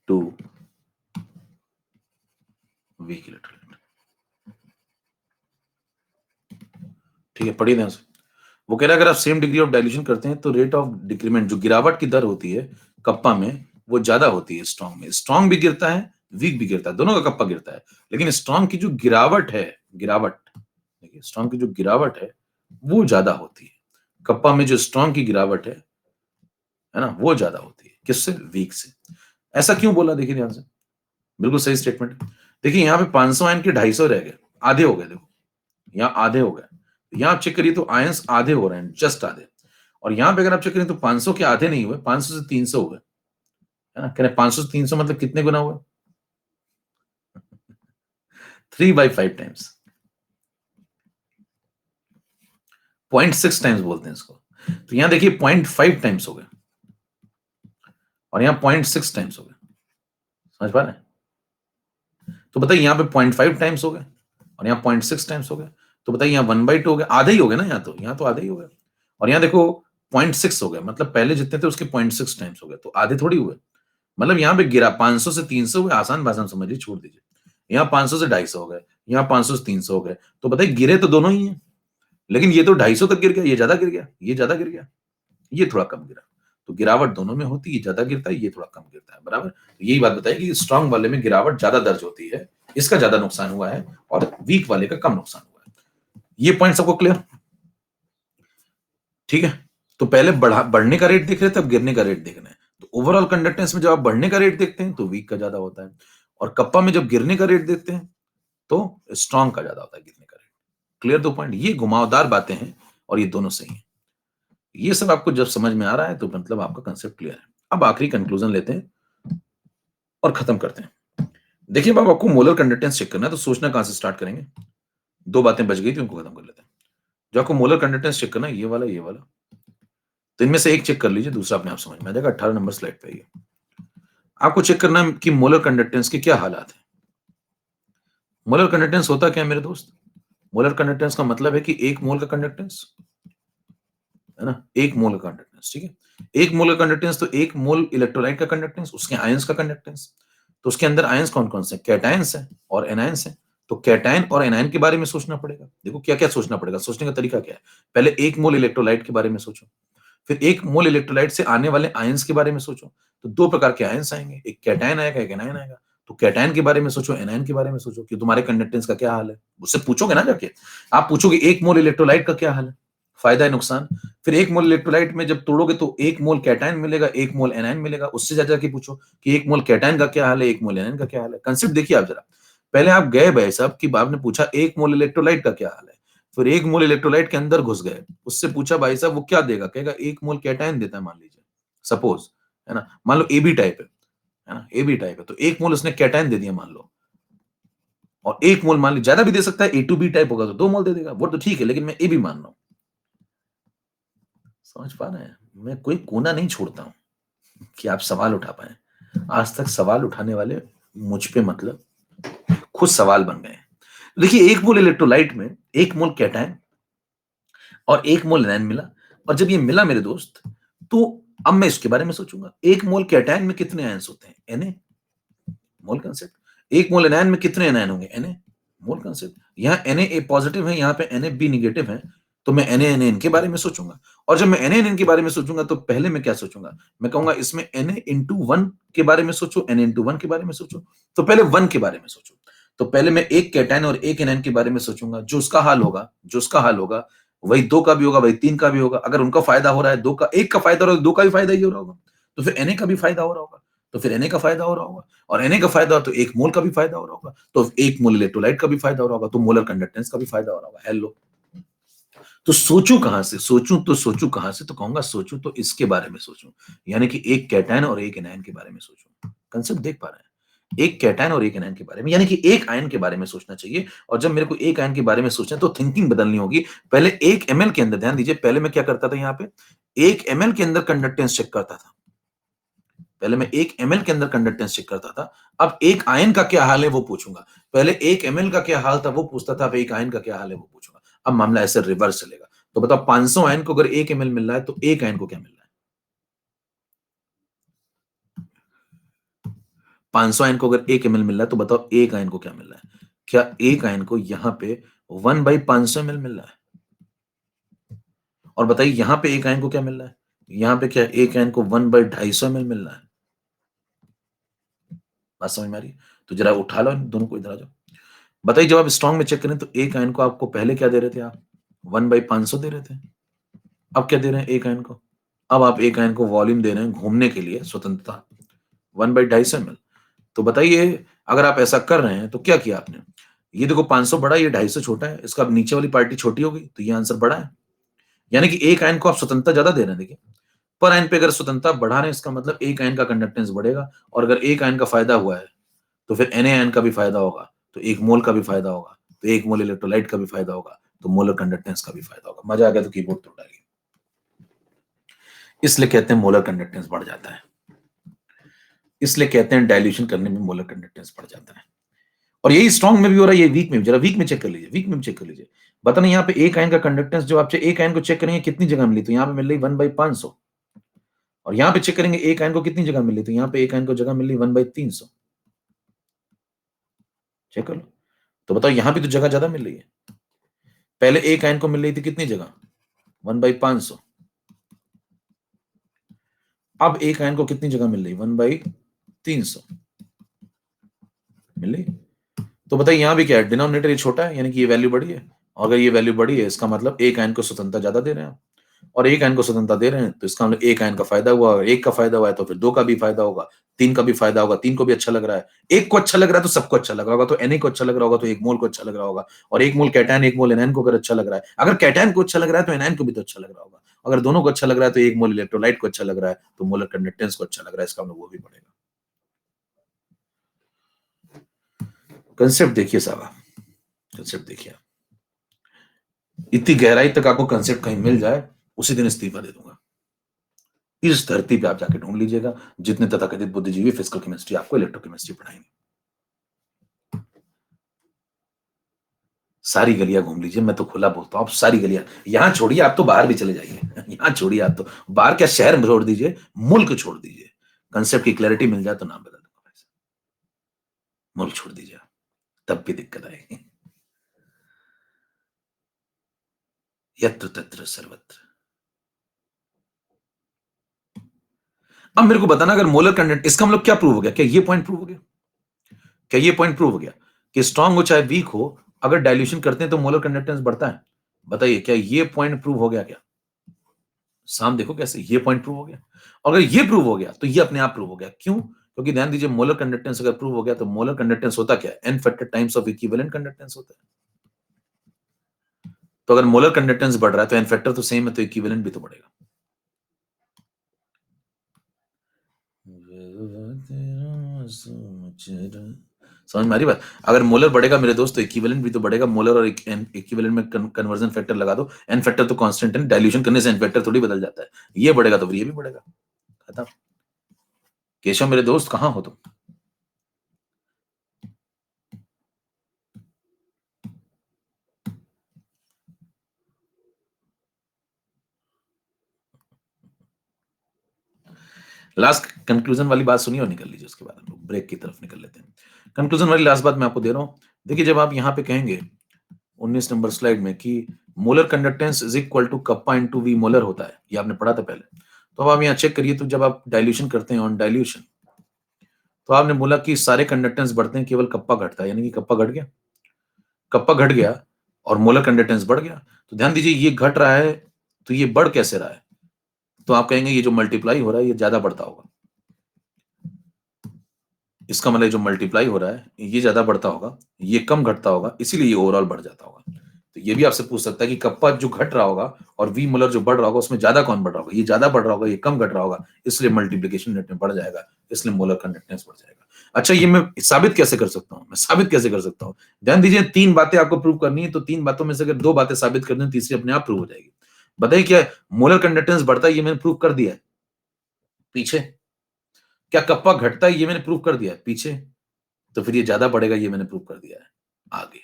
to weak electrolyte. ठीक है, पढ़िए ध्यान से। वो कह रहा है अगर आप सेम डिग्री ऑफ डाइल्यूशन करते हैं तो रेट ऑफ डिक्रीमेंट, जो गिरावट की दर होती है कप्पा में, वो ज्यादा होती है स्ट्रॉन्ग में। स्ट्रॉन्ग भी गिरता है, वीक भी गिरता है, दोनों का कप्पा गिरता है, लेकिन स्ट्रॉन्ग की जो गिरावट है, गिरावट देखिए, स्ट्रॉन्ग की जो गिरावट है वो ज्यादा होती है। कप्पा में जो स्ट्रॉन्ग की गिरावट है ना, वो ज्यादा होती है। किससे? वीक से। ऐसा क्यों बोला? देखिए ध्यान से, बिल्कुल सही स्टेटमेंट। देखिए यहाँ पे 500 आयन के 250 रह गए, आधे हो गए। देखो यहाँ आधे हो गए, यहाँ आप चेक करिए तो आयंस आधे हो रहे हैं, जस्ट आधे। और यहाँ पे अगर आप चेक करें तो 500 के आधे नहीं हुए, 500 से 300 हुए, है ना। कह रहे 500 से 300 मतलब कितने गुना हुए? 3/5 टाइम्स, 0.6 टाइम्स बोलते हैं इसको। तो यहाँ देखिए 0.5 टाइम्स हो गए और यहाँ 0.6 टाइम्स हो गए। समझ पा रहे हैं? तो बताइए यहाँ पे 0.5 टाइम्स हो गए और यहाँ 0.6 टाइम्स हो गए, तो बताइए यहाँ 1/2 हो गए, आधे ही हो गए ना। यहाँ तो आधे ही हो गए। और यहाँ देखो 0.6 हो गए, मतलब पहले जितने थे उसके 0.6 टाइम्स हो गए, तो आधे थोड़ी हुए। मतलब यहाँ पे गिरा 500 से 300 हुए, आसान भाषा में समझिए, छोड़ दीजिए। यहाँ 500 से 250 हो गए, यहाँ 500 से 300 हो गए, तो बताइए गिरे तो दोनों ही हैं, लेकिन ये तो 250 तक गिर गया, ये ज्यादा गिर गया, ये ज्यादा गिर गया, ये थोड़ा कम गिरा। तो गिरावट दोनों में होती है, ये ज्यादा गिरता है, ये थोड़ा कम गिरता है, बराबर। तो यही बात बताइए कि स्ट्रांग वाले में गिरावट ज्यादा दर्ज होती है, इसका ज्यादा नुकसान हुआ है, और वीक वाले का कम नुकसान हुआ है। ये पॉइंट सबको क्लियर? ठीक है। तो पहले बढ़ने का रेट देख रहे थे, अब गिरने का रेट देख रहे हैं। तो ओवरऑल कंडक्टेंस में जब आप बढ़ने का रेट देखते हैं तो वीक का ज्यादा होता है, और कप्पा में जब गिरने का रेट देखते हैं तो स्ट्रांग का ज्यादा होता है गिरने का रेट। क्लियर? दो पॉइंट, ये घुमावदार बातें हैं और ये दोनों सही हैं। ये सब आपको जब समझ में आ रहा है तो मतलब आपका कंसेप्ट क्लियर है। अब आखिरी कंक्लूजन लेते हैं और खत्म करते हैं। देखिए, अब आपको मोलर कंडक्टेंस चेक करना है, तो सोचना कहां से स्टार्ट करेंगे? दो बातें बच गई थी, उनको खत्म कर लेते हैं। जो आपको मोलर कंडक्टेंस चेक करना है, ये वाला, ये वाला, तो इनमें से एक चेक कर लीजिए, दूसरा अपने आप समझ में आ जाएगा। 18 नंबर स्लाइड पे ये आपको चेक करना है कि मोलर कंडक्टेंस के क्या हालात हैं। मोलर कंडक्टेंस होता क्या है मेरे दोस्त? मोलर कंडक्टेंस का मतलब है कि एक मोल का कंडक्टेंस, है ना, एक मोल का कंडक्टेंस। ठीक है, एक मोल का कंडक्टेंस, तो एक मोल इलेक्ट्रोलाइट का कंडक्टेंस, उसके आयंस का कंडक्टेंस। तो उसके अंदर आयंस कौन कौन से? कैटायंस है और एनायंस है। तो कैटायन और एनायन के बारे में सोचना पड़ेगा। देखो क्या क्या सोचना पड़ेगा, सोचने का तरीका क्या है। पहले एक मोल इलेक्ट्रोलाइट के बारे में सोचो, फिर एक मोल इलेक्ट्रोलाइट से आने वाले आयंस के बारे में सोचो। तो दो प्रकार के आयंस आएंगे, एक कैटायन आएगा, एक एनायन आएगा। तो कैटायन के बारे में सोचो, एनायन के बारे में सोचो कि तुम्हारे कंडक्टेंस का क्या हाल है। उससे पूछोगे ना जाके, आप पूछोगे एक मोल इलेक्ट्रोलाइट का क्या हाल है, फायदा है नुकसान। फिर एक मोल इलेक्ट्रोलाइट में जब तोड़ोगे तो एक मोल कैटायन मिलेगा, एक मोल एनायन मिलेगा। उससे जाके पूछो कि एक मोल कैटायन का क्या हाल है, एक मोल एनायन का क्या हाल है। कंसेप्ट देखिए आप जरा। पहले आप गए भाई साहब कि आपने पूछा एक मोल इलेक्ट्रोलाइट का क्या हाल है, फिर एक मोल इलेक्ट्रोलाइट के अंदर घुस गए, उससे पूछा भाई साहब वो क्या देगा, कहेगा एक मोल कैटायन देता है, मान लीजिए, सपोज, है ना। मान लो एबी टाइप है ना, एबी टाइप है, तो एक मोल उसने कैटायन दे दिया मान लो, और एक मोल मान लीजिए ज्यादा भी दे सकता है, ए टू बी टाइप होगा तो 2 मोल दे देगा, वो तो ठीक है, लेकिन मैं ए भी मान रहा हूं। समझ पा रहे हैं? मैं कोई कोना नहीं छोड़ता हूं कि आप सवाल उठा पाए। आज तक सवाल उठाने वाले मुझ पे मतलब खुद सवाल बन गए हैं। देखिए, एक मोल इलेक्ट्रोलाइट में एक मोल कैटायन और एक मोल एनायन मिला, और जब ये मिला मेरे दोस्त, तो अब मैं इसके बारे में सोचूंगा, एक मोल कैटायन में कितने आयंस होते हैं? N A, mole concept. एक मोल एनायन में कितने एनायन होंगे? N A, mole concept. यहाँ एनए ए पॉजिटिव है, यहाँ पे एनए बी निगेटिव है, तो मैं एनए एनए के बारे में सोचूंगा। और जब मैं एनए एनए के बारे में सोचूंगा तो पहले मैं क्या सोचूंगा? मैं कहूंगा इसमें एनए इंटू वन के बारे में सोचो, एनए इंटू वन के बारे में सोचो। तो पहले वन के बारे में सोचो। तो पहले मैं एक कैटायन और एक एनायन के बारे में सोचूंगा। जो उसका हाल होगा, जो उसका हाल होगा, वही दो का भी होगा, वही तीन का भी होगा। अगर उनका फायदा हो रहा है, दो का, एक का फायदा हो रहा है, दो का भी फायदा ही हो रहा होगा, तो फिर एनए का भी फायदा हो रहा होगा, तो फिर एनए का फायदा हो रहा होगा, और एनए का फायदा हो तो एक मोल का भी फायदा हो रहा होगा, तो एक मोल इलेक्ट्रोलाइट का भी फायदा हो रहा होगा, तो मोलर कंडक्टेंस का भी फायदा हो रहा होगा। हेलो, तो सोचूं कहां से? सोचूं कहां से? तो कहूंगा सोचूं तो इसके बारे में सोचूं, यानी कि एक कैटायन और एक एनायन के बारे में सोचूं। कंसेप्ट देख पा रहे हैं? एक कैटायन और एक एनायन के बारे में, यानी कि एक आयन के बारे में सोचना चाहिए। और जब मेरे को एक आयन के बारे में सोचना है तो थिंकिंग बदलनी होगी। पहले 1 ml के अंदर, ध्यान दीजिए, पहले मैं क्या करता था, यहाँ पे 1 ml के अंदर कंडक्टेंस चेक करता था। पहले मैं 1 ml के अंदर कंडक्टेंस चेक करता था, अब 1 आयन का क्या हाल है वो पूछूंगा। पहले 1 ml का क्या हाल था वो पूछता था, अब 1 आयन का क्या हाल है वो पूछूंगा। अब मामला ऐसे रिवर्स चलेगा। तो बताओ 500 आयन को अगर 1 ml मिल रहा है तो 1 आयन को क्या मिल रहा है? 500 आयन को अगर 1 ml मिल रहा है तो बताओ 1 आयन को क्या मिल रहा है? क्या 1 आयन को यहां पे 1/500 ml मिल रहा है? और बताइए यहां पे 1 आयन को क्या मिल रहा है? यहां पे क्या 1 आयन को 1/250 ml मिल रहा है? बात समझ में आ रही है? तो जरा उठा लो इन दोनों को, इधर आ जाओ। बताइए जब आप स्ट्रॉन्ग में चेक करें तो 1 आयन को आपको पहले क्या दे रहे थे आप? 1/500 दे रहे थे। अब क्या दे रहे हैं 1 आयन को? अब आप 1 आयन को वॉल्यूम दे रहे हैं घूमने के लिए स्वतंत्रता 1/250 ml। तो बताइए अगर आप ऐसा कर रहे हैं तो क्या किया आपने? ये देखो 500 बड़ा है, ये 250 छोटा है, इसका अब नीचे वाली पार्टी छोटी हो गई, तो ये आंसर बड़ा है। यानी कि 1 आयन को आप स्वतंत्रता ज्यादा दे रहे हैं। देखिए पर आयन पे अगर स्वतंत्रता बढ़ा रहे हैं इसका मतलब 1 आयन का कंडक्टेंस बढ़ेगा, और अगर 1 आयन का फायदा हुआ है तो फिर Na आयन का भी फायदा होगा, तो 1 मोल का भी फायदा होगा, तो 1 मोल इलेक्ट्रोलाइट का भी फायदा होगा, तो मोलर कंडक्टेंस का भी फायदा होगा। मजा आ गया तो कीबोर्ड तोड़ डालिए। इसलिए कहते हैं मोलर कंडक्टेंस बढ़ जाता है। इसलिए कहते हैं डाइल्यूशन करने में मोलर कंडक्टेंस बढ़ जाता है। और यही स्ट्रॉन्ग में भी हो रहा है, ये वीक में भी। जरा वीक में चेक कर लीजिए, वीक में भी चेक कर लीजिए। बताना यहाँ पे 1 आयन का कंडक्टेंस जो आपसे 1 आयन को चेक करेंगे कितनी जगह मिली, तो यहाँ पे मिल रही 1/500। और यहाँ पे चेक करेंगे 1 आयन को कितनी जगह मिली, तो यहाँ पे 1 आयन को जगह मिली 1/300। चेक कर लो। तो बताओ यहाँ भी तो जगह ज्यादा मिल रही है। पहले 1 आयन को मिल रही थी कितनी जगह? 1/500। अब 1 आयन को कितनी जगह मिल रही? 1/300 मिल रही। तो बताइए यहाँ भी क्या है, डिनोमिनेटर ये छोटा है, यानी कि ये वैल्यू बड़ी है। और अगर ये वैल्यू बड़ी है इसका मतलब 1 आयन को स्वतंत्रता ज्यादा दे रहे हैं आप। और 1 आयन को स्वतंत्रता दे रहे हैं तो इसका मतलब 1 आयन का फायदा हुआ, और 1 का फायदा हुआ है तो फिर 2 का भी फायदा होगा, 3 का भी फायदा होगा, 3 को भी अच्छा लग रहा है। 1 को अच्छा लग रहा है तो सबको अच्छा लग रहा होगा, तो Na को अच्छा लग रहा होगा तो 1 मोल को अच्छा लग रहा होगा। और 1 मोल कैटायन 1 मोल एनायन को अगर अच्छा लग रहा है, अगर कैटायन को अच्छा लग रहा है तो एनायन को भी तो अच्छा लग रहा होगा। अगर दोनों को अच्छा लग रहा है तो 1 मोल इलेक्ट्रोलाइट को अच्छा लग रहा है तो मोलर कंडक्टेंस को अच्छा लग रहा है, इसका मतलब वो भी बढ़ेगा। कंसेप्ट देखिए साहब, कंसेप्ट देखिए। इतनी गहराई तक आपको कंसेप्ट कहीं मिल जाए उसी दिन इस्तीफा दे दूंगा। इस धरती पे आप जाके ढूंढ लीजिएगा जितने तथाकथित बुद्धिजीवी फिजिकल केमिस्ट्री आपको इलेक्ट्रोकेमिस्ट्री पढ़ाएंगे। सारी गलियां घूम लीजिए, मैं तो खुला बोलता हूं, आप सारी गलियां यहां छोड़िए, आप तो बाहर भी चले जाइए। यहां छोड़िए, आप तो बाहर क्या शहर छोड़ दीजिए, मुल्क छोड़ दीजिए। कंसेप्ट की क्लैरिटी मिल जाए तो नाम बदल दूंगा भाई साहब। मुल्क छोड़ दीजिए तब भी दिक्कत आएगी। यत्र तत्र सर्वत्र। अब मेरे को बताना अगर मोलर कंटेंट, इसका मतलब क्या प्रूव हो गया? क्या ये पॉइंट प्रूव हो गया? क्या ये पॉइंट प्रूव हो गया कि स्ट्रांग हो चाहे वीक हो, अगर डाइल्यूशन करते हैं तो मोलर कंडक्टेंस बढ़ता है? बताइए क्या ये पॉइंट प्रूव हो गया? क्या साम देखो कैसे ये पॉइंट प्रूव हो गया। अगर ये प्रूव हो गया तो ये अपने आप प्रूव हो गया। क्यों? क्योंकि ध्यान दीजिए मोलर कंडक्टेंस अगर प्रूव हो गया तो मोलर कंडक्टेंस होता क्या है? n factor times of equivalent conductance होता है। तो अगर मोलर कंडक्टेंस बढ़ रहा है तो n फैक्टर तो सेम है, तो इक्विवेलेंट भी तो बढ़ेगा। समझ में आ रही बात? अगर मोलर बढ़ेगा मेरे दोस्त तो इक्विवेलेंट भी तो बढ़ेगा। मोलर और इक्विवेलेंट में कन्वर्जन फैक्टर लगा दो, एन फैक्टर तो कांस्टेंट है, डाइल्यूशन करने से एन फैक्टर थोड़ी बदल जाता है। ये बढ़ेगा तो फिर ये भी बढ़ेगा। खत्म। केशव मेरे दोस्त कहां हो तुम? लास्ट कंक्लूजन वाली बात सुनिए और निकल लीजिए, उसके बाद हम लोग ब्रेक की तरफ निकल लेते हैं। कंक्लूजन वाली लास्ट बात मैं आपको दे रहा हूं। देखिए जब आप यहां पे कहेंगे 19 नंबर स्लाइड में कि molar conductance is equal to kappa into V molar होता है, ये आपने पढ़ा था पहले। तो अब आप यहाँ चेक करिए, तो जब आप डाइल्यूशन करते हैं ऑन डाइल्यूशन तो आपने बोला कि सारे कंडक्टेंस बढ़ते हैं, केवल कप्पा घटता है, यानी कि कप्पा घट गया। कप्पा घट गया और मोलर कंडक्टेंस बढ़ गया। तो ध्यान दीजिए ये घट रहा है तो ये बढ़ कैसे रहा है? तो आप कहेंगे ये जो मल्टीप्लाई हो रहा है ये ज्यादा बढ़ता होगा। इसका मतलब जो मल्टीप्लाई हो रहा है ये ज्यादा बढ़ता होगा, ये कम घटता होगा, इसीलिए ये ओवरऑल बढ़ जाता होगा। तो ये भी आपसे पूछ सकता है कि कप्पा जो घट रहा होगा और वी मोलर जो बढ़ रहा होगा उसमें ज्यादा कौन बढ़ रहा होगा? ये ज्यादा बढ़ रहा होगा, ये कम घट रहा होगा, इसलिए मल्टीप्लीकेशन रेट में बढ़ जाएगा, इसलिए मोलर कंडक्टेंस बढ़ जाएगा। अच्छा ये मैं साबित कैसे कर सकता हूँ? मैं साबित कैसे कर सकता हूँ? ध्यान दीजिए 3 बातें आपको प्रूव करनी है, तो 3 बातों में से अगर 2 बातें साबित कर दें तीसरी अपने आप प्रूव हो जाएगी। बताइए क्या मोलर कंडक्टेंस बढ़ता है, ये मैंने प्रूव कर दिया है पीछे। क्या कप्पा घटता है, ये मैंने प्रूव कर दिया है पीछे। तो फिर ये ज्यादा बढ़ेगा, ये मैंने प्रूव कर दिया है आगे।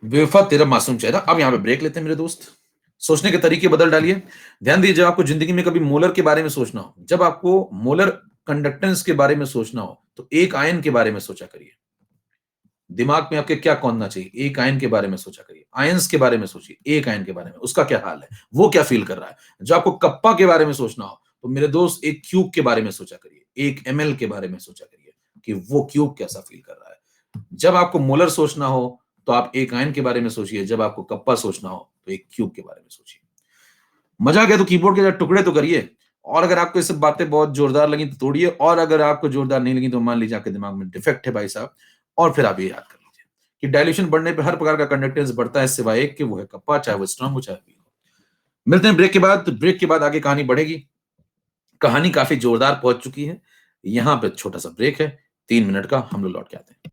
बेवफा तेरा मासूम चेहरा। अब यहां पे ब्रेक लेते हैं मेरे दोस्त, सोचने के तरीके बदल डालिए। ध्यान दीजिए, जब आपको जिंदगी में कभी मोलर के बारे में सोचना हो, जब आपको मोलर कंडक्टेंस के बारे में सोचना हो, तो एक आयन के बारे में सोचा करिए। दिमाग में आपके क्या कौनना चाहिए, एक आयन के बारे में सोचा करिए, आयंस के बारे में सोचिए, एक आयन के बारे में, उसका क्या हाल है, वो क्या फील कर रहा है। जब आपको कप्पा के बारे में सोचना हो, तो मेरे दोस्त एक क्यूब के बारे में सोचा करिए, एक एमएल के बारे में सोचा करिए कि वो क्यूब कैसा फील कर रहा है। जब आपको मोलर सोचना हो, तो आप एक आयन के बारे में सोचिए, जब आपको कप्पा सोचना हो तो एक क्यूब के बारे में सोचिए। मजा आ गया तो कीबोर्ड के टुकड़े तो करिए, और अगर आपको ये सब बातें बहुत जोरदार लगी तो तोड़िए, और अगर आपको जोरदार नहीं लगी तो मान लीजिए आपके दिमाग में डिफेक्ट है भाई साहब, और फिर आप ये याद कर लीजिए कि डायल्यूशन बढ़ने पे हर प्रकार का कंडक्टेंस बढ़ता है सिवाय एक के, वो है कप्पा, चाहे वो स्ट्रांग हो चाहे वीक हो। मिलते हैं ब्रेक के बाद। तो ब्रेक के बाद आगे कहानी बढ़ेगी। कहानी काफी जोरदार पहुंच चुकी है। यहां पे छोटा सा ब्रेक है, 3 मिनट का, हम लोग लौट के आते हैं।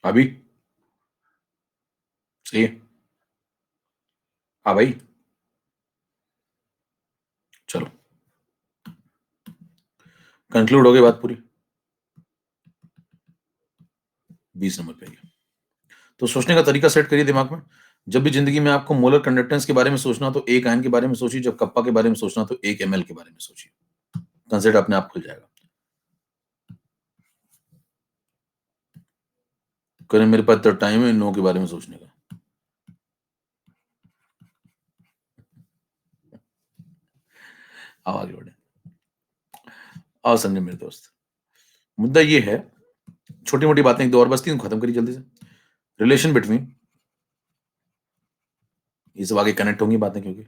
अभी सही है। हाँ भाई, चलो कंक्लूड हो गई बात पूरी। 20 नंबर पे आइए। तो सोचने का तरीका सेट करिए दिमाग में। जब भी जिंदगी में आपको मोलर कंडक्टेंस के बारे में सोचना हो तो एक आयन के बारे में सोचिए, जब कप्पा के बारे में सोचना हो तो 1 ml के बारे में सोचिए। कंसेप्ट अपने आप खुल जाएगा। करें मेरे पास तो टाइम है नो के बारे में सोचने का। आओ आगे बढ़े। आओ समझे मेरे दोस्त, मुद्दा ये है, छोटी मोटी बातें एक दो और बचती हैं, खत्म करिए जल्दी से। रिलेशन बिटवीन, ये सब आगे कनेक्ट होंगी बातें क्योंकि,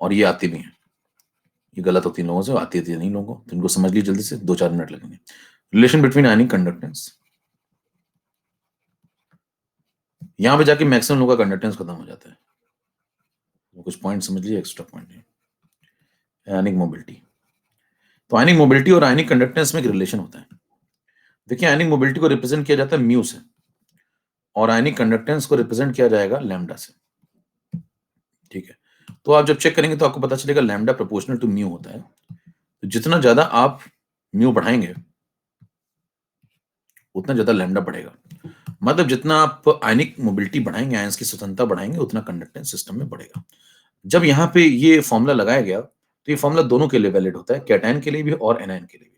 और ये आती भी हैं, ये गलत होती है लोगों से, आती है नहीं लोगों को, तो इनको समझ लीजिए जल्दी से, 2-4 मिनट लगेंगे। रिलेशन बिटवीन आयनिक कंडक्टेंस, यहां पे जाके मैक्सिमम लोगों का कंडक्टेंस खत्म हो जाता है। तो कुछ पॉइंट समझ लीजिए, एक्स्ट्रा पॉइंट है। आयनिक मोबिलिटी, तो आयनिक मोबिलिटी और आयनिक कंडक्टेंस में एक रिलेशन होता है। देखिए आयनिक मोबिलिटी को रिप्रेजेंट किया जाता है म्यू से, और आयनिक कंडक्टेंस को रिप्रेजेंट किया जाएगा लैम्डा से। ठीक है, तो आप जब चेक करेंगे तो आपको पता चलेगा लैम्डा प्रोपोर्शनल टू म्यू होता है। तो जितना ज्यादा आप म्यू बढ़ाएंगे उतना ज्यादा लैम्डा बढ़ेगा। मतलब जितना आप आयनिक मोबिलिटी बढ़ाएंगे, आयंस की स्वतंत्रता बढ़ाएंगे, उतना कंडक्टेंस सिस्टम में बढ़ेगा। जब यहाँ पे ये फॉर्मूला लगाया गया तो ये फॉर्मूला दोनों के लिए वैलिड होता है, कैटायन के लिए भी और एनायन के लिए भी।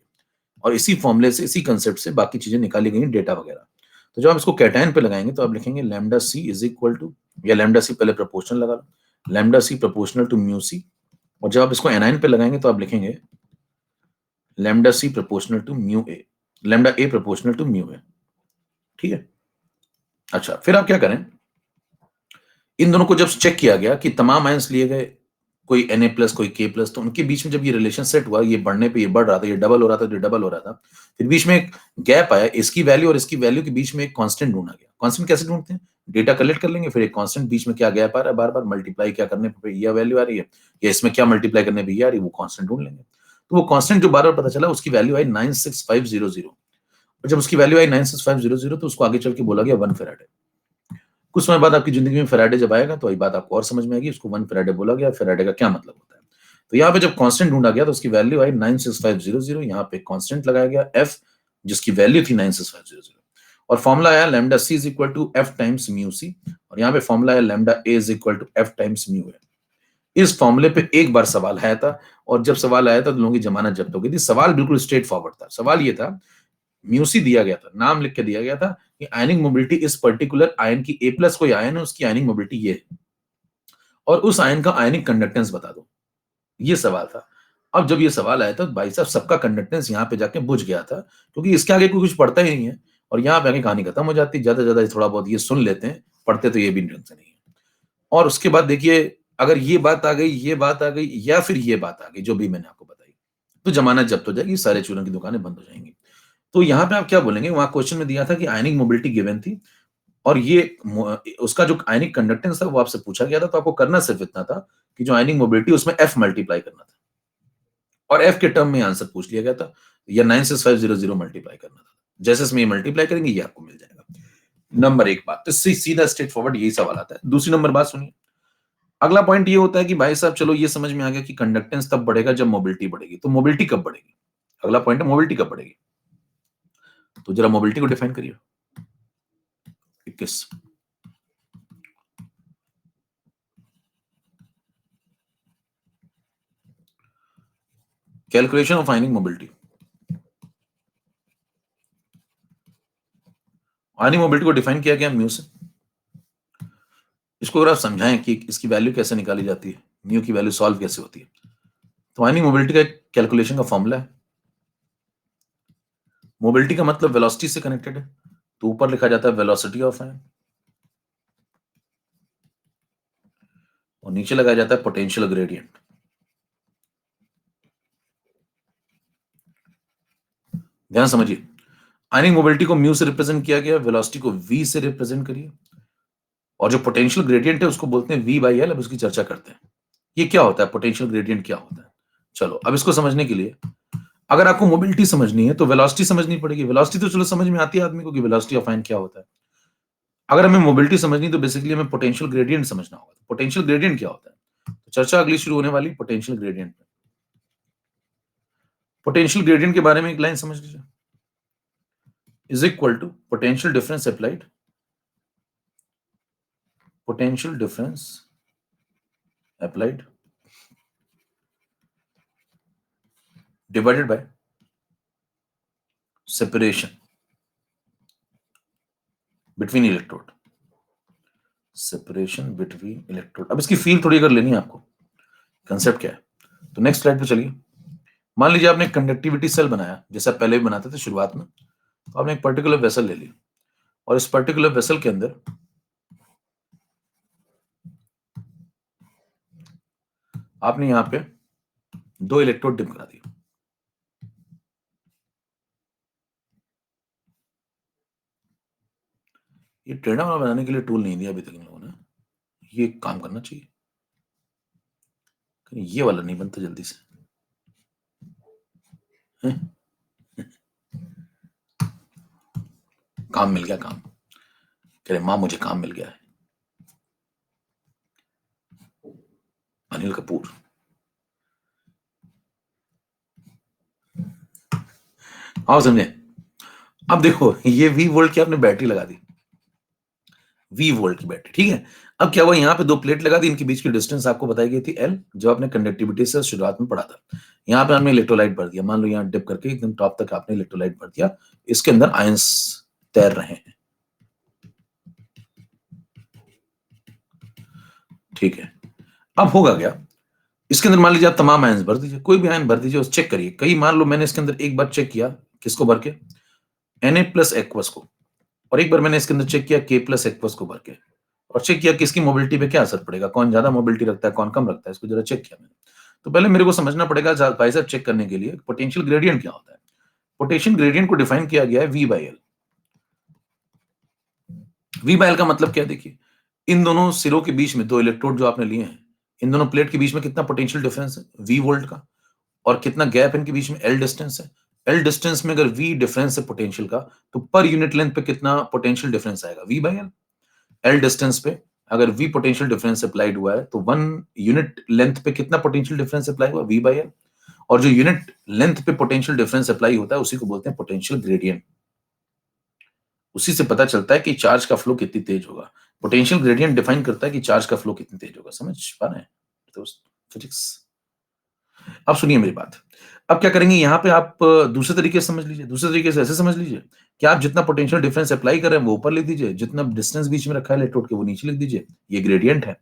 और इसी फॉर्मूले से, इसी कंसेप्ट से बाकी चीजें निकाली गई, डेटा वगैरह। तो जब आप इसको कैटायन पे लगाएंगे तो आप लिखेंगे lambda C is equal to, या लैम्डा सी पहले प्रोपोर्शनल लगा लो, lambda C proportional to mu C. और जब आप इसको एनायन पे लगाएंगे तो आप लिखेंगे lambda C proportional to mu A, lambda A proportional to mu A. ठीक है, अच्छा फिर आप क्या करें, इन दोनों को जब चेक किया गया कि तमाम आयंस लिए गए, कोई Na प्लस कोई K प्लस, तो उनके बीच में जब ये रिलेशन सेट हुआ, ये बढ़ने पे ये बढ़ रहा था, ये डबल हो रहा था, ये डबल हो रहा था, फिर बीच में एक गैप आया, इसकी वैल्यू और इसकी वैल्यू के बीच में एक कांस्टेंट ढूंढा गया। कांस्टेंट कैसे ढूंढते हैं, डेटा कलेक्ट कर लेंगे, फिर एक कांस्टेंट बीच में क्या गैप आ रहा है, बार बार मल्टीप्लाई क्या करने पे यह वैल्यू आ रही है, या इसमें क्या मल्टीप्लाई करने पे ये आ रही है, वो कांस्टेंट ढूंढ लेंगे। तो वो कांस्टेंट जो बार बार पता चला, उसकी वैल्यू आई 96500। और जब उसकी वैल्यू आई 96500 तो उसको आगे चल के बोला गया 1 फैराडे। कुछ समय बाद आपकी जिंदगी में फैराडे जब आएगा तो ये बात आपको और समझ में आएगी, उसको 1 फैराडे बोला गया, फैराडे का क्या मतलब होता है। तो यहाँ पे जब कांस्टेंट ढूंढा गया तो उसकी वैल्यू आई 96500, यहाँ पे कांस्टेंट लगाया गया एफ, जिसकी वैल्यू थी 96500, और फॉर्मूला आया lambda C is equal to F times mu C, और यहाँ पे फॉर्मूला आया lambda A is equal to F times mu A. इस फॉर्मूले पे एक बार सवाल आया था, और जब सवाल आया था तो लोगों की जमानत जब्त हो गई थी। सवाल बिल्कुल स्ट्रेट फॉरवर्ड था। सवाल ये था, म्यूसी दिया गया था, नाम लिख के दिया गया था कि आयनिक मोबिलिटी इस पर्टिकुलर आयन की, ए प्लस कोई आयन है उसकी आयनिक मोबिलिटी ये है, और उस आयन का आयनिक कंडक्टेंस बता दो। ये सवाल था। अब जब ये सवाल आया था तो भाई साहब सबका कंडक्टेंस यहाँ पे जाके बुझ गया था, क्योंकि इसके आगे कोई कुछ पढ़ता ही नहीं है, और यहाँ पे आगे कहानी खत्म हो जाती। ज्यादा से ज्यादा थोड़ा बहुत ये सुन लेते हैं, पढ़ते तो ये भी ढंग से नहीं है। और उसके बाद देखिए, अगर ये बात आ गई, ये बात आ गई, या फिर ये बात आ गई जो भी मैंने आपको बताई, तो जमानत जब्त हो जाएगी, सारे चूरन की दुकानें बंद हो जाएंगी। तो यहाँ पे आप क्या बोलेंगे, वहां क्वेश्चन में दिया था कि आयनिक मोबिलिटी गिवन थी, और ये उसका जो आयनिक कंडक्टेंस था वो आपसे पूछा गया था, तो आपको करना सिर्फ इतना था कि जो आयनिक मोबिलिटी उसमें एफ मल्टीप्लाई करना था, और एफ के टर्म में आंसर पूछ लिया गया था, या 96500 मल्टीप्लाई करना था। जैसे इसमें ये मल्टीप्लाई करेंगे ये आपको मिल जाएगा। नंबर एक बात तो सीधा स्ट्रेट फॉरवर्ड यही सवाल आता है। दूसरी नंबर बात सुनिए, अगला पॉइंट ये होता है कि भाई साहब चलो ये समझ में आ गया कि कंडक्टेंस तब बढ़ेगा जब मोबिलिटी बढ़ेगी, तो मोबिलिटी कब बढ़ेगी, अगला पॉइंट है मोबिलिटी कब बढ़ेगी। तो जरा मोबिलिटी को डिफाइन करिए। 21, calculation of ionic mobility. Ionic mobility को डिफाइन किया गया म्यू से। इसको अगर आप समझाएं कि इसकी वैल्यू कैसे निकाली जाती है, म्यू की वैल्यू सॉल्व कैसे होती है, तो आयनिक मोबिलिटी का कैलकुलेशन का फॉर्मूला है। मोबिलिटी का मतलब वेलोसिटी से कनेक्टेड है, तो ऊपर लिखा जाता है वेलोसिटी ऑफ आयन, और नीचे लगाया जाता है पोटेंशियल ग्रेडियंट। ध्यान समझिए, आयनिक मोबिलिटी को म्यू से रिप्रेजेंट किया गया, वेलोसिटी को वी से रिप्रेजेंट करिए, और जो पोटेंशियल ग्रेडियंट है उसको बोलते हैं वी बाई एल। अब उसकी चर्चा करते हैं, ये क्या होता है, पोटेंशियल ग्रेडियंट क्या होता है। चलो अब इसको समझने के लिए अगर आपको मोबिलिटी समझनी है तो वेलोसिटी समझनी पड़ेगी। वेलोसिटी तो चलो समझ में आती है आदमी को कि वेलोसिटी ऑफ आयन क्या होता है। अगर हमें मोबिलिटी समझनी तो बेसिकली हमें पोटेंशियल ग्रेडियंट समझना होगा। पोटेंशियल ग्रेडियंट क्या होता है? तो चर्चा अगली शुरू होने वाली पोटेंशियल ग्रेडियंट पे। पोटेंशियल ग्रेडियंट के बारे में एक लाइन समझ लीजिए, is equal to potential difference applied, potential difference applied divided by separation between electrode, separation between electrode. अब इसकी फील थोड़ी अगर लेनी है आपको, कंसेप्ट क्या है, तो नेक्स्ट स्लाइड पे चलिए। मान लीजिए आपने कंडक्टिविटी सेल बनाया जैसा पहले भी बनाते थे शुरुआत में, तो आपने एक पर्टिकुलर वेसल ले ली और इस पर्टिकुलर वेसल के अंदर आपने यहां पे 2 इलेक्ट्रोड डिप करा दिए। ये टेढ़ा बनाने के लिए टूल नहीं दिया अभी तक इन लोगों ने, ये काम करना चाहिए, ये वाला नहीं बनता जल्दी से। काम मिल गया, काम कह रहे मां मुझे काम मिल गया है। अनिल कपूर, आओ समझे। अब देखो ये वी वोल्ट की आपने बैटरी लगा दी, वी वोल्ट की बैटरी, ठीक है। अब क्या हुआ, यहाँ पे 2 प्लेट लगा दी, इनके बीच की डिस्टेंस आपको बताई गई थी एल, जो आपने कंडक्टिविटी से शुरुआत में पढ़ा था। यहाँ पे आपने इलेक्ट्रोलाइट भर दिया, मान लो यहाँ डिप करके एकदम टॉप तक आपने इलेक्ट्रोलाइट भर दिया, इसके अंदर आयंस तैर रहे हैं, ठीक है। अब होगा क्या, इसके अंदर मान लीजिए आप तमाम आयंस भर दीजिए, कोई भी आयन भर दीजिए, उस चेक करिए। कहीं मान लो मैंने इसके अंदर एक बार चेक किया, किसको भर के, Na प्लस एक्वस को, और एक बार मैंने इसके अंदर चेक किया K प्लस एक्वस को भर के, और चेक किया कि इसकी मोबिलिटी पे क्या असर पड़ेगा, कौन ज्यादा मोबिलिटी रखता है कौन कम रखता है, इसको जरा चेक किया मैंने। तो पहले मेरे को समझना पड़ेगा भाई साहब चेक करने के लिए पोटेंशियल ग्रेडियंट क्या होता है। पोटेंशियल ग्रेडियंट को डिफाइन किया गया है V by L. V by L का मतलब क्या है, देखिए इन दोनों सिरों के बीच में 2 इलेक्ट्रोड जो आपने लिए हैं, इन दोनों प्लेट के बीच में कितना पोटेंशियल डिफरेंस है V वोल्ट का, और कितना गैप इनके बीच में L डिस्टेंस है। L डिस्टेंस में अगर V डिफरेंस है पोटेंशियल का, तो पर यूनिट लेंथ पे कितना पोटेंशियल डिफरेंस आएगा, V by L. L distance पे अगर V पोटेंशियल डिफरेंस अप्लाइड हुआ है, तो 1 यूनिट लेंथ पे कितना पोटेंशियल डिफरेंस अप्लाई हुआ, V बाई एल। और जो यूनिट लेंथ पे पोटेंशियल डिफरेंस अप्लाई होता है उसी को बोलते हैं पोटेंशियल ग्रेडियंट। उसी से पता चलता है कि चार्ज का फ्लो कितनी तेज होगा। पोटेंशियल ग्रेडियंट डिफाइन करता है कि चार्ज का फ्लो कितनी तेज होगा। समझ पा रहे हैं दोस्त फिजिक्स। अब सुनिए मेरी बात। अब क्या करेंगे, यहाँ पे आप दूसरे तरीके से समझ लीजिए, दूसरे तरीके से ऐसे समझ लीजिए कि आप जितना पोटेंशियल डिफरेंस अप्लाई कर रहे हैं वो ऊपर लिख दीजिए, जितना डिस्टेंस बीच में रखा है इलेक्ट्रोड के वो नीचे लिख दीजिए। ये ग्रेडियंट है।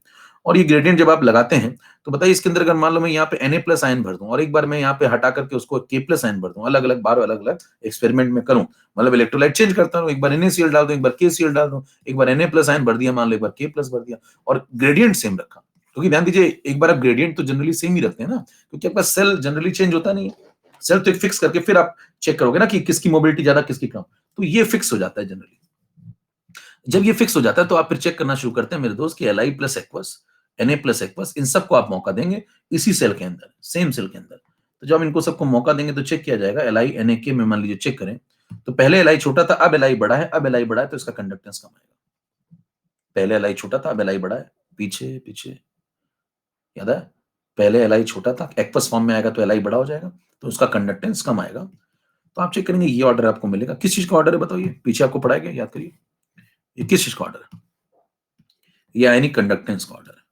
और ये ग्रेडियंट जब आप लगाते हैं तो बताइए इसके अंदर अगर मान लो मैं यहाँ पे Na प्लस आयन भर दूं और एक बार मैं यहाँ पे हटा करके उसको K प्लस आयन भर दूं, अलग अलग बार अलग अलग एक्सपेरिमेंट में करूं, मतलब इलेक्ट्रोलाइट चेंज करता हूं, एक बार NaCl डाल दूं, एक बार KCl डाल दूं, एक बार Na प्लस आयन भर दिया, मान लो एक बार K प्लस भर दिया, और ग्रेडियंट सेम रखा। क्योंकि ध्यान दीजिए एक बार आप ग्रेडियंट तो जनरली सेम ही रखते हैं ना, क्योंकि आपका सेल जनरली चेंज होता नहीं है। सेल तो एक फिक्स करके फिर आप चेक करोगे ना कि किसकी मोबिलिटी ज्यादा किसकी कम, तो ये फिक्स हो जाता है जनरली। जब ये फिक्स हो जाता है तो आप फिर चेक करना शुरू करते हैं मेरे दोस्त कि Li plus aqueous, Na plus aqueous, इन सबको आप मौका देंगे इसी सेल के अंदर, सेम सेल के अंदर। तो जब इनको सबको मौका देंगे तो चेक किया जाएगा Li Na K में, मान लीजिए चेक करें तो पहले Li छोटा था, अब Li बड़ा है, अब Li बड़ा है तो इसका कंडक्टेंस कम आएगा। पहले Li छोटा था, अब Li बड़ा है, पीछे पीछे याद है, पहले Li छोटा था, एक्वस फॉर्म में आएगा तो Li बड़ा हो जाएगा, तो उसका कंडक्टेंस कम आएगा। तो आप चेक करेंगे ये ऑर्डर आपको मिलेगा। किस चीज का ऑर्डर है बताइए, पीछे आपको पढ़ाया गया, याद करिए ये किस चीज का ऑर्डर है, ये आयनिक कंडक्टेंस का ऑर्डर है।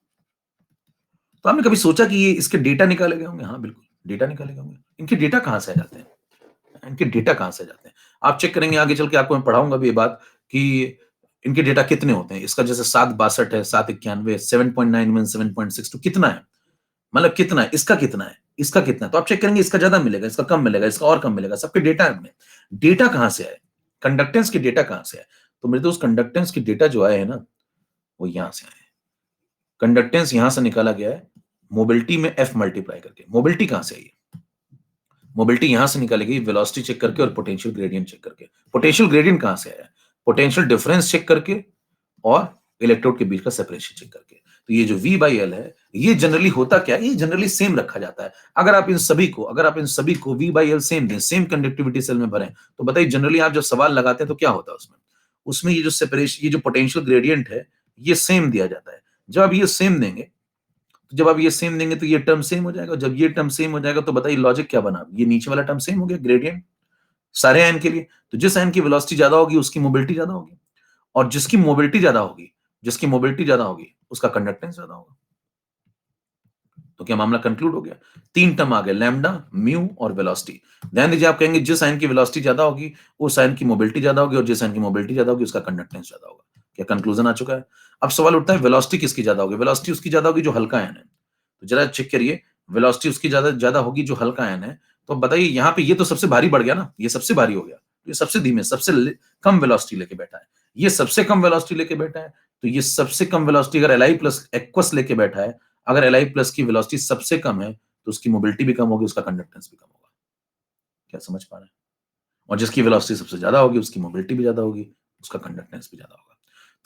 तो आपने कभी सोचा कि ये इसके डेटा निकाले गए होंगे? हाँ बिल्कुल डेटा निकाले गए होंगे। इनके डेटा कहां से आ जाते हैं, इनके डेटा कहां से आ जाते हैं, आप चेक करेंगे आगे चल के, आपको मैं पढ़ाऊंगा भी ये बात कि इनके डेटा कितने होते हैं। इसका जैसे 762 है, 791, 7.91, 7.62 कितना है, मतलब कितना है, इसका कितना है, इसका कितना है, तो आप चेक करेंगे इसका ज्यादा मिलेगा, इसका कम मिलेगा, इसका और कम मिलेगा। सबके डेटा है, डेटा कहां से आए, कंडक्टेंस के डेटा कहां से आए, तो मेरे दोस्त कंडक्टेंस के डेटा जो आए हैं ना वो यहां से आए। कंडक्टेंस यहां से निकाला गया है मोबिलिटी में F मल्टीप्लाई करके। मोबिलिटी कहां से आई है, मोबिलिटी यहां से निकाली गई वेलोसिटी चेक करके और पोटेंशियल ग्रेडियंट चेक करके। पोटेंशियल ग्रेडियंट कहां से आया, पोटेंशियल डिफरेंस चेक करके और इलेक्ट्रोड के बीच का सेपरेशन चेक करके। तो ये जो V by L है, ये जनरली होता क्या है, ये जनरली सेम रखा जाता है। अगर आप इन सभी को V by L सेम दें, सेम कंडक्टिविटी सेल में भरें, तो बताइए जनरली आप जब सवाल लगाते हैं तो क्या होता है उसमें? उसमें ये जो सेपरेशन, ये जो पोटेंशियल ग्रेडियंट है, ये सेम दिया जाता है। जब आप ये सेम देंगे, तो ये टर्म सेम हो जाएगा। जब ये टर्म सेम हो जाएगा तो बताइए लॉजिक क्या बना? ये नीचे वाला टर्म सेम हो गया, ग्रेडियंट सारे आयन के लिए। तो जिस आयन की वेलोसिटी ज्यादा होगी उसकी मोबिलिटी ज्यादा होगी, और जिसकी मोबिलिटी ज्यादा होगी उसका कंडक्टेंस ज्यादा होगा। तो क्या मामला कंक्लूड हो गया? 3 टर्म आ गए, लैम्डा, म्यू और वेलोसिटी। ध्यान दीजिए, आप कहेंगे जिस आयन की वेलोसिटी ज्यादा होगी उस आयन की मोबिलिटी ज्यादा होगी, और जिस आयन की मोबिलिटी ज्यादा होगी उसका कंडक्टेंस ज्यादा होगा। क्या कंक्लूजन आ चुका है? अब सवाल उठता है वेलोसिटी किसकी ज्यादा होगी? वेलोसिटी उसकी ज्यादा होगी जो हल्का आयन है। तो जरा चेक करिए, वेलोसिटी उसकी ज्यादा ज्यादा होगी जो हल्का आयन है। तो बताइए यहाँ पे ये तो सबसे भारी बढ़ गया ना, ये सबसे भारी हो गया। ये सबसे धीमे, कम वेलोसिटी लेके बैठा है। ये सबसे कम वेलोसिटी लेके बैठा है। तो ये सबसे कम वेलोसिटी अगर Li प्लस एक्वस लेके बैठा है, अगर Li प्लस की वेलोसिटी सबसे कम है तो उसकी मोबिलिटी भी कम होगी, उसका कंडक्टेंस भी कम होगा। क्या समझ पा रहे हैं? और जिसकी वेलोसिटी सबसे ज्यादा होगी उसकी मोबिलिटी भी ज्यादा होगी, उसका कंडक्टेंस भी ज्यादा होगा।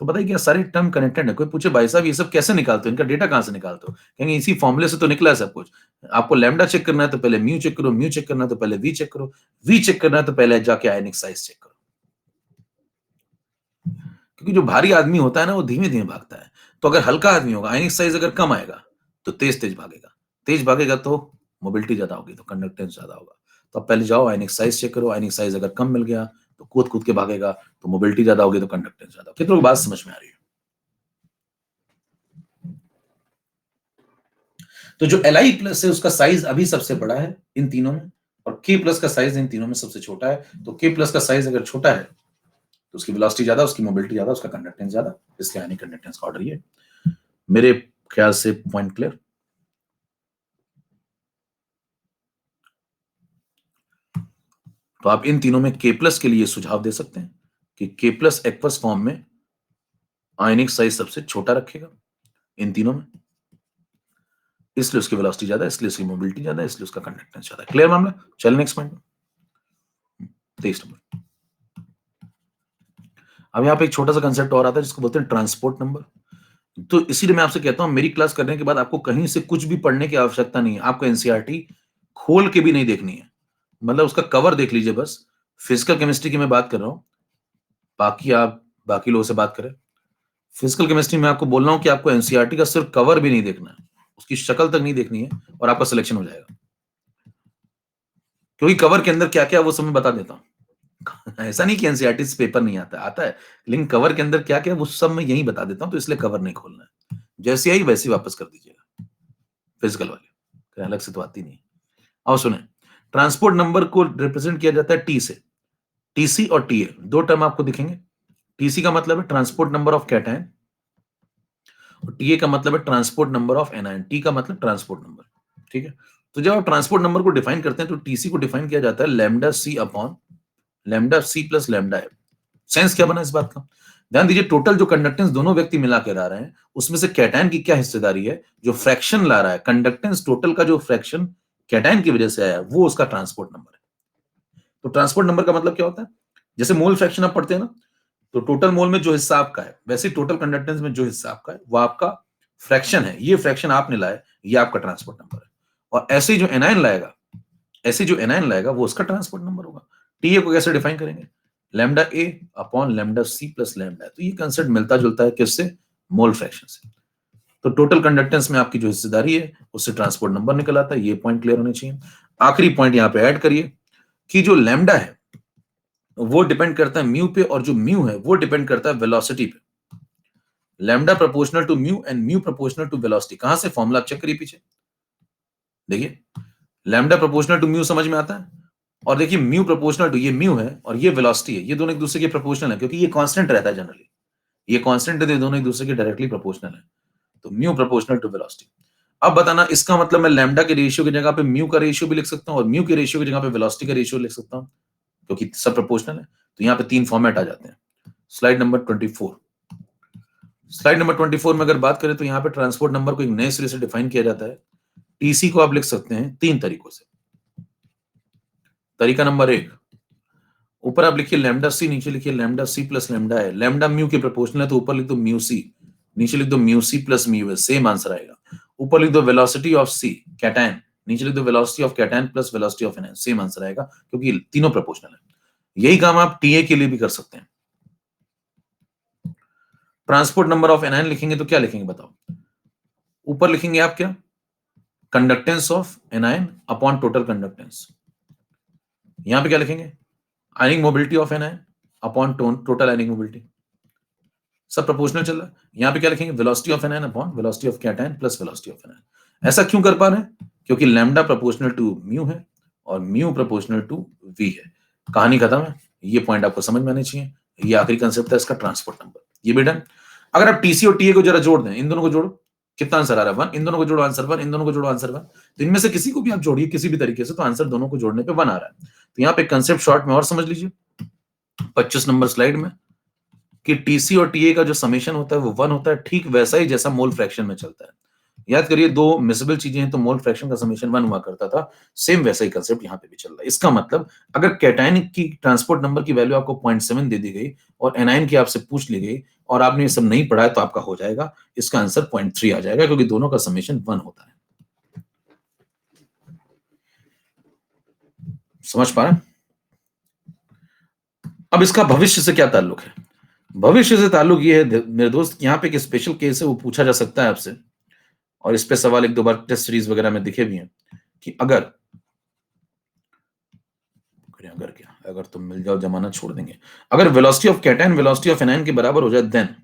तो बताइए क्या सारे टर्म कनेक्टेड है? कोई पूछे भाई साहब ये सब कैसे निकालते हो, इनका डेटा कहां से निकालते हो? कहेंगे इसी फॉर्मूले से तो निकला है सब कुछ। आपको लैम्डा चेक करना है तो पहले म्यू चेक करो, म्यू चेक करना है तो पहले वी चेक करो, वी चेक करना है तो पहले जाके आयनिक साइज चेक करो। क्योंकि जो भारी आदमी होता है ना वो धीमे धीमे भागता है। तो अगर हल्का आदमी होगा, आयनिक साइज अगर कम आएगा तो तेज तेज भागेगा, तेज भागेगा तो मोबिलिटी ज्यादा होगी, तो कंडक्टेंस ज्यादा होगा। तो अब पहले जाओ आयनिक साइज चेक करो, आयनिक साइज अगर कम मिल गया तो कूद कूद के भागेगा, तो मोबिलिटी ज्यादा होगी तो कंडक्टेंस ज्यादा होगा। कितनों को बात समझ में आ रही है? तो जो Li प्लस है उसका साइज अभी सबसे बड़ा है इन तीनों में, और K प्लस का साइज इन तीनों में सबसे छोटा है। तो K प्लस का साइज अगर छोटा है तो उसकी वेलोसिटी ज्यादा, उसकी मोबिलिटी ज्यादा, उसका कंडक्टेंस ज्यादा, इसलिए आयनिक कंडक्टेंस का ऑर्डर ये। मेरे ख्याल से पॉइंट क्लियर। तो आप इन तीनों में K प्लस के लिए सुझाव दे सकते हैं कि K प्लस एक्वस फॉर्म में आयनिक साइज सबसे छोटा रखेगा इन तीनों में, इसलिए उसकी वेलोसिटी ज्यादा, इसलिए उसकी मोबिलिटी ज्यादा, इसलिए उसका कंडक्टेंस ज्यादा। क्लियर मामला? चल नेक्स्ट पॉइंट, 23 नंबर। अब यहाँ पे एक छोटा सा कंसेप्ट और आता है जिसको बोलते हैं ट्रांसपोर्ट नंबर। तो इसीलिए मैं आपसे कहता हूं मेरी क्लास करने के बाद आपको कहीं से कुछ भी पढ़ने की आवश्यकता नहीं है, आपको एनसीईआरटी खोल के भी नहीं देखनी है, मतलब उसका कवर देख लीजिए बस। फिजिकल केमिस्ट्री की मैं बात कर रहा हूं, बाकी आप बाकी लोगों से बात करें। फिजिकल केमिस्ट्री में आपको बोल रहा हूं कि आपको एनसीईआरटी का सिर्फ कवर भी नहीं देखना है, उसकी शक्ल तक नहीं देखनी है, और आपका सिलेक्शन हो जाएगा। क्योंकि कवर के अंदर क्या क्या वो सब मैं बता देता हूं। ऐसा नहीं कि एनसीईआरटी से पेपर नहीं आता, आता है, लेकिन कवर के अंदर क्या क्या वो सब मैं यही बता देता हूं, तो इसलिए कवर नहीं खोलना है। जैसे आई वैसे वापस कर दीजिएगा, फिजिकल वाले अलग से तो आती नहीं। और सुने, ट्रांसपोर्ट नंबर को रिप्रेजेंट किया जाता है टी से। टीसी और टीए दो टर्म आपको दिखेंगे। टीसी का मतलब है ट्रांसपोर्ट नंबर ऑफ कैटायन, और टीए का मतलब है transport number of anion. T का मतलब ट्रांसपोर्ट नंबर, ठीक है। तो जब आप ट्रांसपोर्ट नंबर को डिफाइन करते हैं तो टीसी को डिफाइन किया जाता है lambda C upon lambda C plus lambda F. Sense क्या बना इस बात का? ध्यान दीजिए, टोटल जो कंडक्टेंस दोनों व्यक्ति मिला के ला रहे हैं उसमें से कैटायन की क्या हिस्सेदारी है, जो फ्रैक्शन ला रहा है कंडक्टेंस टोटल का, जो फ्रैक्शन कैटायन की वजह से आया वो उसका ट्रांसपोर्ट नंबर है। तो ट्रांसपोर्ट नंबर का मतलब क्या होता है? जैसे मोल फ्रैक्शन आप पढ़ते हैं ना, तो टोटल मोल में जो हिस्सा आपका है, वैसे टोटल कंडक्टेंस में जो हिस्सा आपका है वो आपका फ्रैक्शन है। ये फ्रैक्शन आपने लाया, ये आपका ट्रांसपोर्ट नंबर है। और ऐसे जो एनायन लाएगा, वो उसका ट्रांसपोर्ट नंबर होगा। टीए को कैसे डिफाइन करेंगे? Lambda A upon lambda C plus lambda. तो ये कंसेप्ट मिलता जुलता है किससे? मोल फ्रैक्शन से। तो टोटल कंडक्टेंस में आपकी जो हिस्सेदारी है उससे ट्रांसपोर्ट नंबर निकल आता है। ये पॉइंट क्लियर होने चाहिए। आखिरी पॉइंट यहां पे ऐड करिए कि जो लैम्डा है वो डिपेंड करता है म्यू पे, और जो म्यू है वो डिपेंड करता है वेलोसिटी पे। Lambda proportional to mu and mu proportional to velocity. कहां से फॉर्मूला चेक करिए पीछे, देखिए लैम्डा प्रोपोर्शनल टू म्यू समझ में आता है, और देखिए म्यू प्रोपोर्शनल टू, ये म्यू है और ये वेलोसिटी है, ये दोनों एक दूसरे के प्रोपोर्शनल है, क्योंकि ये कांस्टेंट रहता है जनरली, ये कांस्टेंट है, दोनों एक दूसरे के डायरेक्टली प्रोपोर्शनल है। तो म्यू प्रोपोर्शनल टू वेलोसिटी। अब बताना, इसका मतलब मैं लैम्डा के रेशियो की जगह पे म्यू का रेशियो भी लिख सकता हूं, और म्यू के रेशियो की जगह पे वेलोसिटी का रेशियो लिख सकता हूं, क्योंकि सब प्रोपोर्शनल है। तो यहाँ पे 3 फॉर्मेट आ जाते हैं। Slide number 24। स्लाइड नंबर 24 में अगर बात करें तो यहाँ पे ट्रांसपोर्ट नंबर को एक नए सिरे से डिफाइन किया जाता है। टीसी को आप लिख सकते हैं 3 तरीकों से। तरीका नंबर 1, ऊपर आप लिखिए लैम्डा सी, नीचे लिखिए लैम्डा सी प्लस लैम्डा है। लैम्डा म्यू के प्रोपोर्शनल है तो ऊपर लिख दो म्यू सी, नीचे लिख दो mu C plus mu S, same answer आएगा। ऊपर लिख दो वेलोसिटी ऑफ सी कैटायन, नीचे लिख दो velocity of cation plus velocity of anion, same answer आएगा क्योंकि तीनों प्रोपोर्शनल है। यही काम आप टीए के लिए भी कर सकते हैं। ट्रांसपोर्ट नंबर ऑफ एनायन लिखेंगे तो क्या लिखेंगे बताओ? ऊपर लिखेंगे आप क्या? Conductance of anion upon total conductance. यहां पे क्या लिखेंगे? Ionic mobility of anion upon total ionic mobility. सब प्रोपोर्शनल चल रहा है। यहां पे क्या लिखेंगे? Velocity of anion upon velocity of cation plus velocity of anion. ऐसा क्यों कर पा रहे हैं? क्योंकि लैम्डा प्रोपोर्शनल टू म्यू है और म्यू प्रोपोर्शनल टू वी है। कहानी खत्म है। ये पॉइंट आपको समझ में आने चाहिए। ये आखिरी कंसेप्ट है इसका, ट्रांसपोर्ट नंबर। ये भी डन। अगर आप टीसी और टीए को जरा जोड़ दें, इन दोनों को जोड़ो, कितना आंसर आ रहा है? 1। इन दोनों को जोड़ो आंसर 1, इन दोनों को जोड़ो आंसर 1। तो इनमें से किसी को भी आप जोड़िए किसी भी तरीके से, तो आंसर दोनों को जोड़ने पे 1 आ रहा है। तो यहाँ पे कंसेप्ट शॉर्ट में और समझ लीजिए 25 नंबर स्लाइड में, कि टीसी और टीए का जो समेशन होता है वो 1 होता है, ठीक वैसा ही जैसा मोल फ्रैक्शन में चलता है। याद करिए, दो मिसेबल चीजें हैं तो मोल फ्रैक्शन का समेशन 1 हुआ करता था। सेम वैसा ही कंसेप्ट यहाँ पे भी चल रहा है। इसका मतलब अगर कैटायन की ट्रांसपोर्ट नंबर की वैल्यू आपको 0.7 दे दी गई और एनायन की आपसे पूछ ली गई और आपने ये सब नहीं पढ़ा है, तो आपका हो जाएगा, इसका आंसर 0.3 आ जाएगा, क्योंकि दोनों का समेशन 1 होता है। समझ पा रहे हैं? अब इसका भविष्य से क्या ताल्लुक है? भविष्य से ताल्लुक ये है मेरे दोस्त, यहाँ पे एक स्पेशल केस है, वो पूछा जा सकता है आपसे, और इस पे सवाल 1-2 बार टेस्ट सीरीज वगैरह में दिखे भी हैं कि अगर क्या, अगर तुम मिल जाओ जमाना छोड़ देंगे, अगर velocity of cation velocity of anion के बराबर हो जाए, देन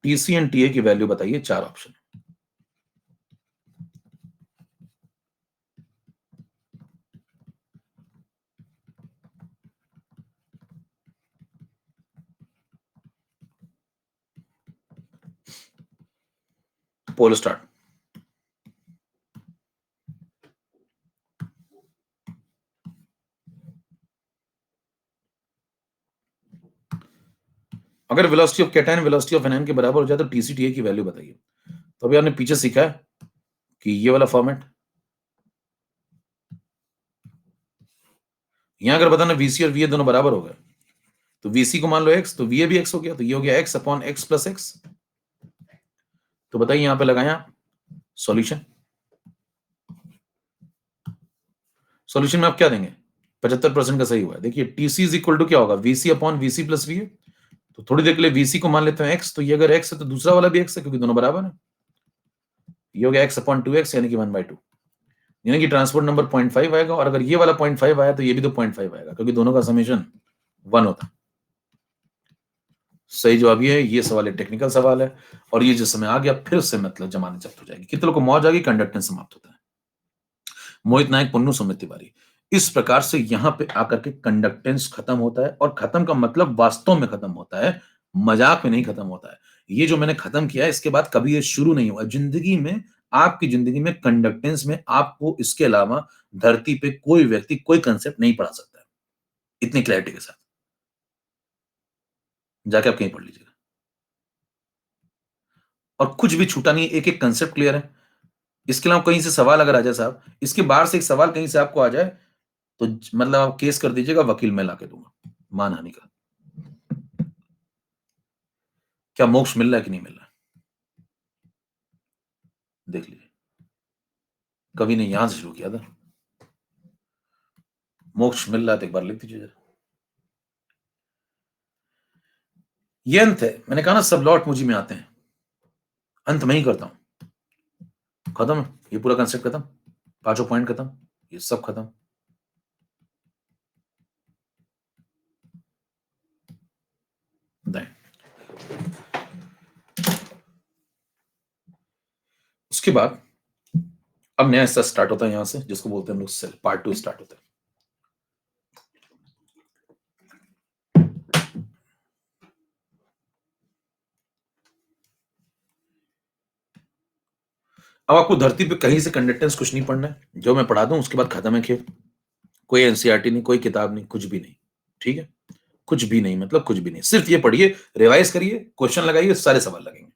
टीसी एंड टीए की वैल्यू बताइए। 4 ऑप्शन। Poll start. अगर velocity of cation velocity of anion के बराबर हो जाए तो टीसी टीए की वैल्यू बताइए। तो अभी आपने पीछे सीखा है कि ये वाला फॉर्मेट, यहां अगर बताना वीसी और वीए दोनों बराबर हो गए, तो वीसी को मान लो एक्स, तो वीए भी एक्स हो गया, तो ये हो गया x upon x plus x. तो बताइए यहां पे लगाया सॉल्यूशन। सॉल्यूशन में आप क्या देंगे? 75% का सही हुआ है। देखिए टीसी इज इक्वल टू क्या होगा? VC upon VC plus वीए। तो थोड़ी देर के लिए वीसी को मान लेते हैं एक्स, तो ये अगर एक्स है तो दूसरा वाला भी एक्स है, क्योंकि दोनों बराबर है। ये हो गया एक्स अपॉन 2x यानी कि 1/2, यानी कि ट्रांसपोर्ट नंबर 0.5 आएगा। और अगर ये वाला 0.5 आया तो ये भी तो 0.5 आएगा, क्योंकि दोनों का समेशन 1 होता है। सही जवाब ये है। ये सवाल एक टेक्निकल सवाल है, और ये जिस समय आ गया फिर से मतलब जमाने जब्त हो जाएगी। कितने लोग को मौज आ गई? कंडक्टेंस समाप्त होता है। मोहित नायक, पुन्नू, सुमित तिवारी। इस प्रकार से यहां पे आकर के कंडक्टेंस खत्म होता है, और खत्म का मतलब वास्तव में खत्म होता है, मजाक में नहीं खत्म होता है। ये जो मैंने खत्म किया है, इसके बाद कभी ये शुरू नहीं हुआ जिंदगी में। आपकी जिंदगी में कंडक्टेंस में आपको इसके अलावा धरती पे कोई व्यक्ति कोई कंसेप्ट नहीं पढ़ा सकता है इतनी क्लैरिटी के साथ। जाके आप कहीं पढ़ लीजिएगा, और कुछ भी छूटा नहीं, एक एक कंसेप्ट क्लियर है। इसके अलावा कहीं से सवाल अगर आ जाए साहब, इसके बाहर से एक सवाल कहीं से आपको आ जाए, तो मतलब आप केस कर दीजिएगा, वकील मैं लाके दूंगा मानहानि का। क्या मोक्ष मिल रहा है कि नहीं मिल रहा है? देख लीजिए, कवि ने यहां से शुरू किया था। मोक्ष मिल रहा है तो एक बार लिख दीजिए जरा। ये अंत है। मैंने कहा ना, सब लौट मुझी में आते हैं, अंत मैं ही करता हूं। खत्म, ये पूरा कंसेप्ट खत्म, 5 पॉइंट खत्म, ये सब खत्म। उसके बाद अब नया हिस्सा स्टार्ट होता है यहां से, जिसको बोलते हैं हम लोग सेल। पार्ट 2 स्टार्ट होता है। अब आपको धरती पे कहीं से कंडक्टेंस कुछ नहीं पढ़ना है, जो मैं पढ़ा दूं उसके बाद खत्म है खेल। कोई एनसीईआरटी नहीं, कोई किताब नहीं, कुछ भी नहीं। ठीक है, कुछ भी नहीं मतलब कुछ भी नहीं। सिर्फ ये पढ़िए, रिवाइज करिए, क्वेश्चन लगाइए, सारे सवाल लगेंगे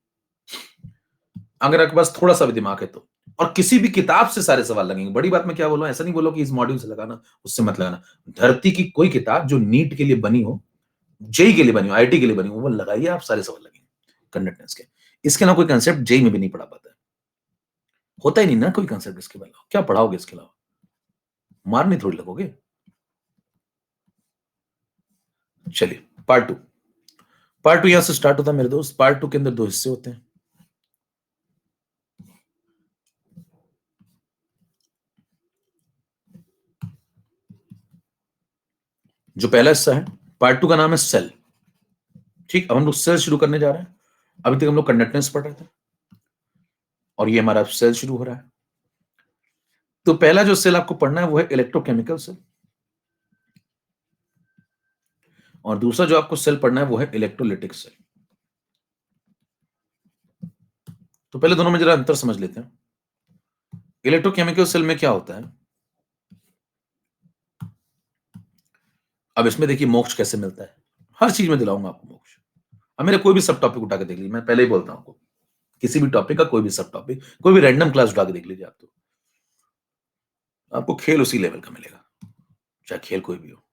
अगर आपके पास थोड़ा सा भी दिमाग है तो। और किसी भी किताब से सारे सवाल लगेंगे। बड़ी बात मैं क्या बोलूं, ऐसा नहीं बोलो कि इस मॉड्यूल से लगाना, उससे मत लगाना। धरती की कोई किताब जो नीट के लिए बनी हो, जेई के लिए बनी हो, आईटी के लिए बनी हो, वो लगाइए, आप सारे सवाल लगेंगे कंडक्टेंस के। इसके अलावा कोई कंसेप्ट जेई में भी नहीं पढ़ा पाता है, होता ही नहीं ना कोई कंसेप्ट इसके अलावा, क्या पढ़ाओगे इसके अलावा, मारने थोड़ी लगोगे। चलिए पार्ट टू। पार्ट टू यहां से स्टार्ट होता है मेरे दोस्त। पार्ट टू के अंदर दो हिस्से होते हैं। जो पहला हिस्सा है पार्ट टू का नाम है सेल। ठीक, अब हम लोग सेल शुरू करने जा रहे हैं। अभी तक हम लोग कंडक्टेंस पढ़ रहे थे और ये हमारा सेल शुरू हो रहा है। तो पहला जो सेल आपको पढ़ना है वो है इलेक्ट्रोकेमिकल सेल, और दूसरा जो आपको सेल पढ़ना है वो है इलेक्ट्रोलिटिक सेल। तो पहले दोनों में जरा अंतर समझ लेते हैं। इलेक्ट्रोकेमिकल सेल में क्या होता है, अब इसमें देखिए मोक्ष कैसे मिलता है, हर चीज में दिलाऊंगा आपको मोक्ष। अब मेरे कोई भी सब टॉपिक उठा के देख लीजिए, मैं पहले ही बोलता हूं आपको, किसी भी टॉपिक का कोई भी सब टॉपिक, कोई भी रैंडम क्लास उठा के देख लीजिए आप, तो आपको खेल उसी लेवल का मिलेगा, चाहे खेल कोई भी हो।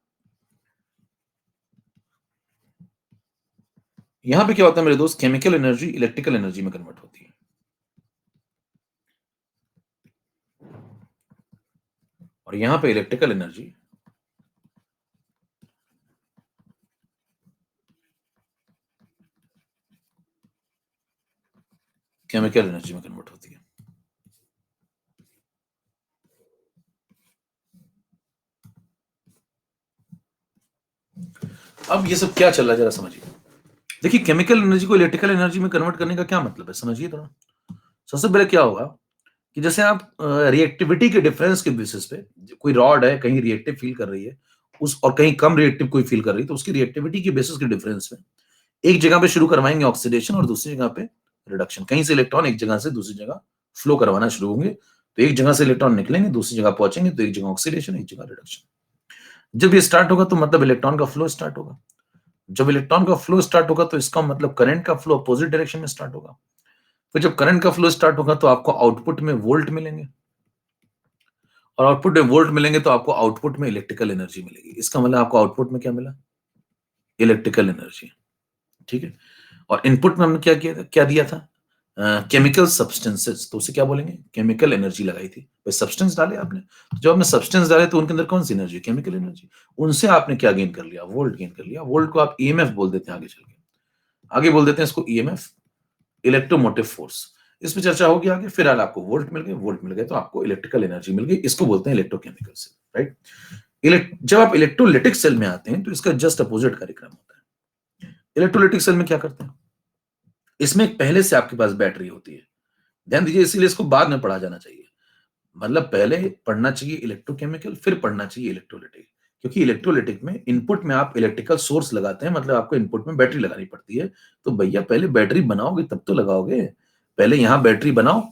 यहां पे क्या होता है मेरे दोस्त, केमिकल एनर्जी इलेक्ट्रिकल एनर्जी में कन्वर्ट होती है, और यहां पे इलेक्ट्रिकल एनर्जी केमिकल एनर्जी में कन्वर्ट होती है। अब ये सब क्या चल रहा है जरा समझिए। देखिए केमिकल एनर्जी को इलेक्ट्रिकल एनर्जी में कन्वर्ट करने का क्या मतलब है, समझिए थोड़ा। सबसे पहले क्या होगा कि जैसे आप रिएक्टिविटी के डिफरेंस के बेसिस पे, कोई रॉड है कहीं रिएक्टिव फील कर रही है उस, और कहीं कम रिएक्टिव कोई फील कर रही है, तो उसकी रिएक्टिविटी के बेसिस के डिफरेंस में एक जगह पे शुरू करवाएंगे ऑक्सीडेशन और दूसरी जगह पे रिडक्शन। कहीं से इलेक्ट्रॉन एक जगह से दूसरी जगह फ्लो करवाना शुरू होंगे, तो एक जगह से इलेक्ट्रॉन निकलेंगे दूसरी जगह पहुंचेंगे, तो एक जगह ऑक्सीडेशन एक जगह रिडक्शन। जब ये स्टार्ट होगा तो मतलब इलेक्ट्रॉन का फ्लो स्टार्ट होगा। जब इलेक्ट्रॉन का फ्लो स्टार्ट होगा तो इसका मतलब करंट का फ्लो अपोजिट डायरेक्शन में स्टार्ट होगा। फिर जब करंट का फ्लो स्टार्ट होगा तो आपको आउटपुट में वोल्ट मिलेंगे, और आउटपुट में वोल्ट मिलेंगे तो आपको आउटपुट में इलेक्ट्रिकल एनर्जी मिलेगी। इसका मतलब आपको आउटपुट में क्या मिला, इलेक्ट्रिकल एनर्जी। ठीक है, और इनपुट में हमने क्या किया था, क्या दिया था, केमिकल सब्सटेंसेस, तो उसे क्या बोलेंगे, केमिकल एनर्जी लगाई थी भाई, सब्सटेंस डाले आपने, तो जब आपने सब्सटेंस डाले तो उनके अंदर कौन सी एनर्जी, केमिकल एनर्जी। उनसे आपने क्या गेन कर लिया, वोल्ट गेन कर लिया। वोल्ट को आप ईएमएफ बोल देते हैं, आगे चल के आगे बोल देते हैं इसको ईएमएफ, इलेक्ट्रोमोटिव फोर्स। इसमें चर्चा होगी आगे। फिलहाल आपको वोल्ट मिल गए, वोल्ट मिल गए तो आपको इलेक्ट्रिकल एनर्जी मिल गई, इसको बोलते हैं इलेक्ट्रोकेमिकल सेल, राइट। जब आप इलेक्ट्रोलिटिक सेल में आते हैं तो इसका जस्ट अपोजिट कार्यक्रम होता है। इलेक्ट्रोलिटिक सेल में क्या करते हैं, इसमें पहले से आपके पास बैटरी होती है, ध्यान दीजिए, इसीलिए इसको बाद में पढ़ा जाना चाहिए। मतलब पहले पढ़ना चाहिए इलेक्ट्रोकेमिकल, फिर पढ़ना चाहिए इलेक्ट्रोलिटिक, क्योंकि इलेक्ट्रोलिटिक में इनपुट में आप इलेक्ट्रिकल सोर्स लगाते हैं, मतलब आपको इनपुट में बैटरी लगानी पड़ती है। तो भैया पहले बैटरी बनाओगे तब तो लगाओगे, पहले यहां बैटरी बनाओ,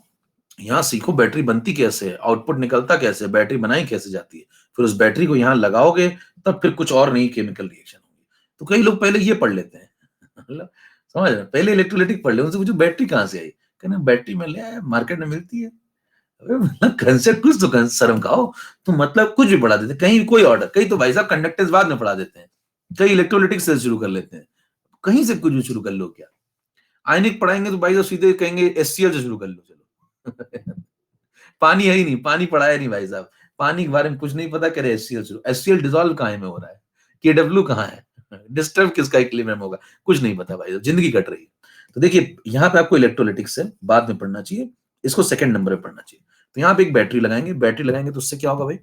यहाँ सीखो बैटरी बनती कैसे है, आउटपुट निकलता कैसे है, बैटरी बनाई कैसे जाती है, फिर उस बैटरी को यहाँ लगाओगे, तब फिर कुछ और नई केमिकल रिएक्शन होगी। तो कई लोग पहले ये पढ़ लेते हैं मतलब समझ रहे हैं? पहले इलेक्ट्रोलाइटिक पढ़ ले, उनसे पूछो बैटरी कहाँ से आई, कहना बैटरी में ले आया, मार्केट में मिलती है। अबे मतलब कंसेप्ट कुछ तो शर्म खाओ। तो मतलब कुछ भी पढ़ा देते, कहीं कोई ऑर्डर, कहीं तो भाई साहब कंडक्टेंस बाद में पढ़ा देते हैं, कहीं इलेक्ट्रोलिटिक से शुरू कर लेते हैं, कहीं से कुछ भी शुरू कर लो क्या। आयनिक पढ़ाएंगे तो भाई साहब सीधे कहेंगे एचसीएल से शुरू कर लो चलो पानी है ही नहीं, पानी पढ़ाया नहीं भाई साहब, पानी के बारे में कुछ नहीं पता, करे एचसीएल शुरू, एचसीएल डिसॉल्व कहाँ में हो रहा है, केडब्ल्यू कहाँ है, डिस्टर्ब किसका इक्विलिब्रियम होगा, कुछ नहीं पता भाई साहब, जिंदगी कट रही है। तो देखिए यहाँ पे आपको इलेक्ट्रोलिटिक्स से बाद में पढ़ना चाहिए, इसको सेकंड नंबर पे पढ़ना चाहिए। तो यहाँ पे एक बैटरी लगाएंगे, बैटरी लगाएंगे तो उससे क्या होगा भाई,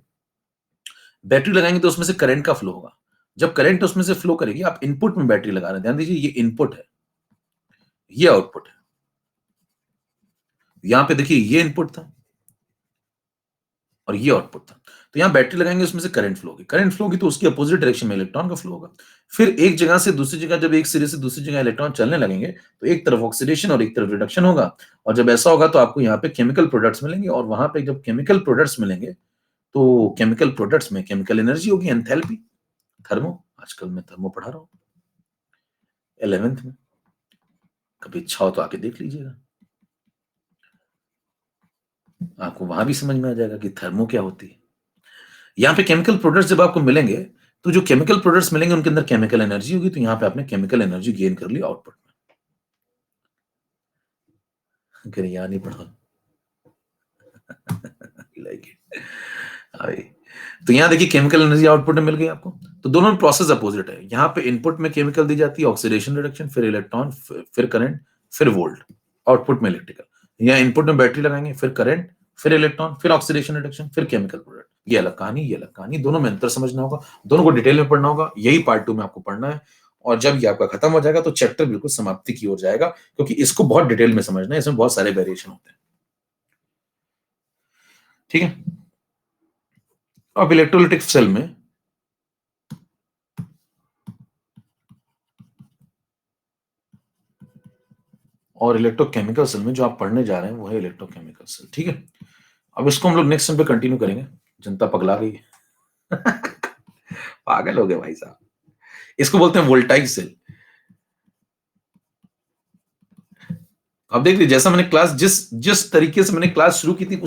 बैटरी लगाएंगे तो उसमें से करंट का फ्लो होगा। जब करंट उसमें से फ्लो करेगी, आप इनपुट में बैटरी लगा रहे हैं, ध्यान दीजिए, ये इनपुट है, ये आउटपुट है। यहाँ पे देखिए ये इनपुट था और ये आउटपुट था। तो यहाँ बैटरी लगाएंगे, उसमें से करंट फ्लो होगी, करंट फ्लो होगी तो उसकी अपोजिट डायरेक्शन में इलेक्ट्रॉन का फ्लो होगा। फिर एक जगह से दूसरी जगह, जब एक सिरे से दूसरी जगह इलेक्ट्रॉन चलने लगेंगे तो एक तरफ ऑक्सीडेशन और एक तरफ रिडक्शन होगा। और जब ऐसा होगा तो आपको यहाँ पे केमिकल प्रोडक्ट्स मिलेंगे, और वहां पे जब केमिकल प्रोडक्ट्स मिलेंगे तो केमिकल प्रोडक्ट्स में केमिकल एनर्जी होगी, एंथैल्पी। थर्मो, आजकल मैं थर्मो पढ़ा रहा हूँ 11th में, कभी इच्छा हो तो आके देख लीजिएगा, आपको वहां भी समझ में आ जाएगा कि थर्मो क्या होती है। यहाँ पे केमिकल प्रोडक्ट्स जब आपको मिलेंगे तो जो केमिकल प्रोडक्ट्स मिलेंगे उनके अंदर केमिकल एनर्जी होगी, तो यहां पे आपने केमिकल एनर्जी गेन कर ली आउटपुट में। अगर यहां नहीं पढ़ा लाइक इट। तो यहां देखिए केमिकल एनर्जी आउटपुट में मिल गई आपको। तो दोनों में प्रोसेस अपोजिट है। यहां पे इनपुट में केमिकल दी जाती है, ऑक्सीडेशन रिडक्शन, फिर इलेक्ट्रॉन, फिर करंट, फिर वोल्ट। आउटपुट में इलेक्ट्रिकल। यहाँ इनपुट में बैटरी लगाएंगे, फिर करंट, फिर इलेक्ट्रॉन, फिर ऑक्सीडेशन रिडक्शन, फिर केमिकल प्रोडक्ट। ये अलग कहानी, ये अलग कहानी। दोनों में अंतर समझना होगा, दोनों को डिटेल में पढ़ना होगा। यही पार्ट 2 में आपको पढ़ना है। और जब ये आपका खत्म हो जाएगा तो चैप्टर बिल्कुल समाप्ति की ओर जाएगा, क्योंकि इसको बहुत डिटेल में समझना है। इसमें बहुत सारे वेरिएशन होते हैं। ठीक है। अब इलेक्ट्रोलाइटिक सेल में और इलेक्ट्रोकेमिकल सेल में जो आप पढ़ने जा रहे हैं वो है इलेक्ट्रोकेमिकल सेल। ठीक है। अब इसको हम लोग नेक्स्ट टाइम पे कंटिन्यू करेंगे। जनता पगला गई पागल हो गए भाई साहब। इसको बोलते हैं वोल्टाइक सेल। अब देख लीजिए, जैसा मैंने क्लास जिस तरीके से मैंने क्लास शुरू की थी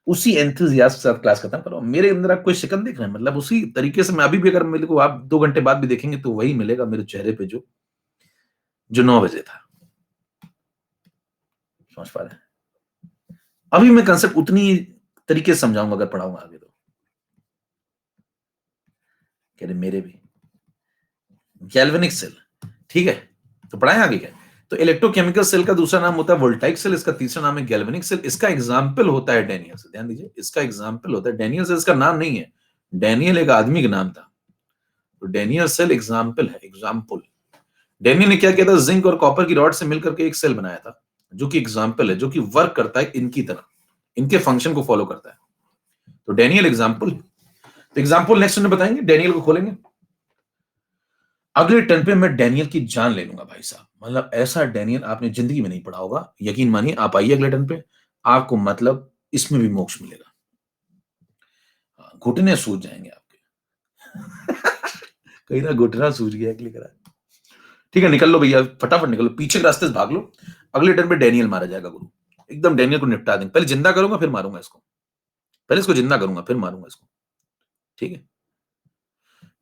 उसी एंथुसियाज्म के साथ क्लास खत्म करो। मेरे अंदर आप कोई शिकन देख रहे हैं? मतलब उसी तरीके से मैं अभी भी, अगर मेरे को आप 2 घंटे बाद भी देखेंगे तो वही मिलेगा मेरे चेहरे पे जो 9 बजे था। समझ पा रहे हैं? अभी मैं कंसेप्ट उतनी तरीके से समझाऊंगा अगर पढ़ाऊंगा आगे तो। कह रहे मेरे भी गैल्वेनिक सेल। ठीक है। तो पढ़ाएं आगे क्या? तो इलेक्ट्रोकेमिकल सेल का दूसरा नाम होता है वोल्टाइक सेल, इसका तीसरा नाम है गैल्वेनिक सेल। इसका एग्जाम्पल होता है डैनियल सेल। ध्यान दीजिए, इसका एग्जाम्पल होता है डैनियल सेल। इसका नाम नहीं है, डैनियल एक आदमी का नाम था। तो डैनियल सेल एग्जाम्पल है, एग्जाम्पल। डैनियल ने क्या किया था? जिंक और कॉपर की रॉड से मिलकर के एक सेल बनाया था, जो कि एग्जाम्पल है, जो कि वर्क करता है इनकी तरह, इनके फंक्शन को फॉलो करता है। तो डैनियल एग्जाम्पल। तो एग्जाम्पल नेक्स्ट में बताएंगे, डैनियल को खोलेंगे। अगले टर्न पे मैं डैनियल की जान ले लूंगा भाई साहब। मतलब ऐसा डैनियल आपने जिंदगी में नहीं पढ़ा होगा। यकीन मानिए, आप आइए अगले टर्न पे, आपको मतलब इसमें भी मोक्ष मिलेगा। घुटने सूज जाएंगे आपके कहीं ना घुटना सूज गया क्लिक करा। ठीक है, निकल लो भैया, फटाफट निकलो, पीछे के रास्ते से भाग लो। अगले टर्न पे डैनियल मारा जाएगा गुरु। एकदम डैनियल को निपटा देंगे। पहले जिंदा करूंगा फिर मारूंगा इसको। पहले इसको जिंदा करूंगा फिर मारूंगा इसको। ठीक है।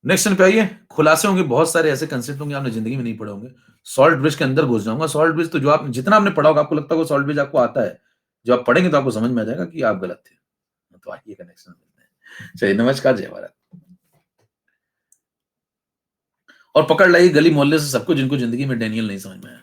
नेक्स्ट टर्न पे आइए। खुलासे होंगे, बहुत सारे ऐसे कंसेप्ट होंगे आपने जिंदगी में नहीं पढ़े होंगे। सॉल्ट ब्रिज के अंदर घुस जाऊंगा। सॉल्ट ब्रिज तो जो आप जितना आपने पढ़ा होगा आपको लगता होगा सॉल्ट ब्रिज आपको आता है। जब आप पढ़ेंगे तो आपको समझ में आ जाएगा कि आप गलत थे। तो आइए कनेक्शन मिलते हैं। चलिए, नमस्कार, जय भारत। और पकड़ लाइए गली मोहल्ले से सबको जिनको जिंदगी में डैनियल नहीं समझ में आया।